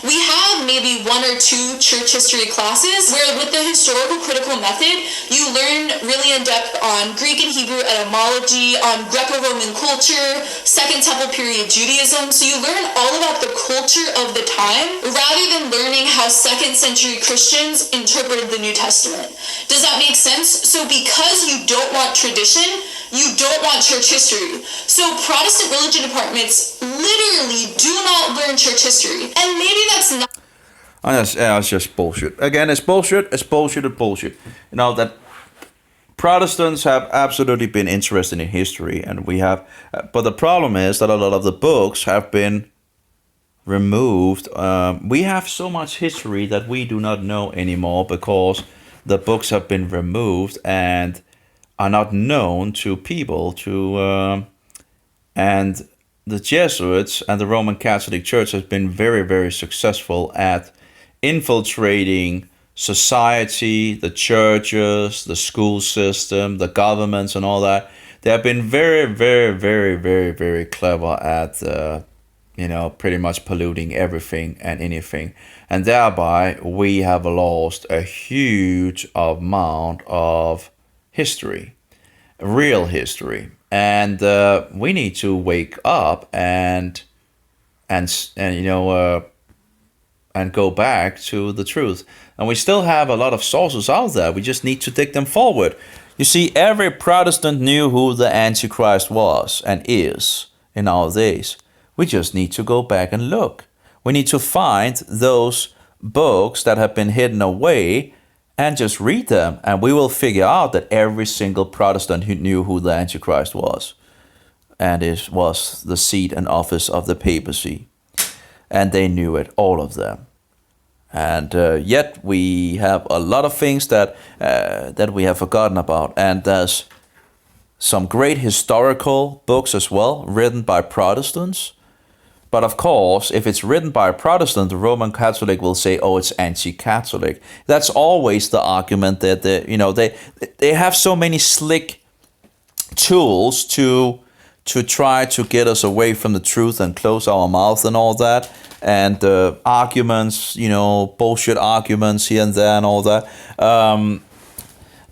We have maybe 1 or 2 church history classes where with the historical critical method, you learn really in depth on Greek and Hebrew etymology, on Greco-Roman culture, Second Temple period Judaism. So you learn all about the culture of the time rather than learning how 2nd century Christians interpreted the New Testament. Does that make sense? So because you don't want tradition, you don't want church history. So Protestant religion departments literally do not learn church history. And maybe that's not... It's just bullshit. Again, it's bullshit, it's bullshit, it's bullshit. That Protestants have absolutely been interested in history, and we have... But the problem is that a lot of the books have been removed. We have so much history that we do not know anymore because the books have been removed and are not known to people, and the Jesuits and the Roman Catholic Church has been very, very successful at infiltrating society, the churches, the school system, the governments and all that. They have been very, very, very, very, very clever at, pretty much polluting everything and anything. And thereby, we have lost a huge amount of history, real history. And we need to wake up and go back to the truth. And we still have a lot of sources out there. We just need to dig them forward. You see, every Protestant knew who the Antichrist was and is in our days. We just need to go back and look. We need to find those books that have been hidden away and just read them, and we will figure out that every single Protestant who knew who the Antichrist was, and it was the seat and office of the papacy, and they knew it, all of them. And yet we have a lot of things that we have forgotten about, and there's some great historical books as well, written by Protestants. But of course, if it's written by a Protestant, the Roman Catholic will say, "Oh, it's anti-Catholic." That's always the argument that they have so many slick tools to try to get us away from the truth and close our mouth and all that, and arguments, bullshit arguments here and there and all that.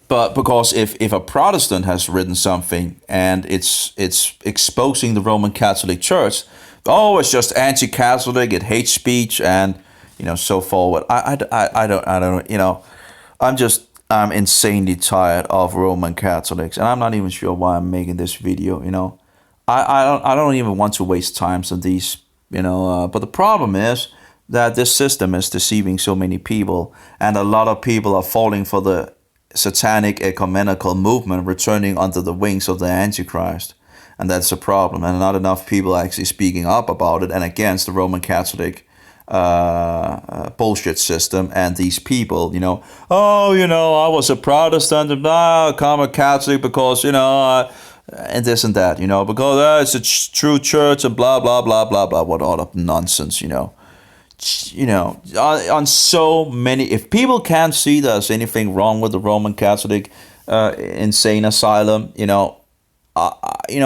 But because if a Protestant has written something and it's exposing the Roman Catholic Church, oh, it's just anti-Catholic, it hates speech, and so forward. I don't. I'm insanely tired of Roman Catholics, and I'm not even sure why I'm making this video. I don't even want to waste time on these. But the problem is that this system is deceiving so many people, and a lot of people are falling for the satanic ecumenical movement, returning under the wings of the Antichrist. And that's a problem. And not enough people are actually speaking up about it and against the Roman Catholic bullshit system. And these people, I was a Protestant and now I'm a Catholic because, and this and that, because it's a true church and blah, blah, blah, blah, blah. What all of nonsense, on so many. If people can't see there's anything wrong with the Roman Catholic insane asylum,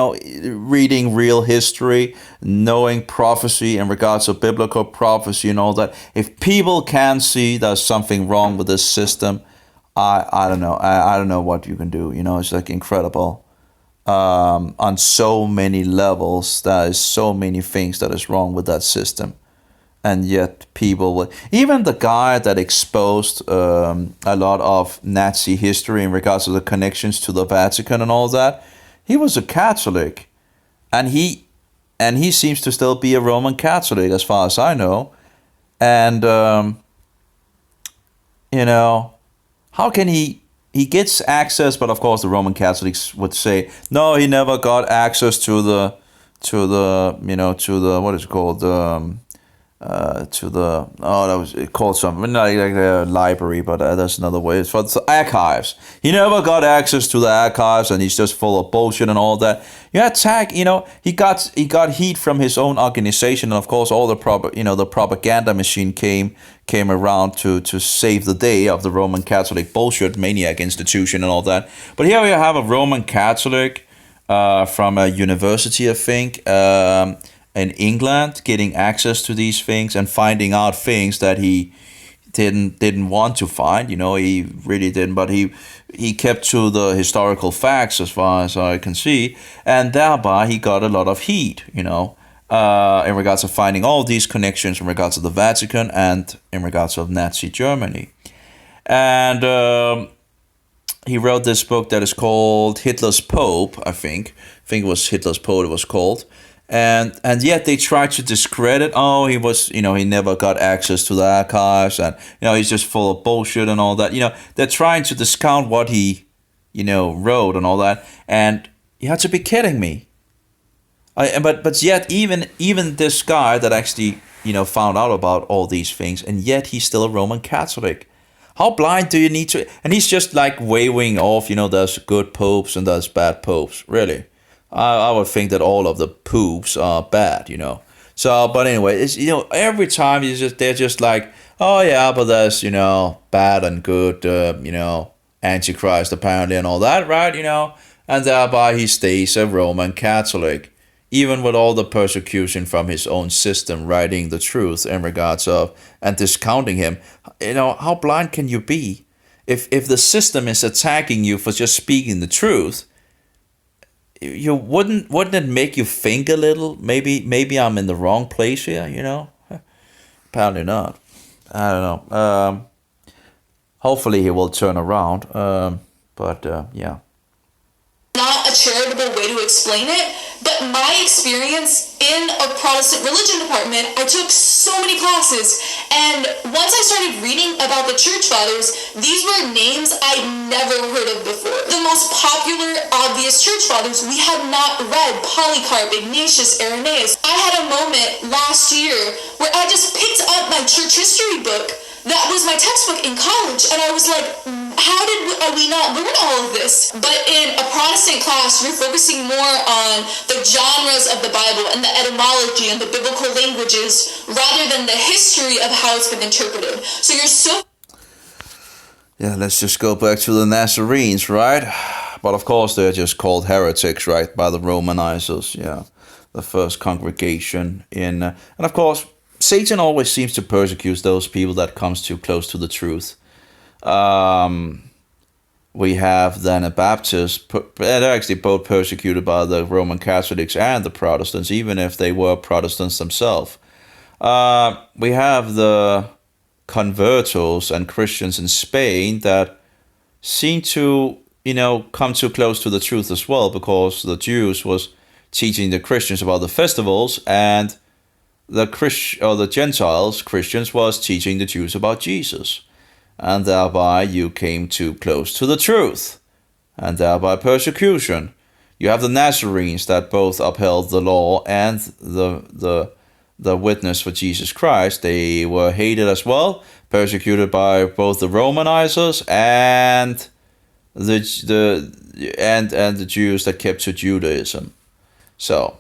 reading real history, knowing prophecy in regards to biblical prophecy and all that. If people can see there's something wrong with this system, I don't know. I don't know what you can do. It's like incredible. On so many levels, there is so many things that is wrong with that system. And yet people, even the guy that exposed a lot of Nazi history in regards to the connections to the Vatican and all that, he was a Catholic, and he seems to still be a Roman Catholic as far as I know. And how can he gets access? But of course, the Roman Catholics would say no, he never got access to the what is it called, that was called something like a library, but that's another way. It's for the archives. He never got access to the archives, and he's just full of bullshit and all that. He got heat from his own organization, and of course all the propaganda machine came around to save the day of the Roman Catholic bullshit maniac institution and all that. But here we have a Roman Catholic from a university, I think, in England, getting access to these things and finding out things that he didn't want to find. He really didn't, but he kept to the historical facts as far as I can see, and thereby he got a lot of heat, in regards to finding all these connections in regards to the Vatican and in regards of Nazi Germany. And he wrote this book that is called Hitler's Pope, I think it was Hitler's Pope it was called. And yet they try to discredit, he was, he never got access to the archives, and, he's just full of bullshit and all that. They're trying to discount what he, wrote and all that. And you have to be kidding me. But yet even this guy that actually, found out about all these things, and yet he's still a Roman Catholic. How blind do you need to? And he's just like waving off, there's good popes and there's bad popes, really. I would think that all of the popes are bad, So, but anyway, it's, every time they're just like, oh yeah, but there's, bad and good, Antichrist apparently and all that, right? And thereby he stays a Roman Catholic, even with all the persecution from his own system, writing the truth in regards of and discounting him. How blind can you be? If the system is attacking you for just speaking the truth, you wouldn't it make you think a little? Maybe I'm in the wrong place here, Apparently not. I don't know. Hopefully he will turn around. Yeah. Not a charitable way to explain it, but my experience in a Protestant religion department, I took so many classes, And once I started reading about the church fathers, these were names I'd never heard of before. The most popular, obvious church fathers we had not read: Polycarp, Ignatius, Irenaeus. I had a moment last year where I just picked up my church history book that was my textbook in college, and I was like, how did we not learn all of this? But in a Protestant class, you're focusing more on the genres of the Bible and the etymology and the biblical languages rather than the history of how it's been interpreted. So you're so... Yeah, let's just go back to the Nazarenes, right? But of course, they're just called heretics, right, by the Romanizers, yeah. The first congregation in... and of course, Satan always seems to persecute those people that comes too close to the truth. We have then a Baptist, they're actually both persecuted by the Roman Catholics and the Protestants, even if they were Protestants themselves. We have the convertos and Christians in Spain that seem to, come too close to the truth as well, because the Jews was teaching the Christians about the festivals, and the Gentiles, Christians, was teaching the Jews about Jesus. And thereby you came too close to the truth, and thereby persecution. You have the Nazarenes that both upheld the law and the witness for Jesus Christ. They were hated as well, persecuted by both the Romanizers and the Jews that kept to Judaism. So,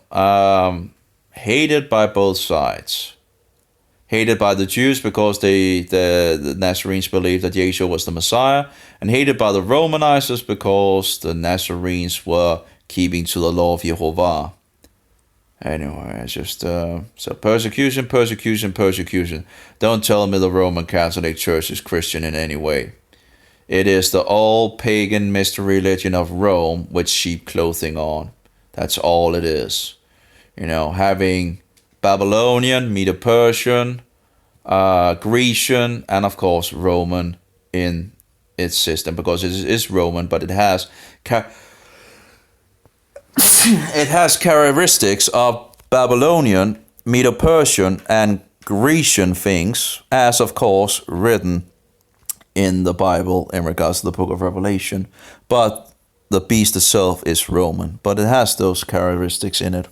hated by both sides. Hated by the Jews because the Nazarenes believed that Yeshua was the Messiah, and hated by the Romanizers because the Nazarenes were keeping to the law of Jehovah. Anyway, it's just so persecution. Don't tell me the Roman Catholic Church is Christian in any way. It is the old pagan mystery religion of Rome with sheep clothing on. That's all it is. Having Babylonian, Medo-Persian, Grecian, and of course Roman in its system, because it is Roman, but it has characteristics of Babylonian, Medo-Persian, and Grecian things, as of course written in the Bible in regards to the book of Revelation. But the beast itself is Roman, but it has those characteristics in it.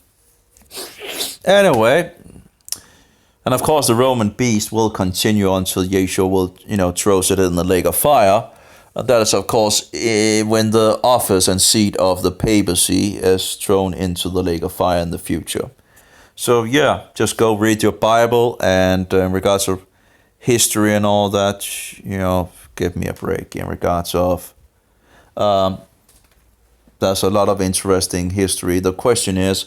Anyway, and of course the Roman beast will continue until Yeshua will, throws it in the lake of fire. That is, of course, when the office and seat of the papacy is thrown into the lake of fire in the future. So yeah, just go read your Bible, and in regards to history and all that, give me a break in regards of... there's a lot of interesting history. The question is,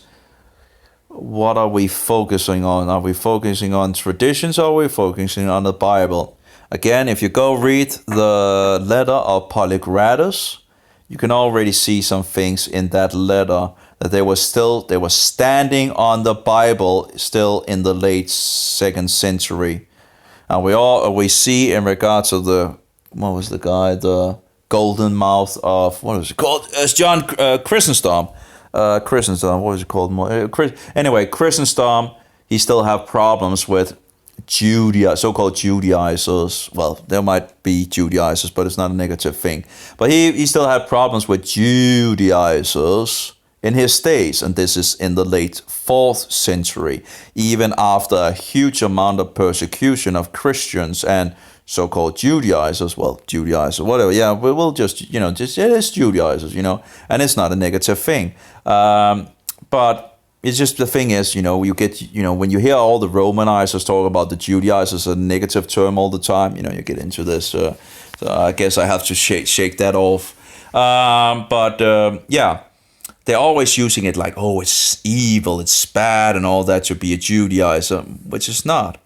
what are we focusing on? Are we focusing on traditions, or are we focusing on the Bible? Again, if you go read the letter of Polygratus, you can already see some things in that letter, that they were standing on the Bible still in the late 2nd century. And we see in regards to the golden mouth of, what is it called? It's John Chrysostom. Chrysostom, what is it called? Anyway, Chrysostom, he still have problems with so-called Judaizers. Well, there might be Judaizers, but it's not a negative thing. But he still had problems with Judaizers in his days, and this is in the late 4th century, even after a huge amount of persecution of Christians and so-called Judaizers, whatever, yeah, we'll just, it is Judaizers, and it's not a negative thing. But it's just, the thing is, you get, when you hear all the Romanizers talk about the Judaizers, a negative term all the time, you get into this, so I guess I have to shake that off. Yeah, they're always using it like, oh, it's evil, it's bad and all that to be a Judaizer, which is not.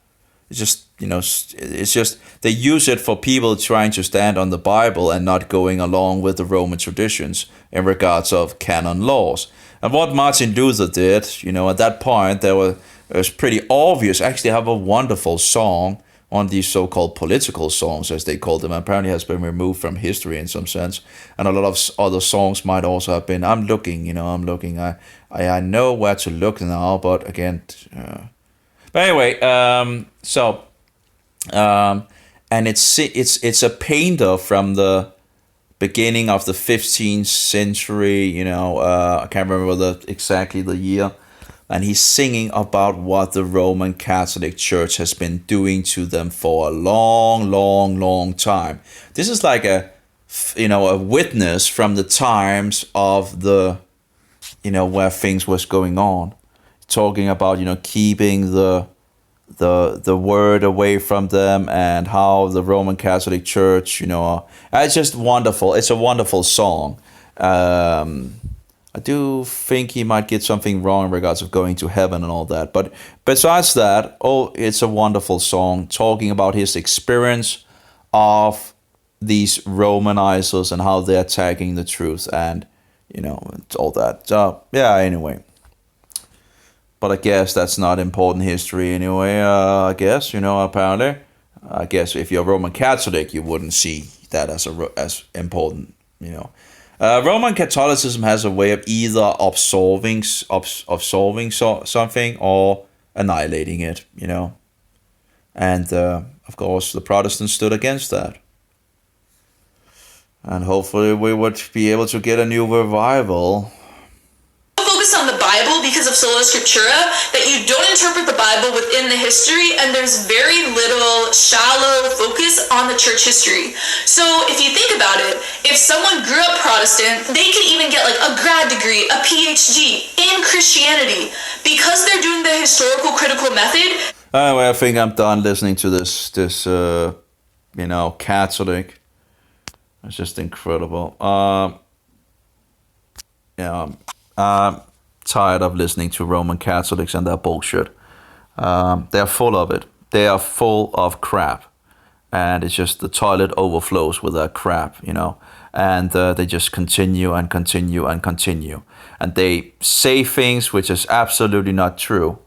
It's just, it's just they use it for people trying to stand on the Bible and not going along with the Roman traditions in regards of canon laws. And what Martin Luther did, at that point, it was pretty obvious. Actually, I have a wonderful song, one of these so-called political songs, as they call them. Apparently has been removed from history in some sense. And a lot of other songs might also have been. I'm looking. I know where to look now, but again... But anyway, so and it's a painter from the beginning of the 15th century. I can't remember exactly the year, and he's singing about what the Roman Catholic Church has been doing to them for a long, long, long time. This is like a witness from the times of the, where things was going on, talking about keeping the word away from them, and how the Roman Catholic Church, it's just wonderful. It's a wonderful song. I do think he might get something wrong in regards of going to heaven and all that. But besides that, it's a wonderful song talking about his experience of these Romanizers and how they're attacking the truth, and all that. So yeah, anyway. But I guess that's not important history anyway. I guess apparently. I guess if you're Roman Catholic, you wouldn't see that as important. Roman Catholicism has a way of either absolving something or annihilating it. And of course, the Protestants stood against that. And hopefully, we would be able to get a new revival. Focus on the Bible because of sola scriptura, that you don't interpret the Bible within the history, and there's very little shallow focus on the church history. So if you think about it, if someone grew up Protestant, they can even get like a grad degree, a PhD in Christianity, because they're doing the historical critical method. Anyway, I think I'm done listening to this Catholic. It's just incredible. I'm tired of listening to Roman Catholics and their bullshit. They're full of it. They are full of crap. And it's just the toilet overflows with their crap, And they just continue and continue and continue. And they say things which is absolutely not true.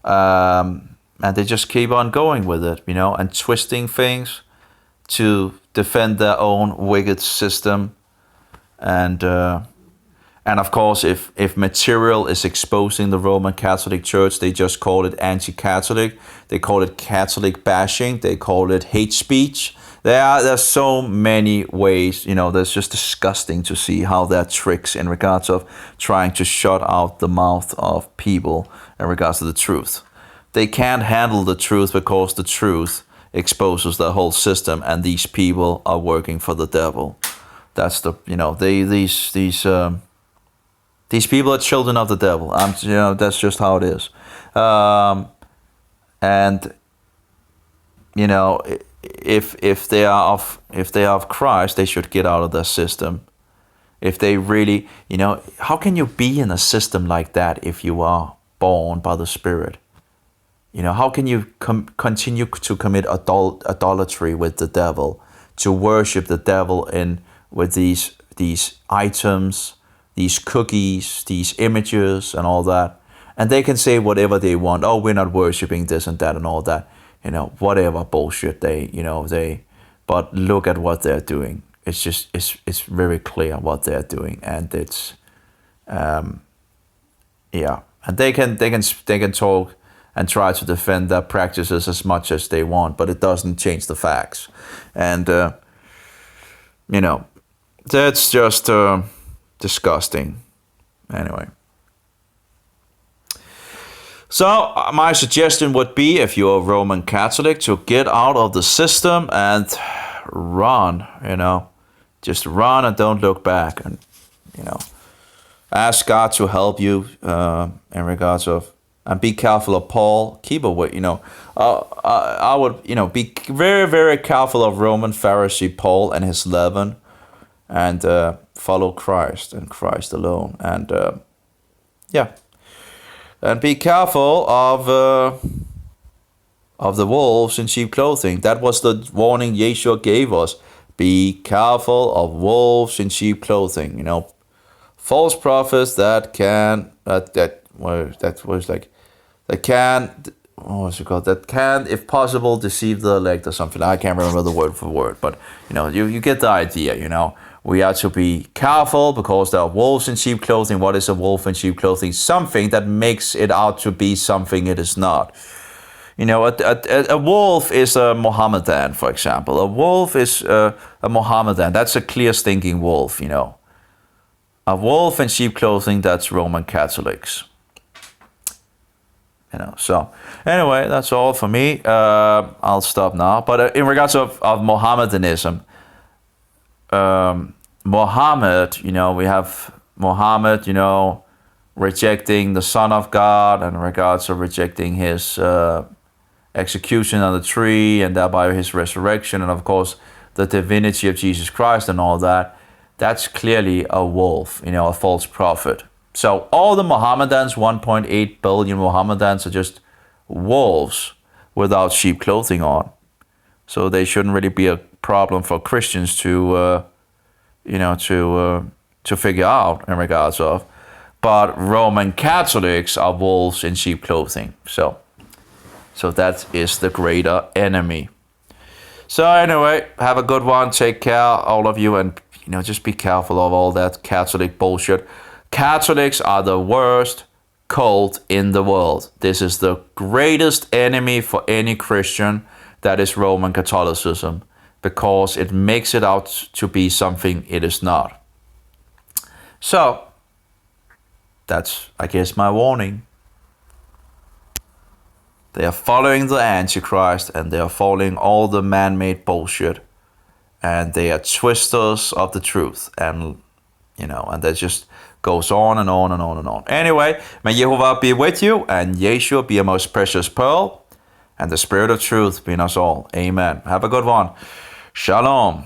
And they just keep on going with it, and twisting things to defend their own wicked system. And of course, if material is exposing the Roman Catholic Church, they just call it anti-Catholic. They call it Catholic bashing. They call it hate speech. There's so many ways, that's just disgusting to see how there are tricks in regards of trying to shut out the mouth of people in regards to the truth. They can't handle the truth because the truth exposes the whole system, and these people are working for the devil. That's these people are children of the devil. That's just how it is. And if they are of Christ, they should get out of their system. If they really, how can you be in a system like that if you are born by the Spirit? How can you continue to commit idolatry with the devil, to worship the devil with these items, these cookies, these images and all that? And they can say whatever they want. Oh, we're not worshiping this and that and all that. Whatever bullshit but look at what they're doing. It's very clear what they're doing, and it's and they can talk and try to defend their practices as much as they want, but it doesn't change the facts. And that's just disgusting. Anyway. So my suggestion would be, if you're a Roman Catholic, to get out of the system and run, just run and don't look back, and ask God to help you in regards of, and be careful of Paul. Keep away, I would, be very, very careful of Roman Pharisee Paul and his leaven, and follow Christ and Christ alone, and and be careful of the wolves in sheep clothing. That was the warning Yeshua gave us. Be careful of wolves in sheep clothing. False prophets that can if possible deceive the elect or something. I can't remember the word for word, but you get the idea. We are to be careful because there are wolves in sheep clothing. What is a wolf in sheep clothing? Something that makes it out to be something it is not. A wolf is a Mohammedan, for example. A wolf is a Mohammedan. That's a clear-thinking wolf, A wolf in sheep clothing, that's Roman Catholics. So anyway, that's all for me. I'll stop now. But in regards of Mohammedanism, Muhammad, we have Muhammad, rejecting the Son of God, and in regards of rejecting his execution on the tree, and thereby his resurrection, and of course the divinity of Jesus Christ and all that. That's clearly a wolf, a false prophet. So all the Mohammedans, 1.8 billion Mohammedans, are just wolves without sheep clothing on. So they shouldn't really be a problem for Christians to figure out in regards of. But Roman Catholics are wolves in sheep clothing. So that is the greater enemy. So anyway, have a good one. Take care, all of you, and just be careful of all that Catholic bullshit. Catholics are the worst cult in the world. This is the greatest enemy for any Christian. That is Roman Catholicism, because it makes it out to be something it is not. So that's, I guess, my warning. They are following the Antichrist, and they are following all the man-made bullshit, and they are twisters of the truth, and and that just goes on and on and on and on. Anyway, may Jehovah be with you, and Yeshua be your most precious pearl, and the Spirit of truth be in us all. Amen. Have a good one. Shalom.